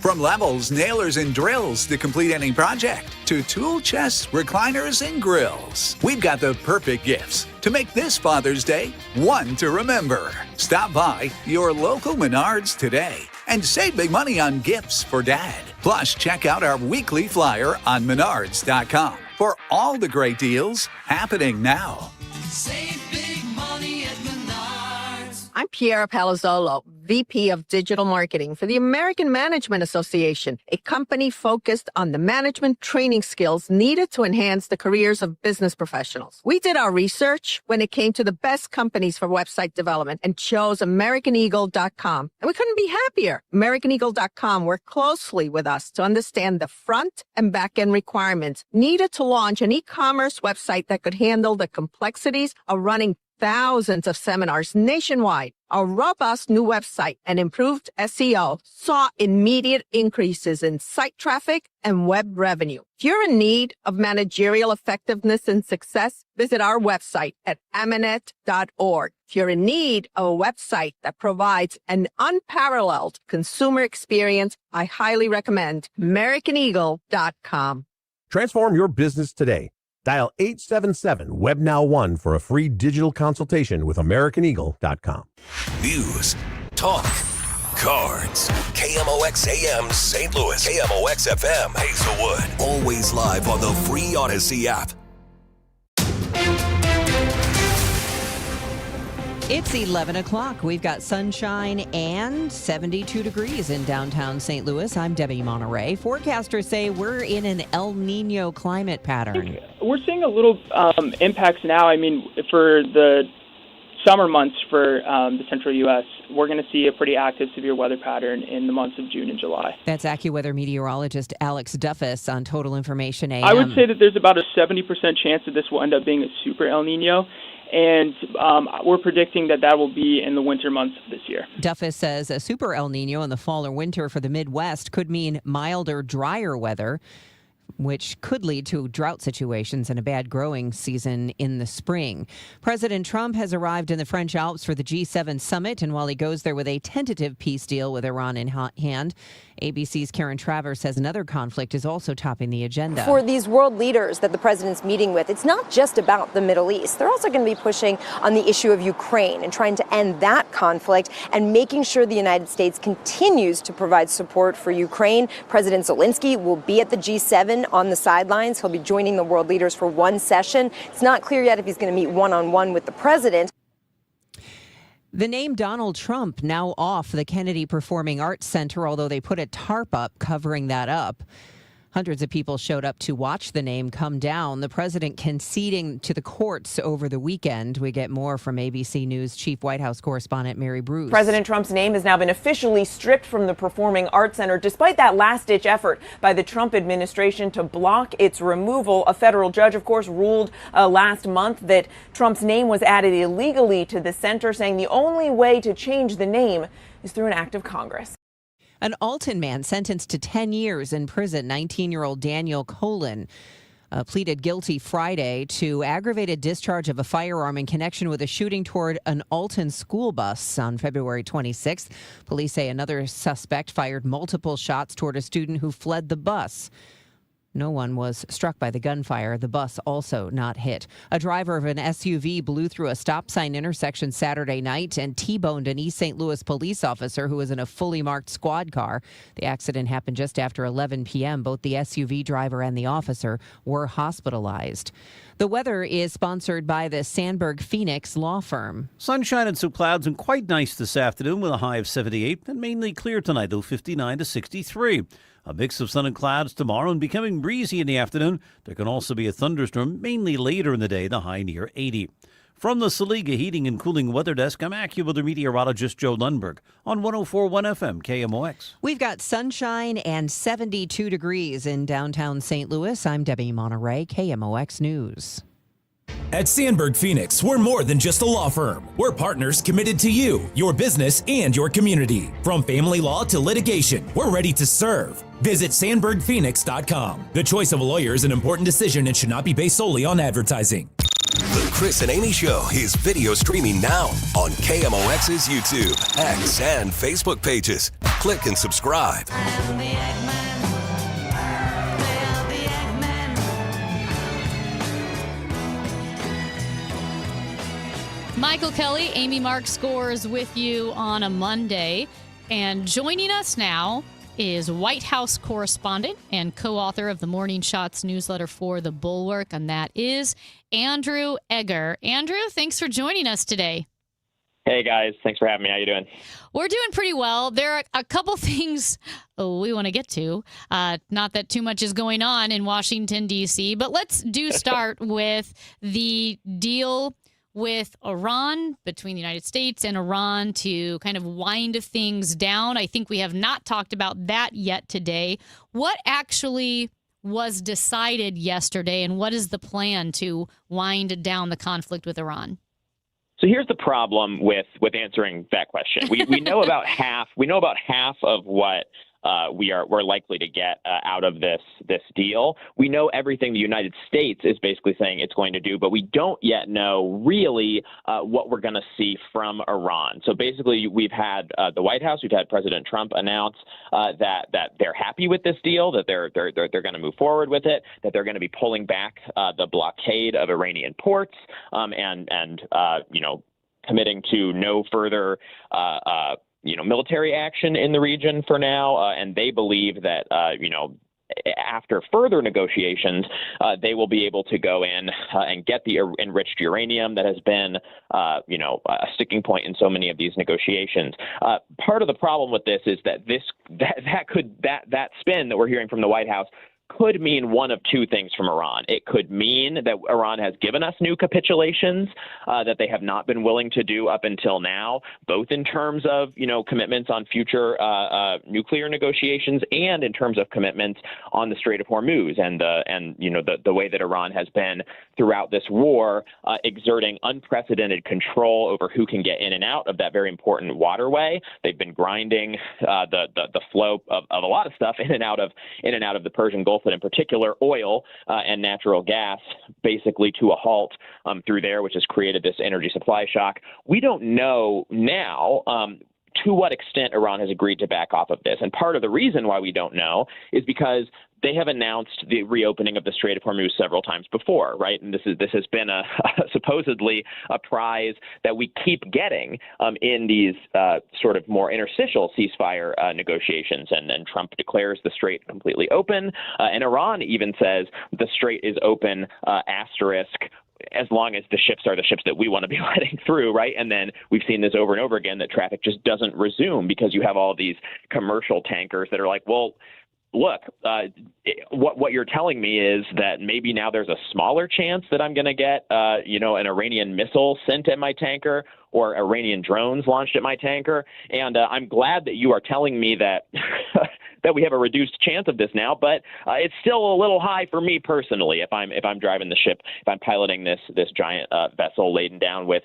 From levels, nailers, and drills to complete any project, to tool chests, recliners, and grills. We've got the perfect gifts to make this Father's Day one to remember. Stop by your local Menards today and save big money on gifts for Dad. Plus, check out our weekly flyer on menards.com for all the great deals happening now. Save big money at Menards. I'm Piera Palazzolo, VP of Digital Marketing for the American Management Association, a company focused on the management training skills needed to enhance the careers of business professionals. We did our research when it came to the best companies for website development and chose AmericanEagle.com. And we couldn't be happier. AmericanEagle.com worked closely with us to understand the front and back end requirements needed to launch an e-commerce website that could handle the complexities of running thousands of seminars nationwide. Our robust new website and improved SEO saw immediate increases in site traffic and web revenue. If you're in need of managerial effectiveness and success, visit our website at Amanet.org. If you're in need of a website that provides an unparalleled consumer experience, I highly recommend AmericanEagle.com. Transform your business today. Dial 877-WebNow1 for a free digital consultation with AmericanEagle.com. News, talk, cards. KMOX AM St. Louis. KMOX FM Hazelwood. Always live on the free Odyssey app. It's 11 o'clock. We've got sunshine and 72 degrees in downtown St. Louis. I'm Debbie Monterey. Forecasters say we're in an El Nino climate pattern. We're seeing a little impacts now. I mean, for the summer months for the central U.S., we're going to see a pretty active severe weather pattern in the months of June and July. That's AccuWeather meteorologist Alex Duffus on Total Information AM. I would say that there's about a 70% chance that this will end up being a super El Nino. And we're predicting that will be in the winter months of this year. Duffus says a super El Nino in the fall or winter for the Midwest could mean milder, drier weather, which could lead to drought situations and a bad growing season in the spring. President Trump has arrived in the French Alps for the G7 summit, and while he goes there with a tentative peace deal with Iran in hand, ABC's Karen Travers says another conflict is also topping the agenda. For these world leaders that the president's meeting with, it's not just about the Middle East. They're also going to be pushing on the issue of Ukraine and trying to end that conflict and making sure the United States continues to provide support for Ukraine. President Zelensky will be at the G7 on the sidelines. He'll be joining the world leaders for one session. It's not clear yet if he's going to meet one-on-one with the president. The name Donald Trump now off the Kennedy Performing Arts Center, although they put a tarp up covering that up. Hundreds of people showed up to watch the name come down. The president conceding to the courts over the weekend. We get more from ABC News Chief White House correspondent Mary Bruce. President Trump's name has now been officially stripped from the Performing Arts Center, despite that last-ditch effort by the Trump administration to block its removal. A federal judge, of course, ruled last month that Trump's name was added illegally to the center, saying the only way to change the name is through an act of Congress. An Alton man sentenced to 10 years in prison, 19-year-old Daniel Colin, pleaded guilty Friday to aggravated discharge of a firearm in connection with a shooting toward an Alton school bus on February 26th. Police say another suspect fired multiple shots toward a student who fled the bus. No one was struck by the gunfire. The bus also not hit. A driver of an SUV blew through a stop sign intersection Saturday night and T-boned an East St. Louis police officer who was in a fully marked squad car. The accident happened just after 11 p.m. Both the SUV driver and the officer were hospitalized. The weather is sponsored by the Sandberg Phoenix law firm. Sunshine and some clouds and quite nice this afternoon with a high of 78 and mainly clear tonight, though 59 to 63. A mix of sun and clouds tomorrow and becoming breezy in the afternoon. There can also be a thunderstorm, mainly later in the day, the high near 80. From the Saliga Heating and Cooling Weather Desk, I'm AccuWeather meteorologist Joe Lundberg on 104.1 FM KMOX. We've got sunshine and 72 degrees in downtown St. Louis. I'm Debbie Monterey, KMOX News. At Sandberg Phoenix, we're more than just a law firm. We're partners committed to you, your business, and your community. From family law to litigation, we're ready to serve. Visit SandbergPhoenix.com. The choice of a lawyer is an important decision and should not be based solely on advertising. The Chris and Amy Show is video streaming now on KMOX's YouTube, X, and Facebook pages. Click and subscribe. Michael Kelly, Amy Mark Scores with you on a Monday. And joining us now is White House correspondent and co-author of the Morning Shots newsletter for The Bulwark, and that is Andrew Egger. Andrew, thanks for joining us today. Hey, guys. Thanks for having me. How you doing? We're doing pretty well. There are a couple things we want to get to. Not that too much is going on in Washington, D.C., but let's start with the deal with Iran, between the United States and Iran, to kind of wind things down. I think we have not talked about that yet today. What actually was decided yesterday, and what is the plan to wind down the conflict with Iran? So here's the problem with answering that question. We know about half. We know about half of what we're likely to get out of this deal. We know everything the United States is basically saying it's going to do, but we don't yet know really what we're going to see from Iran. So basically, we've had the White House, we've had President Trump announce that they're happy with this deal, that they're going to move forward with it, that they're going to be pulling back the blockade of Iranian ports, and committing to no further military action in the region for now, and they believe that after further negotiations, they will be able to go in and get the enriched uranium that has been, a sticking point in so many of these negotiations. Part of the problem with this is that that spin that we're hearing from the White House could mean one of two things from Iran. It could mean that Iran has given us new capitulations that they have not been willing to do up until now, both in terms of, commitments on future nuclear negotiations and in terms of commitments on the Strait of Hormuz and the way that Iran has been throughout this war, exerting unprecedented control over who can get in and out of that very important waterway. They've been grinding the flow of a lot of stuff in and out of the Persian Gulf, but in particular oil and natural gas, basically to a halt through there, which has created this energy supply shock. We don't know now to what extent Iran has agreed to back off of this. And part of the reason why we don't know is because they have announced the reopening of the Strait of Hormuz several times before, right? And this has been supposedly a prize that we keep getting in these sort of more interstitial ceasefire negotiations. And then Trump declares the strait completely open, and Iran even says the strait is open, asterisk, as long as the ships are the ships that we want to be letting through, right? And then we've seen this over and over again, that traffic just doesn't resume because you have all these commercial tankers that are like, well, look, what you're telling me is that maybe now there's a smaller chance that I'm going to get, an Iranian missile sent at my tanker or Iranian drones launched at my tanker. And I'm glad that you are telling me that that we have a reduced chance of this now, but it's still a little high for me personally if I'm driving the ship, if I'm piloting this giant vessel laden down with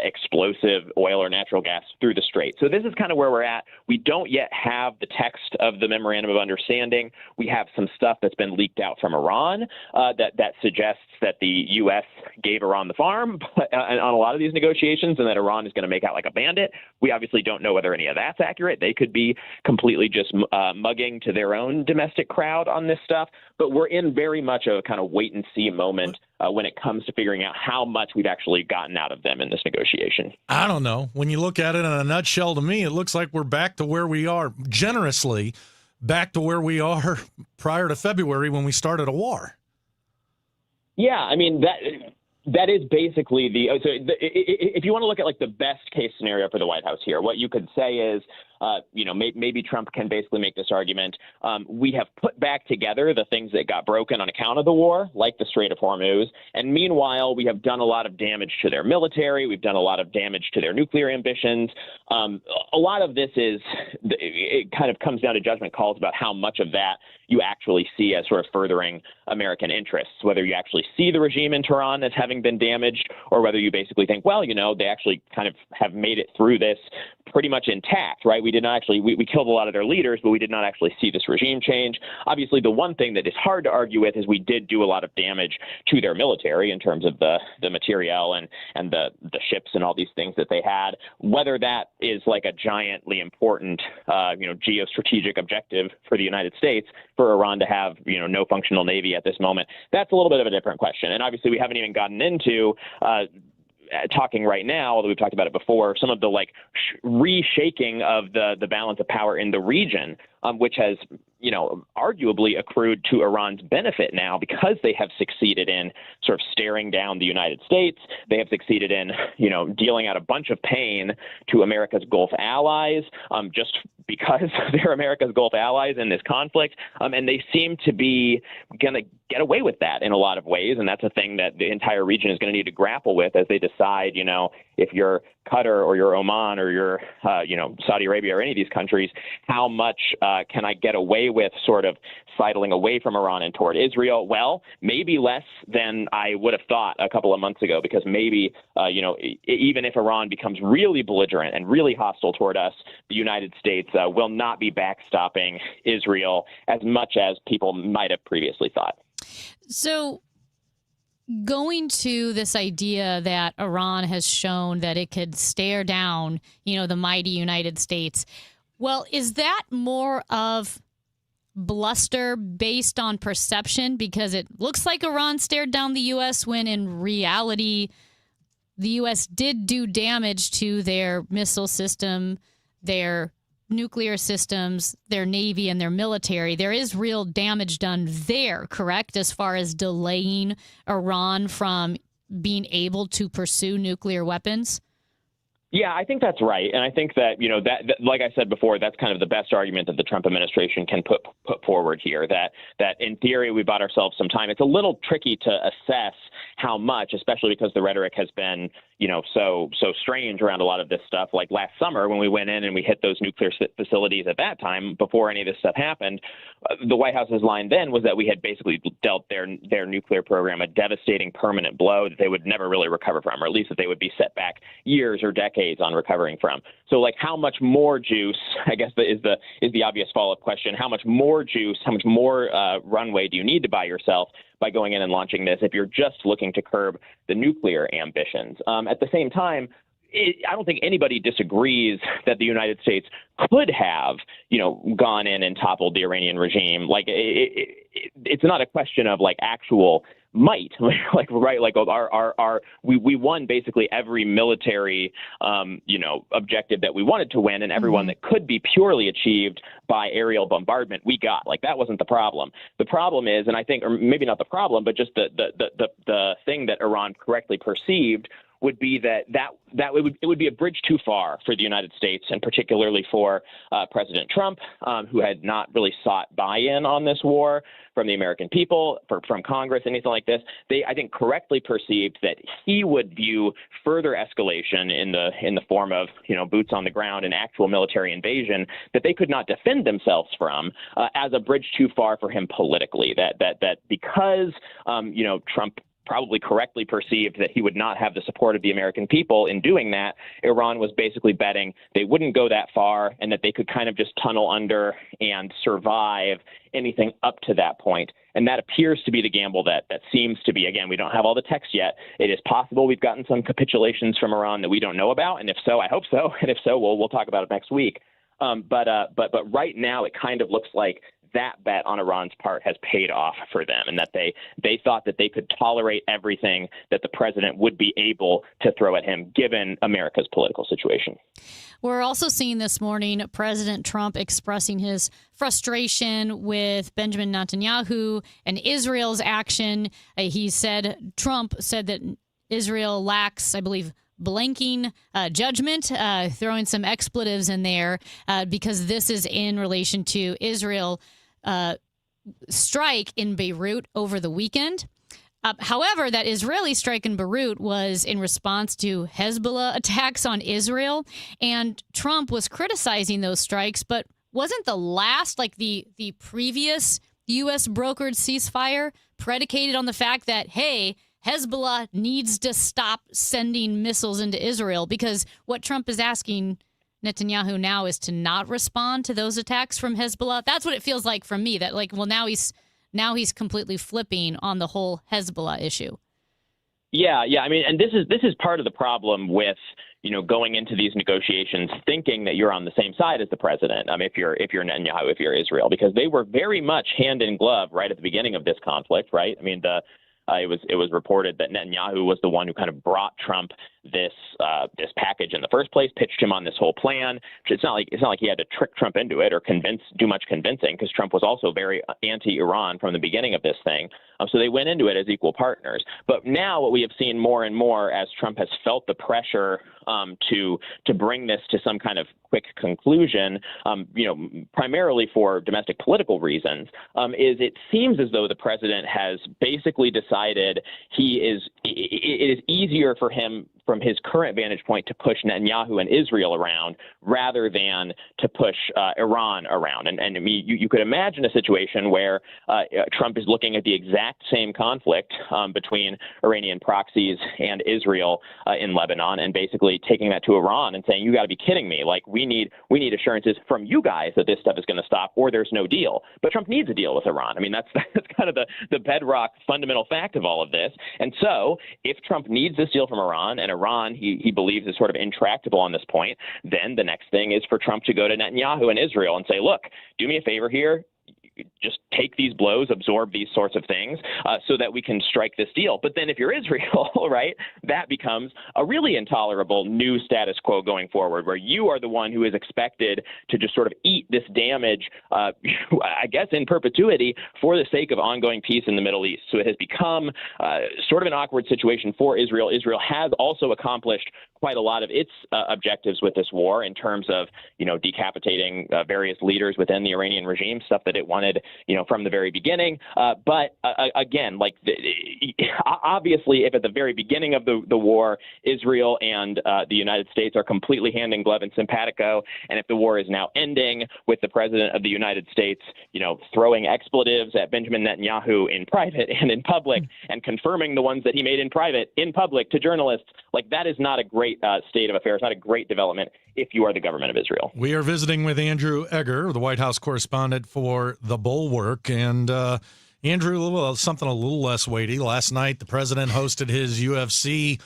explosive oil or natural gas through the strait. So this is kind of where we're at. We don't yet have the text of the memorandum of understanding. We have some stuff that's been leaked out from Iran that suggests that the U.S. gave Iran the farm on a lot of these negotiations, and that Iran is going to make out like a bandit. We obviously don't know whether any of that's accurate. They could be completely just mugging to their own domestic crowd on this stuff. But we're in very much a kind of wait and see moment when it comes to figuring out how much we've actually gotten out of them in this negotiation. I don't know. When you look at it in a nutshell, to me, it looks like we're back to where we are, generously back to where we are prior to February when we started a war. Yeah, I mean, that is basically if you want to look at like the best case scenario for the White House here, what you could say is, maybe Trump can basically make this argument. We have put back together the things that got broken on account of the war, like the Strait of Hormuz. And meanwhile, we have done a lot of damage to their military. We've done a lot of damage to their nuclear ambitions. A lot of this it kind of comes down to judgment calls about how much of that you actually see as sort of furthering American interests, whether you actually see the regime in Tehran as having been damaged, or whether you basically think, well, they actually kind of have made it through this pretty much intact, right? We did not actually, we killed a lot of their leaders, but we did not actually see this regime change. Obviously, the one thing that is hard to argue with is we did do a lot of damage to their military in terms of the materiel and the ships and all these things that they had. Whether that is like a giantly important, geostrategic objective for the United States, for Iran to have, no functional navy at this moment, that's a little bit of a different question. And obviously, we haven't even gotten into talking right now, although we've talked about it before, some of the reshaking of the balance of power in the region, which has, arguably accrued to Iran's benefit now because they have succeeded in sort of staring down the United States. They have succeeded in, dealing out a bunch of pain to America's Gulf allies, just because they're America's Gulf allies in this conflict. And they seem to be going to get away with that in a lot of ways. And that's a thing that the entire region is going to need to grapple with as they decide, if you're Qatar or you're Oman or you're, Saudi Arabia or any of these countries, how much can I get away with sort of sidling away from Iran and toward Israel? Well, maybe less than I would have thought a couple of months ago, because maybe, even if Iran becomes really belligerent and really hostile toward us, the United States will not be backstopping Israel as much as people might have previously thought. So going to this idea that Iran has shown that it could stare down, the mighty United States. Well, is that more of bluster based on perception? Because it looks like Iran stared down the U.S. when in reality, the U.S. did do damage to their missile system, their nuclear systems, their Navy and their military, there is real damage done there, correct? As far as delaying Iran from being able to pursue nuclear weapons? Yeah, I think that's right. And I think that, that like I said before, that's kind of the best argument that the Trump administration can put forward here, that in theory, we bought ourselves some time. It's a little tricky to assess how much, especially because the rhetoric has been, so strange around a lot of this stuff. Like last summer when we went in and we hit those nuclear facilities at that time, before any of this stuff happened, the White House's line then was that we had basically dealt their nuclear program a devastating permanent blow that they would never really recover from, or at least that they would be set back years or decades on recovering from. So like how much more juice, I guess is the obvious follow-up question, how much more juice, how much more runway do you need to buy yourself by going in and launching this if you're just looking to curb the nuclear ambitions? At the same time, I don't think anybody disagrees that the United States could have, gone in and toppled the Iranian regime. Like it's not a question of like actual might, we won basically every military, objective that we wanted to win, and everyone that could be purely achieved by aerial bombardment, we got. Like that wasn't the problem. The problem is, and I think, or maybe not the problem, but just the thing that Iran correctly perceived would be that it would be a bridge too far for the United States, and particularly for President Trump, who had not really sought buy-in on this war from the American people, from Congress, anything like this. They, I think, correctly perceived that he would view further escalation in the form of boots on the ground and actual military invasion that they could not defend themselves from as a bridge too far for him politically. That because Trump probably correctly perceived that he would not have the support of the American people in doing that, Iran was basically betting they wouldn't go that far and that they could kind of just tunnel under and survive anything up to that point. And that appears to be the gamble that seems to be, again, we don't have all the text yet. It is possible we've gotten some capitulations from Iran that we don't know about. And if so, I hope so. And if so, we'll talk about it next week. But right now, it kind of looks like that bet on Iran's part has paid off for them, and that they thought that they could tolerate everything that the president would be able to throw at him, given America's political situation. We're also seeing this morning President Trump expressing his frustration with Benjamin Netanyahu and Israel's action. Trump said that Israel lacks, I believe, blanking judgment, throwing some expletives in there because this is in relation to Israel strike in Beirut over the weekend. However, that Israeli strike in Beirut was in response to Hezbollah attacks on Israel, and Trump was criticizing those strikes, but wasn't the last, like the previous U.S. brokered ceasefire predicated on the fact that, hey, Hezbollah needs to stop sending missiles into Israel? Because what Trump is asking Netanyahu now is to not respond to those attacks from Hezbollah. That's what it feels like from me, that like, well, now he's completely flipping on the whole Hezbollah issue. Yeah. I mean, and this is part of the problem with, going into these negotiations thinking that you're on the same side as the president. If you're Netanyahu, if you're Israel, because they were very much hand in glove right at the beginning of this conflict, right? I mean, it was reported that Netanyahu was the one who kind of brought Trump this package in the first place, pitched him on this whole plan. It's not like he had to trick Trump into it or do much convincing, because Trump was also very anti-Iran from the beginning of this thing. So they went into it as equal partners. But now what we have seen more and more as Trump has felt the pressure to bring this to some kind of quick conclusion, primarily for domestic political reasons, is it seems as though the president has basically decided it is easier for him from his current vantage point to push Netanyahu and Israel around rather than to push Iran around. And I mean, you could imagine a situation where Trump is looking at the exact same conflict between Iranian proxies and Israel in Lebanon, and basically taking that to Iran and saying, you got to be kidding me. Like, we need assurances from you guys that this stuff is going to stop, or there's no deal. But Trump needs a deal with Iran. I mean, that's kind of the bedrock fundamental fact of all of this. And so if Trump needs this deal from Iran, and Iran he believes is sort of intractable on this point, then the next thing is for Trump to go to Netanyahu and Israel and say, look, do me a favor here. just take these blows, absorb these sorts of things so that we can strike this deal. But then if you're Israel, right, that becomes a really intolerable new status quo going forward, where you are the one who is expected to just sort of eat this damage, I guess, in perpetuity for the sake of ongoing peace in the Middle East. So it has become sort of an awkward situation for Israel. Israel has also accomplished quite a lot of its objectives with this war in terms of, decapitating various leaders within the Iranian regime, stuff that it wanted, from the very beginning. But again, obviously, if at the very beginning of the war, Israel and the United States are completely hand in glove and simpatico, and if the war is now ending with the president of the United States, throwing expletives at Benjamin Netanyahu in private and in public, and confirming the ones that he made in private in public to journalists, that is not a great state of affairs, not a great development if you are the government of Israel. We are visiting with Andrew Egger, the White House correspondent for The Bulwark. And Andrew, something a little less weighty. Last night, the president hosted his UFC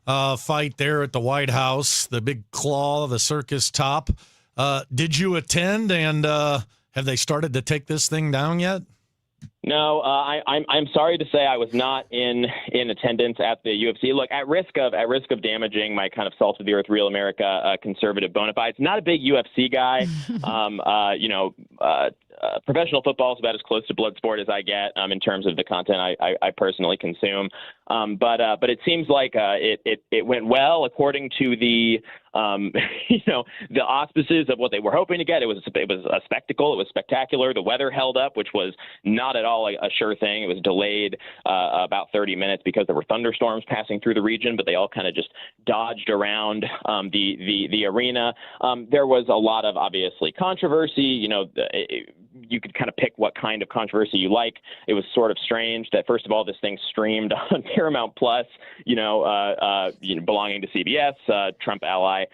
fight there at the White House, the big claw, the circus top. Did you attend, and have they started to take this thing down yet? No, I'm sorry to say I was not in attendance at the UFC. Look, at risk of damaging my kind of salt of the earth, real America conservative bona fides. Not a big UFC guy. Professional football is about as close to blood sport as I get in terms of the content I personally consume. But it seems like it went well according to the the auspices of what they were hoping to get. It was a spectacle. It was spectacular. The weather held up, which was not at all a sure thing. It was delayed about 30 minutes because there were thunderstorms passing through the region, but they all kind of just dodged around the arena. There was a lot of obviously controversy. You could kind of pick what kind of controversy you like. It was sort of strange that, first of all, this thing streamed on Paramount Plus, belonging to CBS, Trump ally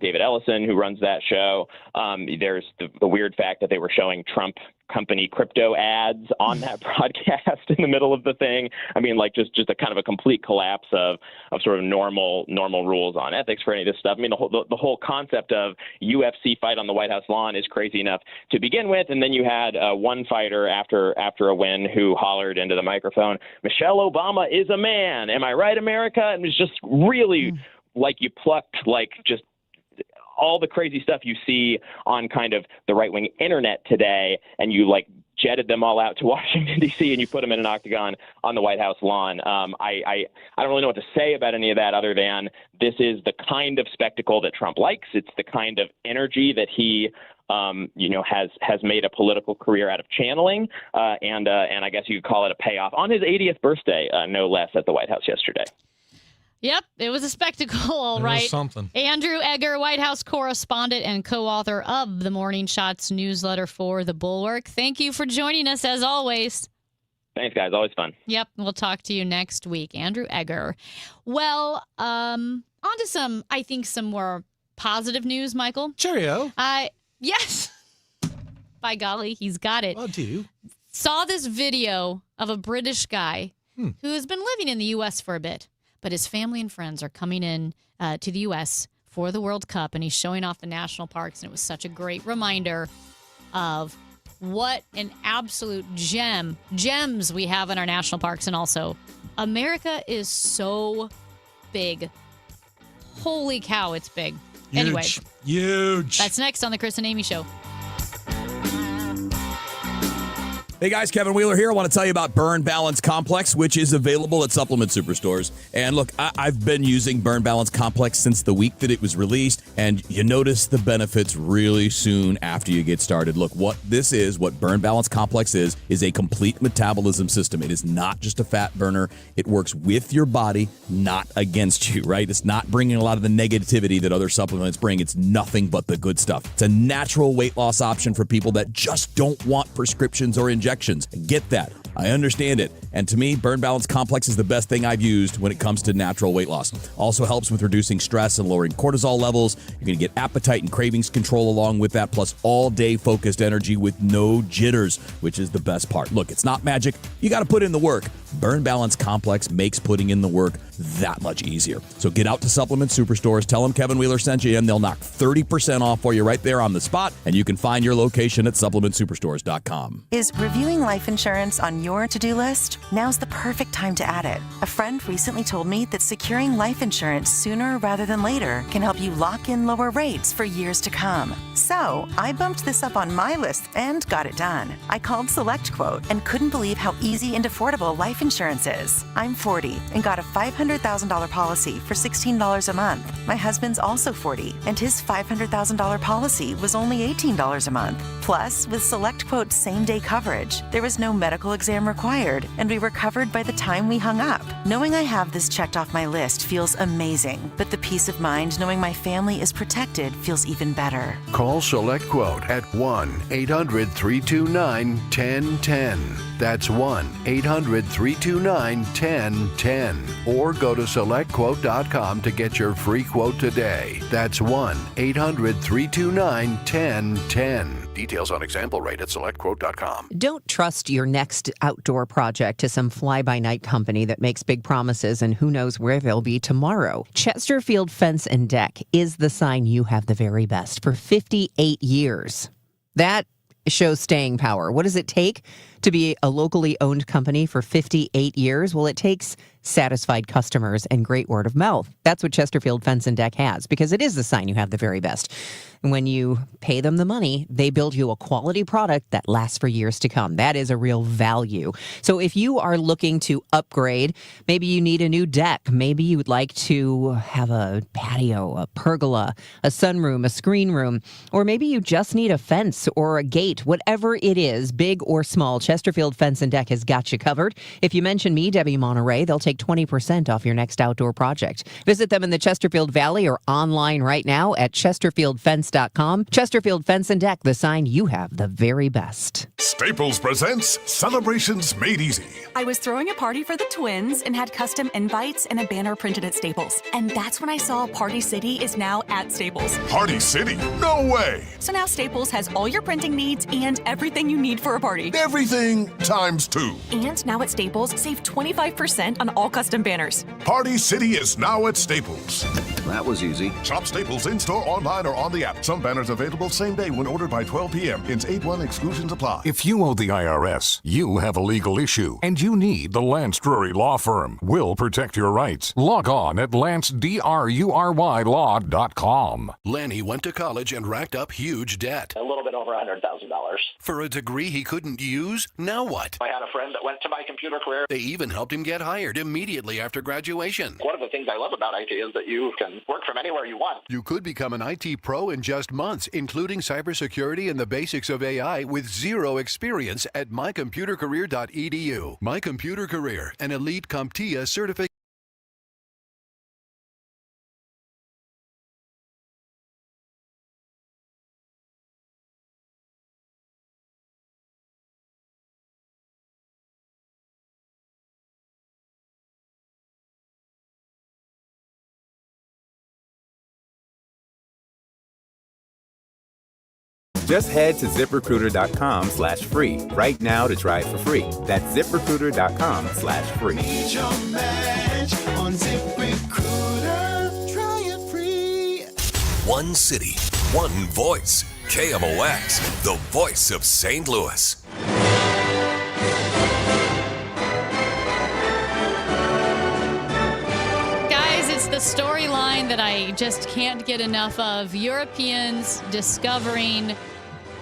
David Ellison, who runs that show. There's the weird fact that they were showing Trump company crypto ads on that broadcast in the middle of the thing. I mean, just a kind of a complete collapse of sort of normal rules on ethics for any of this stuff. I mean, the whole concept of UFC fight on the White House lawn is crazy enough to begin with. And then you had one fighter after a win who hollered into the microphone, "Michelle Obama is a man. Am I right, America?" And it was just really like you plucked just all the crazy stuff you see on kind of the right-wing internet today, and you jetted them all out to Washington, D.C., and you put them in an octagon on the White House lawn. I don't really know what to say about any of that other than this is the kind of spectacle that Trump likes. It's the kind of energy that he has made a political career out of channeling, and I guess you could call it a payoff on his 80th birthday, no less, at the White House yesterday. Yep, it was a spectacle, all right. It was something. Andrew Egger, White House correspondent and co-author of the Morning Shots newsletter for The Bulwark. Thank you for joining us, as always. Thanks, guys. Always fun. Yep, we'll talk to you next week. Andrew Egger. Well, on to some more positive news, Michael. Cheerio. Yes. By golly, he's got it. Oh, do you? Saw this video of a British guy who has been living in the U.S. for a bit. But his family and friends are coming in to the U.S. for the World Cup, and he's showing off the national parks. And it was such a great reminder of what an absolute gems we have in our national parks. And also, America is so big. Holy cow, it's big. Huge. Anyway, huge. That's next on the Chris and Amy Show. Hey guys, Kevin Wheeler here. I want to tell you about Burn Balance Complex, which is available at supplement superstores. And look, I've been using Burn Balance Complex since the week that it was released, and you notice the benefits really soon after you get started. Look, what Burn Balance Complex is a complete metabolism system. It is not just a fat burner. It works with your body, not against you, right? It's not bringing a lot of the negativity that other supplements bring. It's nothing but the good stuff. It's a natural weight loss option for people that just don't want prescriptions or injections. Get that. I understand it. And to me, Burn Balance Complex is the best thing I've used when it comes to natural weight loss. Also helps with reducing stress and lowering cortisol levels. You're going to get appetite and cravings control along with that, plus all-day focused energy with no jitters, which is the best part. Look, it's not magic. You got to put in the work. Burn Balance Complex makes putting in the work that much easier. So get out to Supplement Superstores, tell them Kevin Wheeler sent you in. They'll knock 30% off for you right there on the spot, and you can find your location at supplementsuperstores.com. Is reviewing life insurance on your to-do list? Now's the perfect time to add it. A friend recently told me that securing life insurance sooner rather than later can help you lock in lower rates for years to come. So I bumped this up on my list and got it done. I called SelectQuote and couldn't believe how easy and affordable life insurance is. I'm 40 and got a $500,000 policy for $16 a month. My husband's also 40 and his $500,000 policy was only $18 a month. Plus, with SelectQuote's same-day coverage, there was no medical exam required and we were covered by the time we hung up. Knowing I have this checked off my list feels amazing, but the peace of mind knowing my family is protected feels even better. Call SelectQuote at 1-800-329-1010. That's 1-800-329-1010. Or go to SelectQuote.com to get your free quote today. That's 1-800-329-1010. Details on example rate at SelectQuote.com. Don't trust your next outdoor project to some fly-by-night company that makes big promises and who knows where they'll be tomorrow. Chesterfield Fence and Deck is the sign you have the very best for 58 years. That shows staying power. What does it take to be a locally owned company for 58 years? Well, it takes satisfied customers and great word of mouth. That's what Chesterfield Fence and Deck has, because it is the sign you have the very best. And when you pay them the money, they build you a quality product that lasts for years to come. That is a real value. So if you are looking to upgrade, maybe you need a new deck, maybe you would like to have a patio, a pergola, a sunroom, a screen room, or maybe you just need a fence or a gate, whatever it is, big or small, Chesterfield Fence and Deck has got you covered. If you mention me, Debbie Monterey, they'll take 20% off your next outdoor project. Visit them in the Chesterfield Valley or online right now at chesterfieldfence.com. Chesterfield Fence and Deck, the sign you have the very best. Staples presents Celebrations Made Easy. I was throwing a party for the twins and had custom invites and a banner printed at Staples. And that's when I saw Party City is now at Staples. Party City? No way! So now Staples has all your printing needs and everything you need for a party. Everything times 2. And now at Staples, save 25% on all custom banners. Party City is now at Staples. That was easy. Shop Staples in-store, online, or on the app. Some banners available same day when ordered by 12 p.m. Hence 8-1 exclusions apply. If you owe the IRS, you have a legal issue, and you need the Lance Drury Law Firm. We'll protect your rights. Log on at LanceDruryLaw.com. Lanny went to college and racked up huge debt. A little bit over $100,000. For a degree he couldn't use? Now what? I had a friend that went to My Computer Career. They even helped him get hired immediately after graduation. One of the things I love about IT is that you can work from anywhere you want. You could become an IT pro in just months, including cybersecurity and the basics of AI with zero experience at mycomputercareer.edu. My Computer Career, an elite CompTIA certificate. Just head to ZipRecruiter.com/free right now to try it for free. That's ZipRecruiter.com/free. Need your match on ZipRecruiter. Try it free. One city, one voice. KMOX, the voice of St. Louis. Guys, it's the storyline that I just can't get enough of. Europeans discovering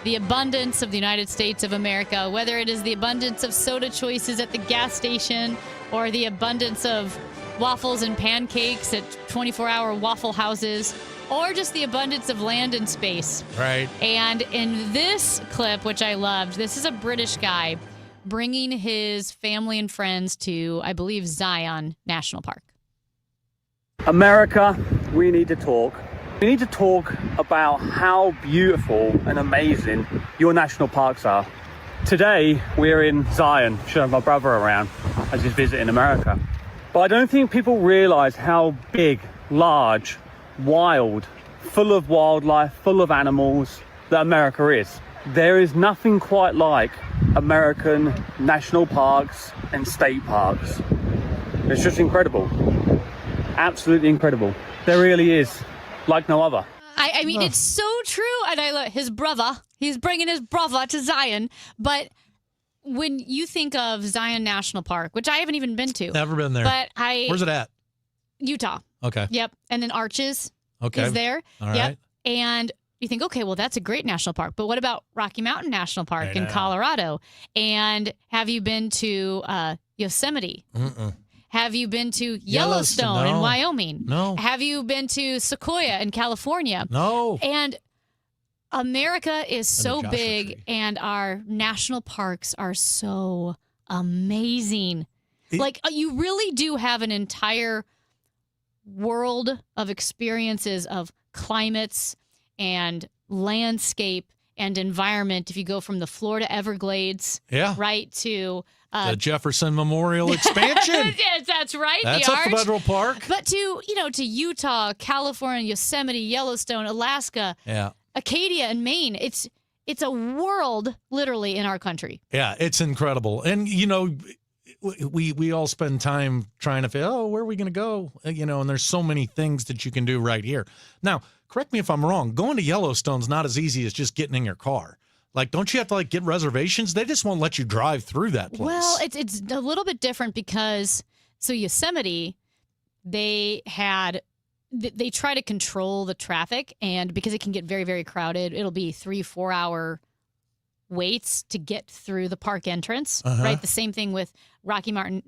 the abundance of the United States of America, whether it is the abundance of soda choices at the gas station or the abundance of waffles and pancakes at 24-hour waffle houses, or just the abundance of land and space. Right. And in this clip, which I loved, this is a British guy bringing his family and friends to, I believe, Zion National Park. America, we need to talk. We need to talk about how beautiful and amazing your national parks are. Today, we're in Zion, showing my brother around as he's visiting America. But I don't think people realize how big, large, wild, full of wildlife, full of animals that America is. There is nothing quite like American national parks and state parks. It's just incredible. absolutely incredible. There really is, like no other. I mean, it's so true. And I love his brother. He's bringing his brother to Zion. But when you think of Zion National Park, which I haven't even been to. Never been there. But Where's it at? Utah. Okay. Yep. And then Arches Okay. is there. All Yep. right. And you think, okay, well, that's a great national park. But what about Rocky Mountain National Park in know. Colorado? And have you been to Yosemite? Mm-mm. Have you been to Yellowstone, Yellowstone in no. Wyoming? No. Have you been to Sequoia in California? No. And America is so Joshua big, Tree. and our national parks are so amazing. You really do have an entire world of experiences of climates and landscape and environment. If you go from the Florida Everglades, Yeah. right to The Jefferson Memorial Expansion. yes, that's right. That's the a Arch. federal park. But to Utah, California, Yosemite, Yellowstone, Alaska, Yeah. Acadia, and Maine. It's a world literally in our country. Yeah, it's incredible. And, we all spend time trying to figure, where are we going to go? And there's so many things that you can do right here. Now, correct me if I'm wrong. Going to Yellowstone's not as easy as just getting in your car. Like, don't you have to get reservations? They just won't let you drive through that place. Well, it's a little bit different because Yosemite, they try to control the traffic, and because it can get very, very crowded, it'll be 3-4 hour waits to get through the park entrance. Uh-huh. Right, the same thing with Rocky Mountain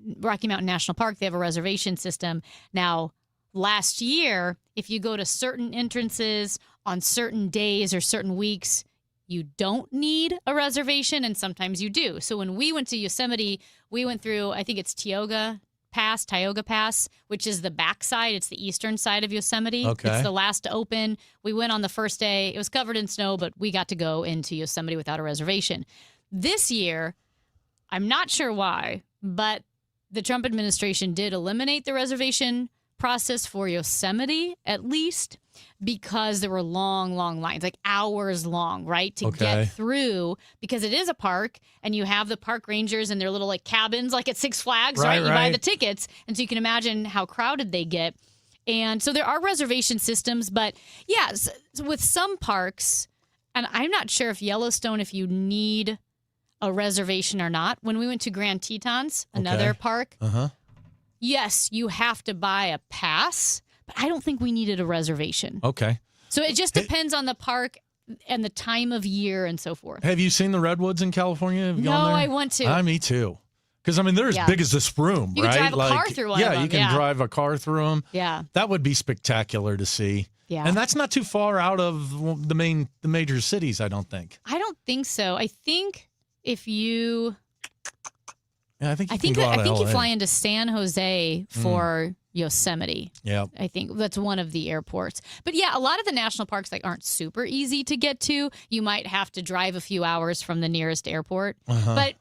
National Park. They have a reservation system now. Last year, if you go to certain entrances on certain days or certain weeks, you don't need a reservation, and sometimes you do. So when we went to Yosemite, we went through, I think it's Tioga Pass, which is the backside. It's the eastern side of Yosemite. Okay. It's the last to open. We went on the first day. It was covered in snow, but we got to go into Yosemite without a reservation. This year, I'm not sure why, but the Trump administration did eliminate the reservation process for Yosemite, at least, because there were long lines, like hours long, right, to get through, because it is a park, and you have the park rangers and their little cabins, like at Six Flags, right? You buy the tickets, and so you can imagine how crowded they get. And so there are reservation systems, but yeah, with some parks, and I'm not sure if Yellowstone, if you need a reservation or not. When we went to Grand Tetons, another park, yes, you have to buy a pass, but I don't think we needed a reservation. Okay. So it just depends on the park and the time of year and so forth. Have you seen the redwoods in California? Have you No, gone there? I want to. Me too. Because, they're as big as this room, You right? can drive a car through one of them, you can yeah. drive a car through them. Yeah. That would be spectacular to see. Yeah. And that's not too far out of the major cities, I don't think. I don't think so. I think if you... Yeah, I think I think you LA. fly into San Jose for Yosemite. Yeah. I think that's one of the airports. But yeah, a lot of the national parks aren't super easy to get to. You might have to drive a few hours from the nearest airport. Uh-huh. But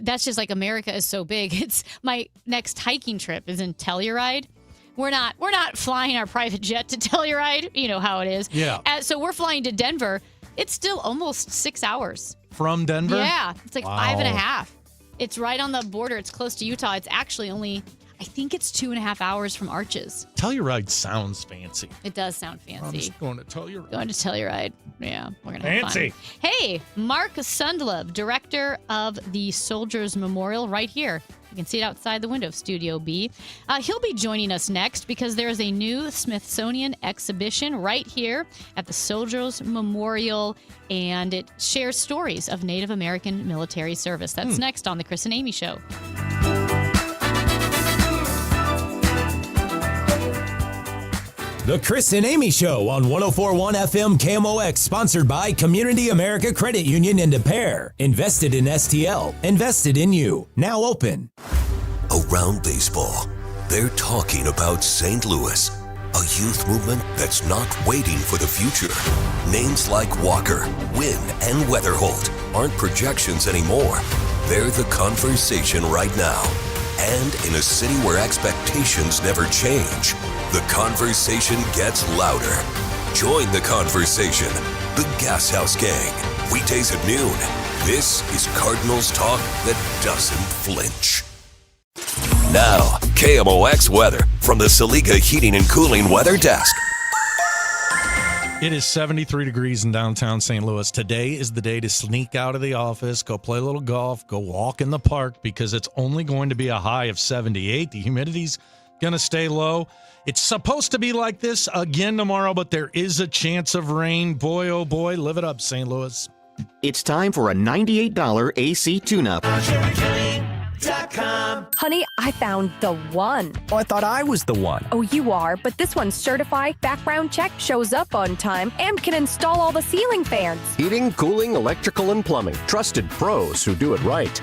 that's just America is so big. It's my next hiking trip is in Telluride. We're not flying our private jet to Telluride. You know how it is. Yeah. So we're flying to Denver. It's still almost 6 hours. From Denver? Yeah. It's Wow. 5.5. It's right on the border. It's close to Utah. It's actually only, I think it's 2.5 hours from Arches. Telluride sounds fancy. It does sound I'm fancy. just going to Telluride. Going to Telluride. Yeah, we're going to have Fancy. fun. Hey, Mark Sundlove, director of the Soldiers Memorial right here. You can see it outside the window of Studio B. He'll be joining us next because there is a new Smithsonian exhibition right here at the Soldiers Memorial, and it shares stories of Native American military service. That's next on The Chris and Amy Show. The Chris and Amy Show on 104.1 FM KMOX, sponsored by Community America Credit Union in Des Peres. Invested in STL. Invested in you. Now open. Around baseball, they're talking about St. Louis, a youth movement that's not waiting for the future. Names like Walker, Wynn, and Weatherholt aren't projections anymore. They're the conversation right now. And in a city where expectations never change, the conversation gets louder. Join the conversation. The Gas House Gang. Weekdays at noon. This is Cardinals talk that doesn't flinch. Now, KMOX weather from the Saliga Heating and Cooling Weather Desk. It is 73 degrees in downtown St. Louis. Today is the day to sneak out of the office, go play a little golf, go walk in the park, because it's only going to be a high of 78. The humidity's going to stay low. It's supposed to be like this again tomorrow, but there is a chance of rain. Boy, oh boy, live it up, St. Louis. It's time for a $98 AC tune-up. Honey, I found the one. Oh, I thought I was the one. Oh, you are, but this one's certified, background check, shows up on time, and can install all the ceiling fans. Heating, cooling, electrical, and plumbing. Trusted pros who do it right.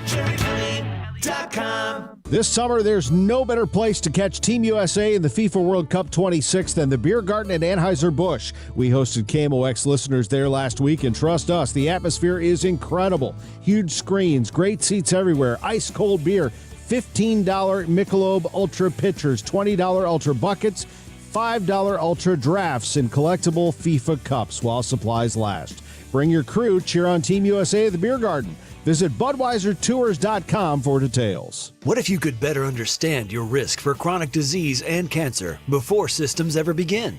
This summer, there's no better place to catch Team USA in the FIFA World Cup 26 than the Beer Garden at Anheuser-Busch. We hosted KMOX listeners there last week, and trust us, the atmosphere is incredible. Huge screens, great seats everywhere, ice-cold beer, $15 Michelob Ultra pitchers, $20 Ultra buckets, $5 Ultra drafts, and collectible FIFA cups while supplies last. Bring your crew, cheer on Team USA at the Beer Garden. Visit BudweiserTours.com for details. What if you could better understand your risk for chronic disease and cancer before symptoms ever begin?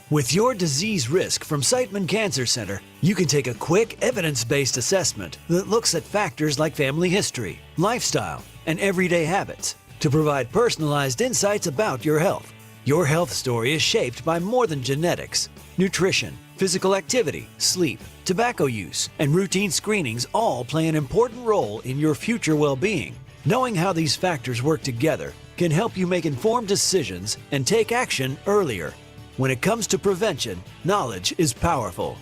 With your disease risk from Siteman Cancer Center, you can take a quick, evidence-based assessment that looks at factors like family history, lifestyle, and everyday habits to provide personalized insights about your health. Your health story is shaped by more than genetics. Nutrition, physical activity, sleep, tobacco use, and routine screenings all play an important role in your future well-being. Knowing how these factors work together can help you make informed decisions and take action earlier. When it comes to prevention, knowledge is powerful.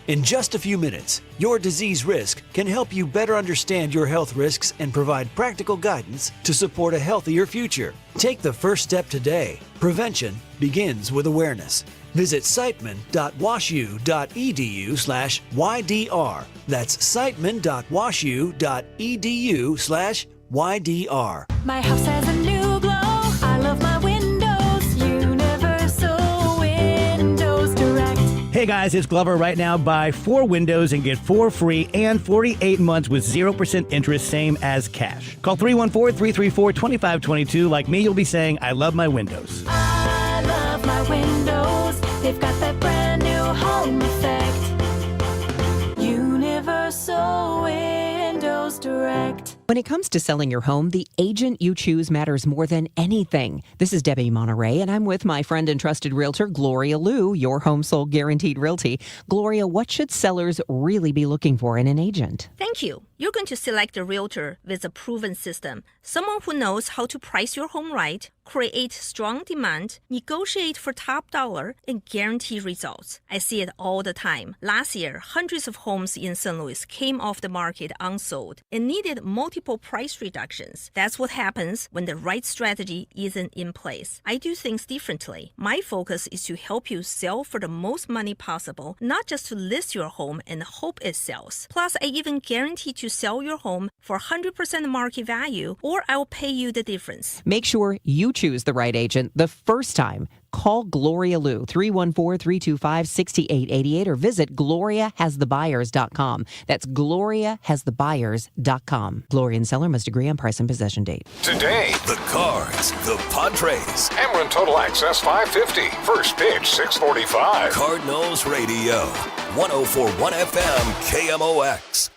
In just a few minutes, your disease risk can help you better understand your health risks and provide practical guidance to support a healthier future. Take the first step today. Prevention begins with awareness. Visit siteman.washu.edu/YDR. That's siteman.washu.edu/YDR. My house has a new glow. I love my windows. Universal Windows Direct. Hey guys, it's Glover. Right now, buy 4 windows and get 4 free and 48 months with 0% interest, same as cash. Call 314-334-2522. Like me, you'll be saying, I love my windows. I love my windows. They've got that brand new home effect. Universal Windows Direct. When it comes to selling your home, the agent you choose matters more than anything. This is Debbie Monterey, and I'm with my friend and trusted realtor, Gloria Liu, your home sold guaranteed realty. Gloria, what should sellers really be looking for in an agent? Thank you. You're going to select a realtor with a proven system, someone who knows how to price your home right, create strong demand, negotiate for top dollar, and guarantee results. I see it all the time. Last year, hundreds of homes in St. Louis came off the market unsold and needed multiple price reductions. That's what happens when the right strategy isn't in place. I do things differently. My focus is to help you sell for the most money possible, not just to list your home and hope it sells. Plus, I even guarantee to sell your home for 100% market value, or I'll pay you the difference. Make sure you choose the right agent the first time. Call Gloria Liu, 314-325-6888, or visit GloriaHasTheBuyers.com. That's GloriaHasTheBuyers.com. Gloria and seller must agree on price and possession date. Today, The Cards, the Padres, Ameren Total Access 550. First pitch 6:45. Cardinals Radio, 104.1 FM, KMOX.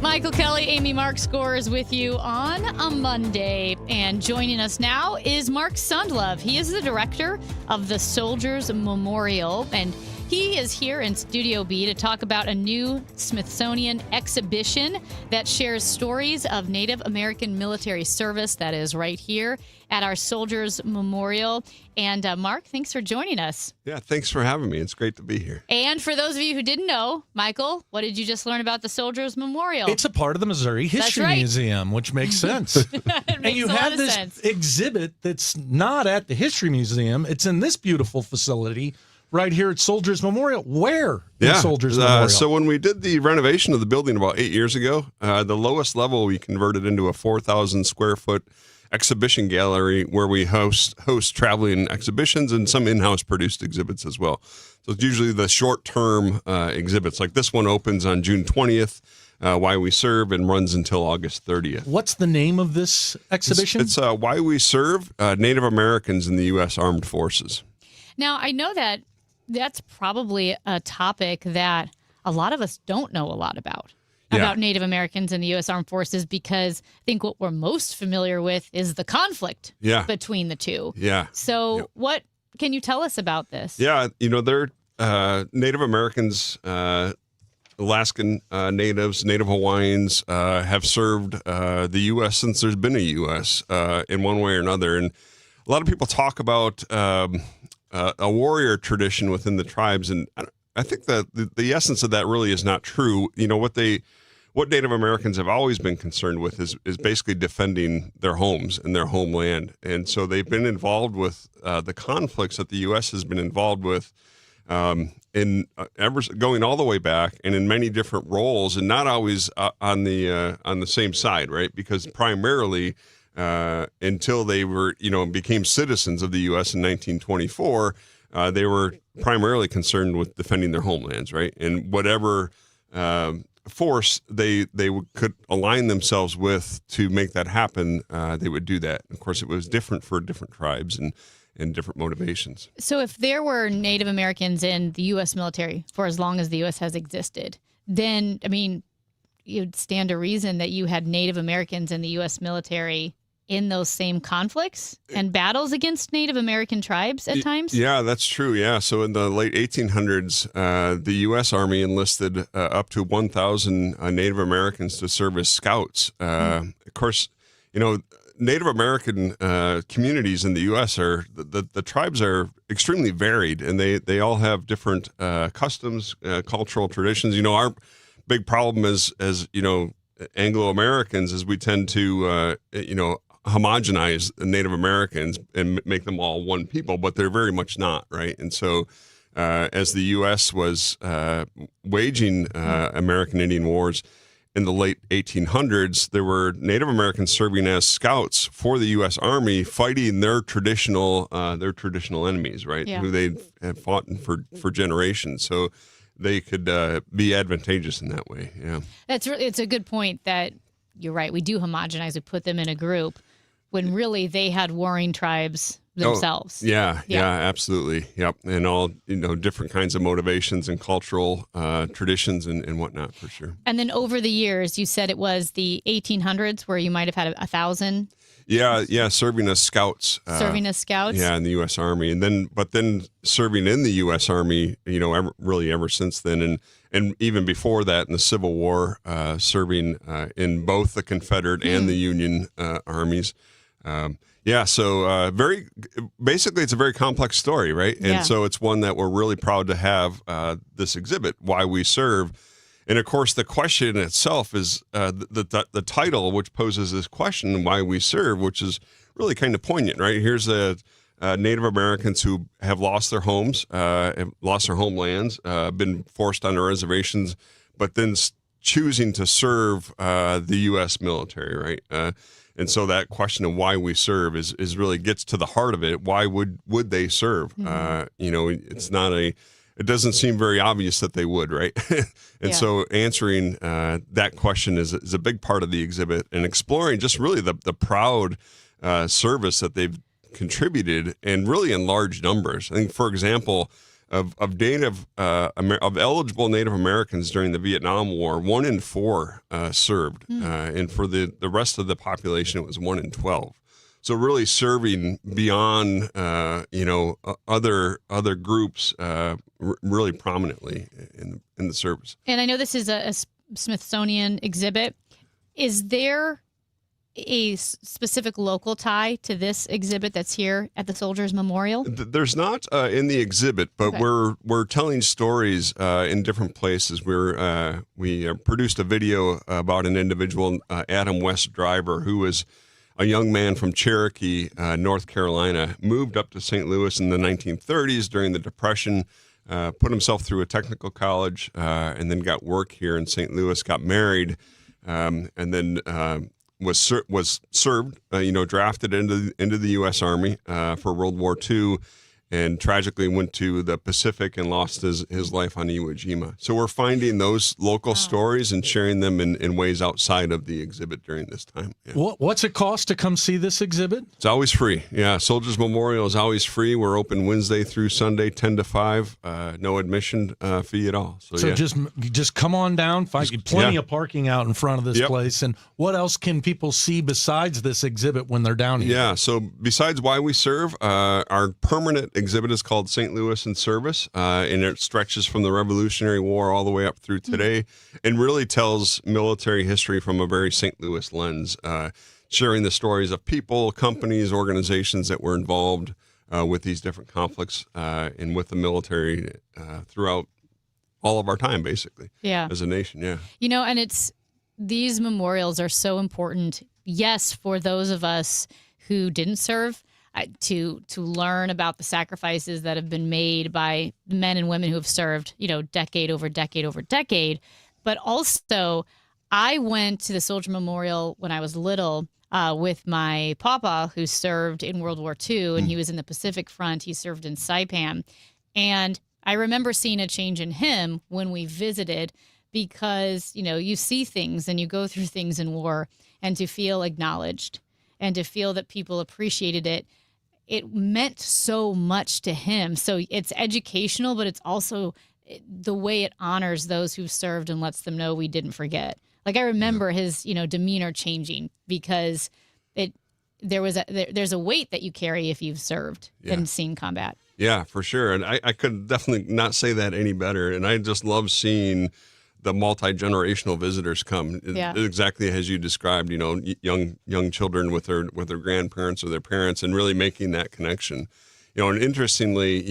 Michael Kelly, Amy Mark scores with you on a Monday. And joining us now is Mark Sundlove. He is the director of the Soldiers Memorial, and he is here in Studio B to talk about a new Smithsonian exhibition that shares stories of Native American military service that is right here at our Soldiers Memorial. And Mark, thanks for joining us. Yeah, thanks for having me. It's great to be here. And for those of you who didn't know, Michael, what did you just learn about the Soldiers Memorial? It's a part of the Missouri History Museum, which makes sense. And you have this exhibit that's not at the History Museum. It's in this beautiful facility right here at Soldiers Memorial. Where in Soldiers Memorial? So when we did the renovation of the building about 8 years ago, the lowest level we converted into a 4,000 square foot exhibition gallery where we host traveling exhibitions and some in-house produced exhibits as well. So it's usually the short-term exhibits. Like this one opens on June 20th. Why We Serve, and runs until August 30th. What's the name of this exhibition? It's Why We Serve, Native Americans in the U.S. Armed Forces. Now, I know that that's probably a topic that a lot of us don't know a lot about Native Americans in the U.S. Armed Forces, because I think what we're most familiar with is the conflict between the two. Yeah. So what can you tell us about this? Yeah, they're Native Americans, Alaskan Natives, Native Hawaiians have served the U.S. since there's been a U.S. In one way or another. And a lot of people talk about a warrior tradition within the tribes, and I think that the essence of that really is not true. What Native Americans have always been concerned with is basically defending their homes and their homeland. And so they've been involved with the conflicts that the U.S. has been involved with going all the way back, and in many different roles, and not always on the same side, right? Because primarily until they were, became citizens of the U.S. in 1924, they were primarily concerned with defending their homelands, right? And whatever force they could align themselves with to make that happen, they would do that. Of course, it was different for different tribes and different motivations. So if there were Native Americans in the U.S. military for as long as the U.S. has existed, then, I mean, you'd stand to reason that you had Native Americans in the U.S. military in those same conflicts and battles against Native American tribes at times? Yeah, that's true. Yeah. So in the late 1800s, the U.S. Army enlisted up to 1,000 Native Americans to serve as scouts. Of course, Native American communities in the U.S. the tribes are extremely varied, and they all have different customs, cultural traditions. Our big problem as Anglo-Americans is we tend to homogenize Native Americans and make them all one people, but they're very much not, right? And so as the U.S. was waging American Indian Wars in the late 1800s, there were Native Americans serving as scouts for the U.S. Army, fighting their traditional enemies, right? Yeah. Who they had fought for generations. So they could be advantageous in that way. Yeah, It's a good point that you're right. We do homogenize. We put them in a group when really they had warring tribes themselves. Yeah, absolutely. Yep. And all, different kinds of motivations and cultural traditions and whatnot, for sure. And then over the years, you said it was the 1800s where you might have had 1,000. Yeah, serving as scouts. Serving as scouts? Yeah, in the U.S. Army. But then serving in the U.S. Army, ever since then. And even before that, in the Civil War, serving in both the Confederate and the Union armies. So basically it's a very complex story, right? And so it's one that we're really proud to have this exhibit, Why We Serve. And of course, the question itself is the title, which poses this question, Why We Serve, which is really kind of poignant, right? Here's Native Americans who have lost their homes, have lost their homelands, been forced onto reservations, but then choosing to serve the U.S. military, right? And so that question of why we serve is really gets to the heart of it. Why would they serve? It's not it doesn't seem very obvious that they would, right? And so answering that question is a big part of the exhibit, and exploring just really the proud service that they've contributed, and really in large numbers. I think, for example, of eligible Native Americans during the Vietnam War, 1 in 4 served, and for the rest of the population, it was 1 in 12. So really serving beyond other groups really prominently in the service. And I know this is a Smithsonian exhibit. Is there a specific local tie to this exhibit that's here at the Soldiers Memorial? There's not in the exhibit, but we're telling stories in different places. We produced a video about an individual, Adam West Driver, who was a young man from Cherokee, North Carolina, moved up to St. Louis in the 1930s during the Depression, put himself through a technical college, and then got work here in St. Louis, got married, and then was served, drafted into the U.S. Army for World War II, and tragically went to the Pacific and lost his life on Iwo Jima. So we're finding those local stories and sharing them in ways outside of the exhibit during this time. Yeah. What's it cost to come see this exhibit? It's always free. Yeah, Soldiers Memorial is always free. We're open Wednesday through Sunday, 10 to 5. No admission fee at all. So yeah. just come on down. Find plenty of parking out in front of this place. And what else can people see besides this exhibit when they're down here? Yeah, so besides Why We Serve, our permanent exhibit is called St. Louis in Service, and it stretches from the Revolutionary War all the way up through today, and really tells military history from a very St. Louis lens, sharing the stories of people, companies, organizations that were involved with these different conflicts and with the military throughout all of our time, basically, as a nation. Yeah. You know, and these memorials are so important, yes, for those of us who didn't serve, to learn about the sacrifices that have been made by men and women who have served, decade over decade over decade. But also, I went to the Soldier Memorial when I was little with my papa, who served in World War II, and he was in the Pacific Front. He served in Saipan. And I remember seeing a change in him when we visited, because, you see things and you go through things in war, and to feel acknowledged and to feel that people appreciated it. It meant so much to him. So it's educational, but it's also the way it honors those who've served and lets them know we didn't forget. Like, I remember his, demeanor changing, because there's a weight that you carry if you've served and seen combat. Yeah, for sure. And I could definitely not say that any better. And I just love seeing the multi-generational visitors come, exactly as you described, young children with their grandparents or their parents, and really making that connection. And interestingly,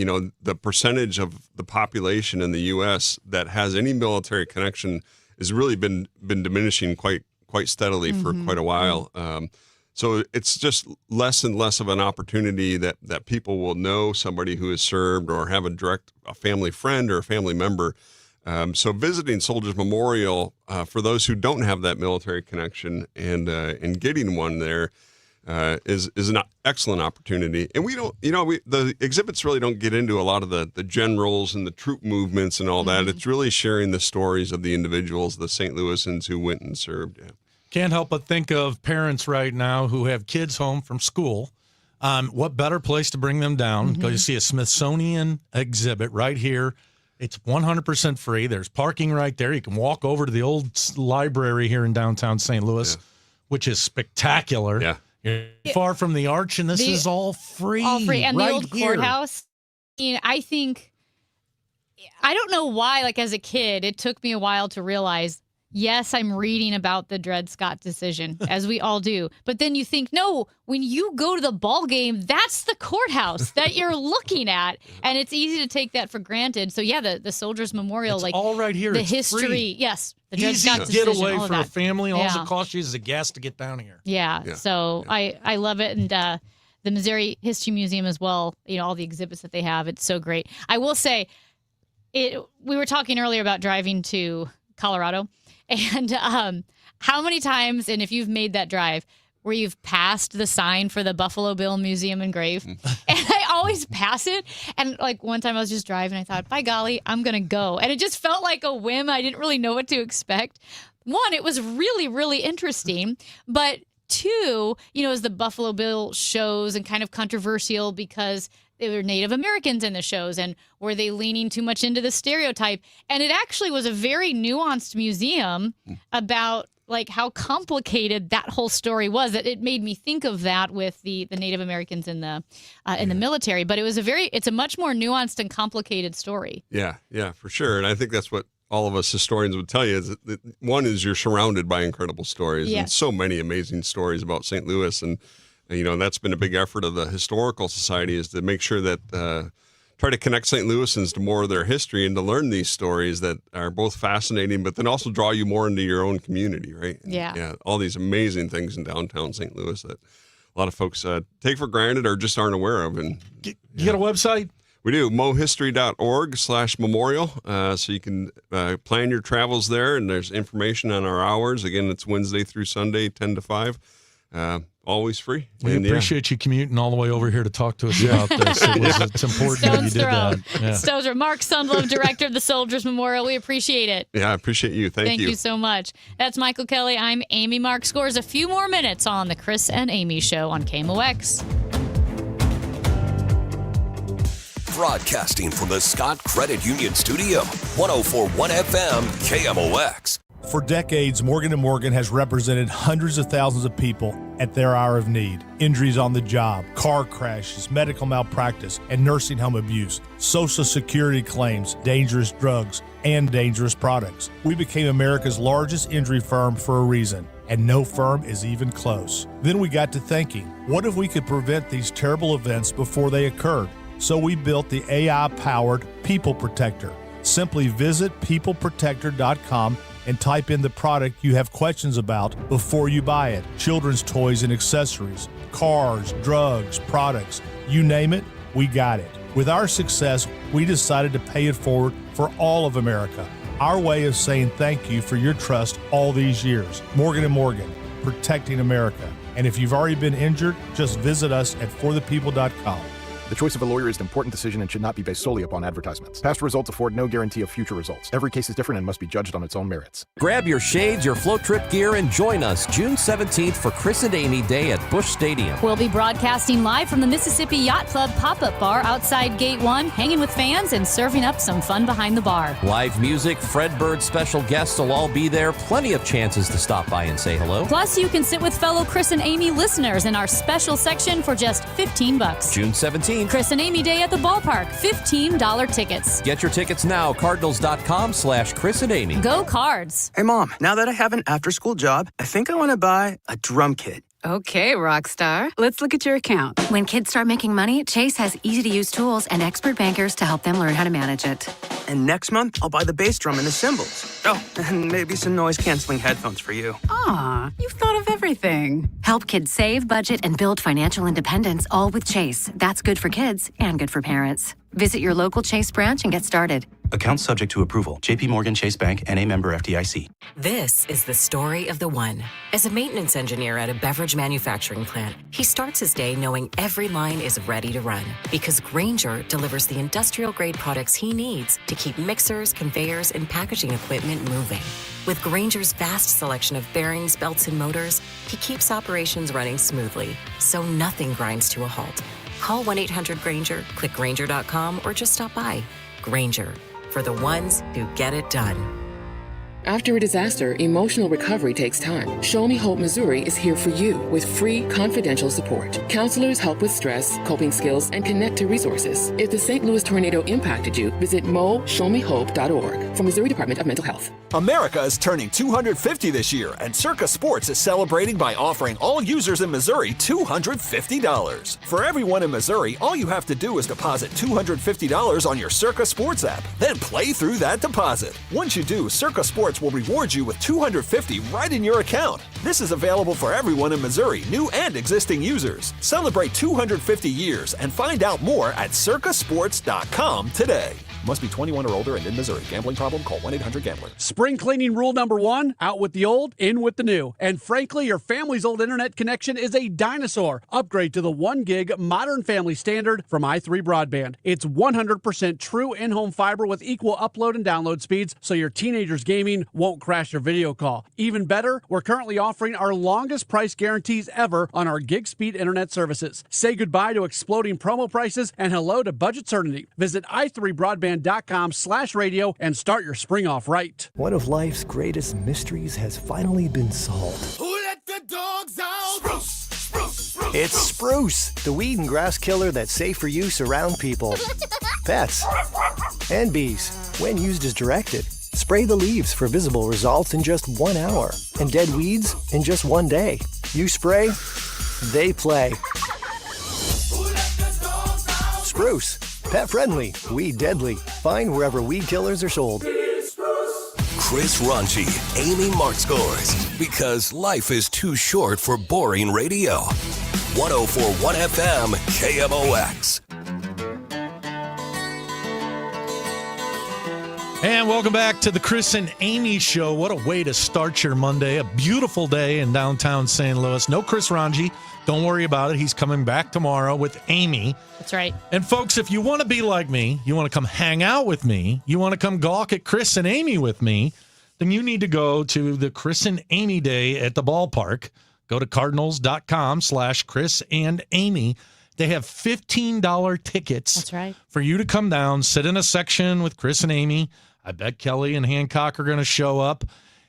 the percentage of the population in the U.S. that has any military connection has really been diminishing quite steadily for quite a while. So it's just less and less of an opportunity that people will know somebody who has served or have a family friend or a family member. So visiting Soldiers Memorial, for those who don't have that military connection, and getting one there is an excellent opportunity. And we don't, the exhibits really don't get into a lot of the generals and the troop movements and all that. It's really sharing the stories of the individuals, the St. Louisans who went and served. Yeah. Can't help but think of parents right now who have kids home from school. What better place to bring them down? Go to see a Smithsonian exhibit right here. It's 100% free. There's parking right there. You can walk over to the old library here in downtown St. Louis, which is spectacular. Yeah. You're far from the arch, and this is all free. All free. And right the old here. courthouse, I think, I don't know why, like as a kid, it took me a while to realize, yes, I'm reading about the Dred Scott decision, as we all do. But then you think, no, when you go to the ball game, that's the courthouse that you're looking at. And it's easy to take that for granted. So, yeah, the Soldiers Memorial, It's all right here. The It's history, free. yes. The Dred Easy Scott decision, getaway all of for a that. family. All Yeah. it costs you is the gas to get down here. Yeah. So I love it. And the Missouri History Museum as well, all the exhibits that they have, it's so great. I will say, we were talking earlier about driving to Colorado. And how many times, and if you've made that drive, where you've passed the sign for the Buffalo Bill Museum and Grave, and I always pass it. And like one time I was just driving, I thought, by golly, I'm going to go. And it just felt like a whim. I didn't really know what to expect. One, it was really, really interesting. But two, as the Buffalo Bill shows and kind of controversial because there were Native Americans in the shows, and were they leaning too much into the stereotype? And it actually was a very nuanced museum about like how complicated that whole story was. That it made me think of that with the Native Americans in the military. But it's a much more nuanced and complicated story. Yeah, for sure. And I think that's what all of us historians would tell you is that one is you're surrounded by incredible stories and so many amazing stories about St. Louis. And that's been a big effort of the Historical Society, is to make sure that try to connect St. Louisans to more of their history and to learn these stories that are both fascinating, but then also draw you more into your own community, right? And, yeah. All these amazing things in downtown St. Louis that a lot of folks take for granted or just aren't aware of. And you got a website? We do, mohistory.org/memorial. So you can plan your travels there, and there's information on our hours. Again, it's Wednesday through Sunday, 10 to 5. Always free. We And, appreciate you commuting all the way over here to talk to us about this. It's important that you Stone's did throw. that. Yeah. Stone's throw. Mark Sundlove, director of the Soldiers Memorial. We appreciate it. Yeah, I appreciate you. Thank you so much. That's Michael Kelly. I'm Amy Mark. Scores a few more minutes on the Chris and Amy Show on KMOX. Broadcasting from the Scott Credit Union Studio, 104.1 FM KMOX. For decades, Morgan & Morgan has represented hundreds of thousands of people at their hour of need. Injuries on the job, car crashes, medical malpractice, and nursing home abuse, Social Security claims, dangerous drugs, and dangerous products. We became America's largest injury firm for a reason, and no firm is even close. Then we got to thinking, what if we could prevent these terrible events before they occurred? So we built the AI-powered People Protector. Simply visit peopleprotector.com and type in the product you have questions about before you buy it. Children's toys and accessories, cars, drugs, products, you name it, we got it. With our success, we decided to pay it forward for all of America. Our way of saying thank you for your trust all these years. Morgan & Morgan, protecting America. And if you've already been injured, just visit us at forthepeople.com. The choice of a lawyer is an important decision and should not be based solely upon advertisements. Past results afford no guarantee of future results. Every case is different and must be judged on its own merits. Grab your shades, your float trip gear, and join us June 17th for Chris and Amy Day at Busch Stadium. We'll be broadcasting live from the Mississippi Yacht Club pop-up bar outside Gate 1, hanging with fans and serving up some fun behind the bar. Live music, Fred Bird special guests will all be there. Plenty of chances to stop by and say hello. Plus, you can sit with fellow Chris and Amy listeners in our special section for just $15. June 17th. Chris and Amy Day at the ballpark, $15 tickets. Get your tickets now, cardinals.com/Chris and Amy. Go Cards. Hey, Mom, now that I have an after-school job, I think I want to buy a drum kit. Okay, Rockstar. Let's look at your account. When kids start making money, Chase has easy-to-use tools and expert bankers to help them learn how to manage it. And next month, I'll buy the bass drum and the cymbals. Oh, and maybe some noise-canceling headphones for you. Aw, you've thought of everything. Help kids save, budget, and build financial independence, all with Chase. That's good for kids and good for parents. Visit your local Chase branch and get started. Account subject to approval. JP Morgan Chase Bank, N.A. member FDIC. This is the story of the one. As a maintenance engineer at a beverage manufacturing plant, he starts his day knowing every line is ready to run because Grainger delivers the industrial-grade products he needs to keep mixers, conveyors, and packaging equipment moving. With Grainger's vast selection of bearings, belts, and motors, he keeps operations running smoothly, so nothing grinds to a halt. Call 1-800-GRAINGER, click Grainger.com, or just stop by. Grainger, for the ones who get it done. After a disaster, emotional recovery takes time. Show Me Hope Missouri is here for you with free, confidential support. Counselors help with stress, coping skills, and connect to resources. If the St. Louis tornado impacted you, visit moshowmehope.org from Missouri Department of Mental Health. America is turning 250 this year, and Circa Sports is celebrating by offering all users in Missouri $250. For everyone in Missouri, all you have to do is deposit $250 on your Circa Sports app, then play through that deposit. Once you do, Circa Sports will reward you with $250 right in your account. This is available for everyone in Missouri, new and existing users. Celebrate 250 years and find out more at circasports.com today. Must be 21 or older and in Missouri. Gambling problem? Call 1-800-GAMBLER. Spring cleaning rule number 1, out with the old, in with the new. And frankly, your family's old internet connection is a dinosaur. Upgrade to the 1 gig modern family standard from i3 Broadband. It's 100% true in-home fiber with equal upload and download speeds, so your teenager's gaming won't crash your video call. Even better, we're currently offering our longest price guarantees ever on our gig speed internet services. Say goodbye to exploding promo prices and hello to budget certainty. Visit i3broadband.com/radio and start your spring off right. One of life's greatest mysteries has finally been solved. Who let the dogs out? Spruce, spruce, spruce. It's Spruce, the weed and grass killer that's safe for use around people, pets, and bees when used as directed. Spray the leaves for visible results in just 1 hour and dead weeds in just 1 day. You spray, they play. Spruce, pet friendly, weed deadly. Find wherever weed killers are sold. Chris Ronchi, Amy Markscores, because life is too short for boring radio. 104.1 FM KMOX. And welcome back to the Chris and Amy Show. What a way to start your Monday. A beautiful day in downtown St. Louis. No Chris Ranji. Don't worry about it. He's coming back tomorrow with Amy. That's right. And folks, if you want to be like me, you want to come hang out with me, you want to come gawk at Chris and Amy with me, then you need to go to the Chris and Amy Day at the ballpark. Go to cardinals.com/Chris and Amy. They have $15 tickets. That's right. For you to come down, sit in a section with Chris and Amy. I bet Kelly and Hancock are going to show up.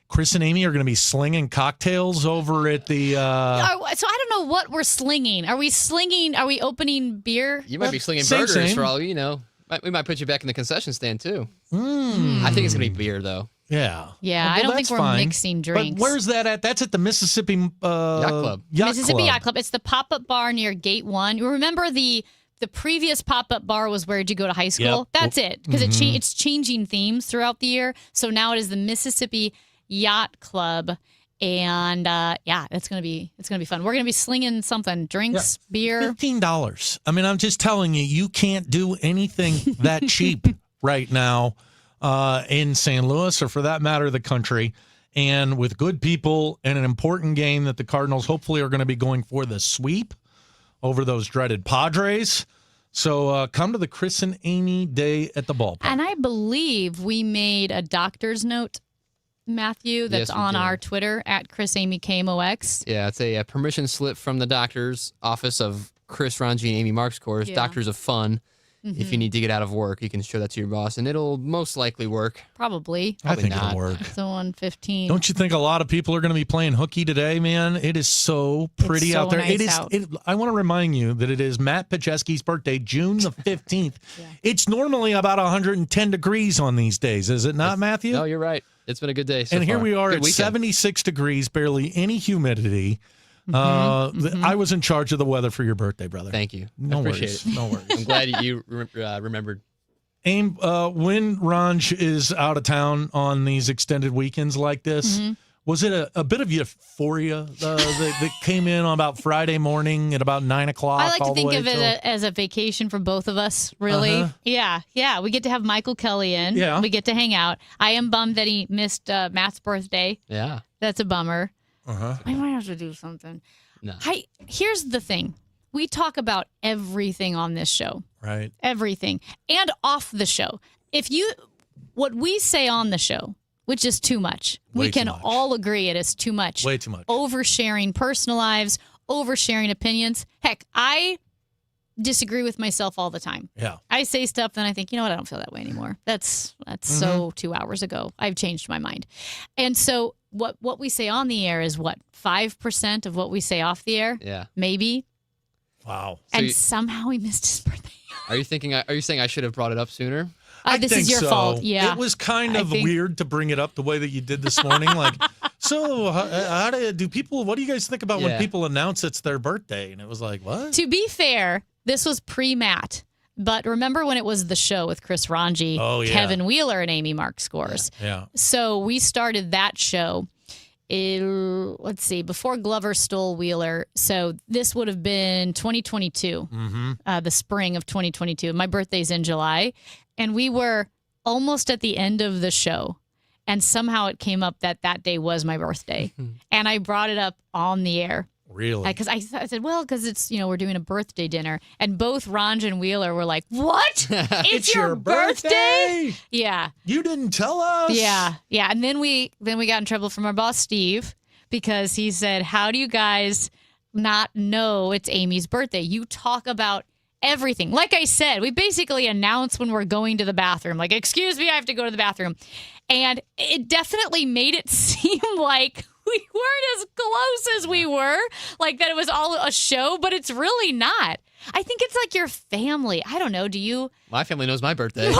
Chris and Amy are going to be slinging cocktails over at the... So I don't know what we're slinging. Are we slinging? Are we opening beer? You might be slinging Same, burgers same. for all you know. We might put you back in the concession stand, too. I think it's going to be beer, though. Yeah. Yeah, Well, I don't think that's we're fine. mixing drinks. But where's that at? That's at the Mississippi Yacht Club. Mississippi Yacht Club. It's the pop-up bar near Gate 1. You remember the previous pop-up bar was where did you go to high school? Yep. That's it. Because it's changing themes throughout the year. So now it is the Mississippi Yacht Club. And it's gonna be fun. We're gonna be slinging something, drinks, beer. $15. I mean, I'm just telling you, you can't do anything that cheap right now in St. Louis, or for that matter, the country. And with good people and an important game that the Cardinals hopefully are going to be going for the sweep over those dreaded Padres. So come to the Chris and Amy Day at the ballpark. And I believe we made a doctor's note, Matthew, that's Yes, we on did. our Twitter at Chris Amy KMOX. Yeah, it's a permission slip from the doctor's office of Chris Ranji and Amy Marks course, Yeah. Doctors of Fun. If you need to get out of work, you can show that to your boss, and it'll most likely work. Probably. I think not. it'll work. It's the 115. Don't you think a lot of people are going to be playing hooky today, man? It is so pretty It's so out there. nice It is. out. I want to remind you that it is Matt Pacheski's birthday, June the 15th. It's normally about 110 degrees on these days, is it not, Matthew? No, you're right. It's been a good day so And here far. we are Good at weekend. 76 degrees, barely any humidity. I was in charge of the weather for your birthday, brother. Thank you. No I appreciate worries. it. No worries. I'm glad you remembered. Aim, when Ranj is out of town on these extended weekends like this, was it a bit of euphoria that came in on about Friday morning at about 9 o'clock? I like to all the think way of it till- as a vacation for both of us, really. Yeah. We get to have Michael Kelly in. Yeah. We get to hang out. I am bummed that he missed Matt's birthday. Yeah. That's a bummer. Uh-huh. I might have to do something. No. Here's the thing. We talk about everything on this show. Right. Everything. And off the show. What we say on the show, which is too much, Way we can too much. all agree it is too much. Way too much. Oversharing personal lives, oversharing opinions. Heck, I disagree with myself all the time. Yeah. I say stuff, then I think, you know what, I don't feel that way anymore. That's so 2 hours ago. I've changed my mind. And so what we say on the air is what, 5% of what we say off the air? Yeah. Maybe. Wow. And somehow he missed his birthday. Are you saying I should have brought it up sooner? This think is your so. fault. Yeah. It was kind I of think- weird to bring it up the way that you did this morning. Like, so how do people, what do you guys think about when Yeah. people announce it's their birthday? And it was like, what? To be fair, this was pre-Matt. But remember when it was the show with Chris Ranji, Oh, yeah. Kevin Wheeler, and Amy Mark Scores. Yeah. So we started that show, let's see, before Glover stole Wheeler. So this would have been 2022, the spring of 2022. My birthday's in July. And we were almost at the end of the show. And somehow it came up that day was my birthday. And I brought it up on the air. Really? Because I said, well, because it's, we're doing a birthday dinner. And both Ranj and Wheeler were like, what? It's your birthday? Yeah. You didn't tell us. Yeah. Yeah. And then we got in trouble from our boss, Steve, because he said, how do you guys not know it's Amy's birthday? You talk about everything. Like I said, we basically announce when we're going to the bathroom. Like, excuse me, I have to go to the bathroom. And it definitely made it seem like we weren't as close as we were, like that it was all a show, but it's really not. I think it's like your family. I don't know. Do you? My family knows my birthday.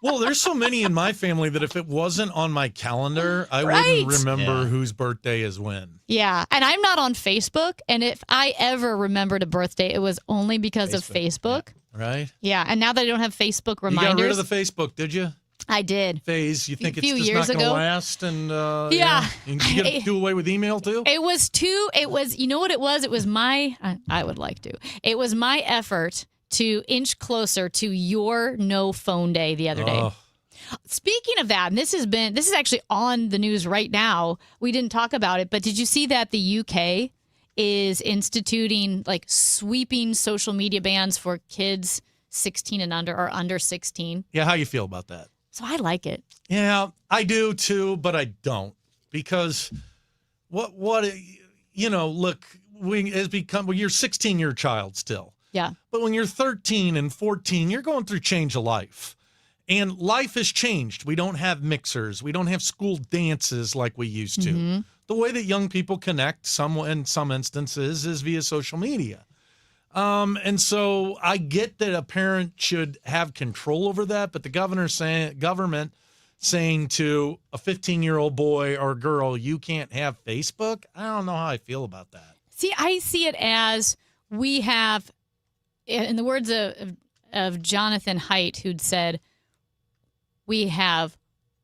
Well, there's so many in my family that if it wasn't on my calendar, I Right. wouldn't remember Yeah. whose birthday is when. Yeah. And I'm not on Facebook. And if I ever remembered a birthday, it was only because of Facebook. Right? Yeah. And now that I don't have Facebook You reminders, got rid of the Facebook, did you? I did. Phase, you think it's few just years not going to ago. last? And Yeah. You can do away with email too? It was, you know what it was? It was I would like to. It was my effort to inch closer to your no phone day the other day. Oh. Speaking of that, and this is actually on the news right now. We didn't talk about it, but did you see that the UK is instituting like sweeping social media bans for kids 16 and under or under 16? Yeah, how you feel about that? So I like it. Yeah, I do too, but I don't, because look, you're 16, you're a child still. Yeah. But when you're 13 and 14, you're going through change of life. And life has changed. We don't have mixers. We don't have school dances like we used to. Mm-hmm. The way that young people connect, in some instances, is via social media. And so I get that a parent should have control over that, but the government saying to a 15-year-old boy or girl, you can't have Facebook, I don't know how I feel about that. See, I see it as we have, in the words of Jonathan Haidt, who'd said, we have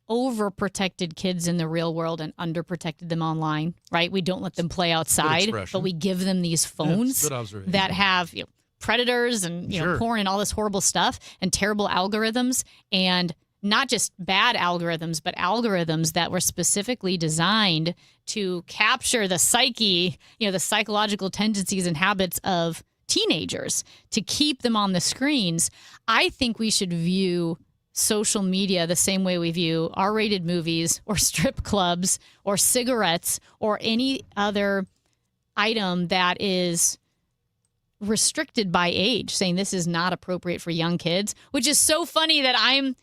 overprotected kids in the real world and underprotected them online, right? We don't let them play outside, but we give them these phones that have predators and porn and all this horrible stuff and terrible algorithms, and not just bad algorithms, but algorithms that were specifically designed to capture the psyche, the psychological tendencies and habits of teenagers to keep them on the screens. I think we should view social media the same way we view R-rated movies or strip clubs or cigarettes or any other item that is restricted by age, saying this is not appropriate for young kids, which is so funny that I'm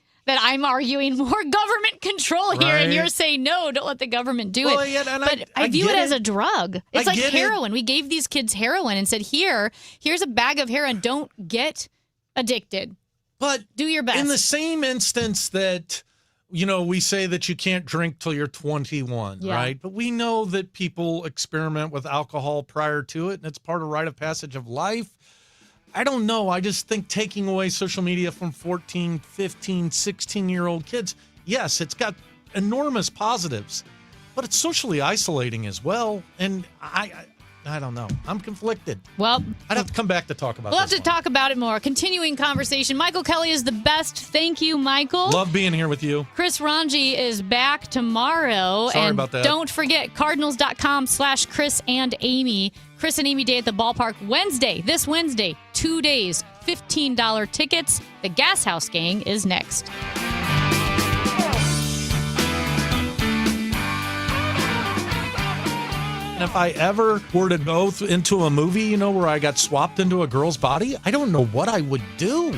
arguing more government control here, and you're saying, no, don't let the government do it. Yeah, but I view it as a drug. It's like heroin. We gave these kids heroin and said, here's a bag of heroin. Don't get addicted. But do your best. In the same instance that, we say that you can't drink till you're 21, right? But we know that people experiment with alcohol prior to it, and it's part of rite of passage of life. I don't know. I just think taking away social media from 14, 15, 16-year-old kids, yes, it's got enormous positives, but it's socially isolating as well. And I don't know. I'm conflicted. Well, I'd have to come back to talk about We'll this have to talk about it more. Continuing conversation. Michael Kelly is the best. Thank you, Michael. Love being here with you. Chris Ranji is back tomorrow. Sorry about that. Don't forget, Cardinals.com/Chris and Amy. Chris and Amy Day at the ballpark this Wednesday, 2 days, $15 tickets. The Gas House Gang is next. And if I ever were to go into a movie, where I got swapped into a girl's body, I don't know what I would do.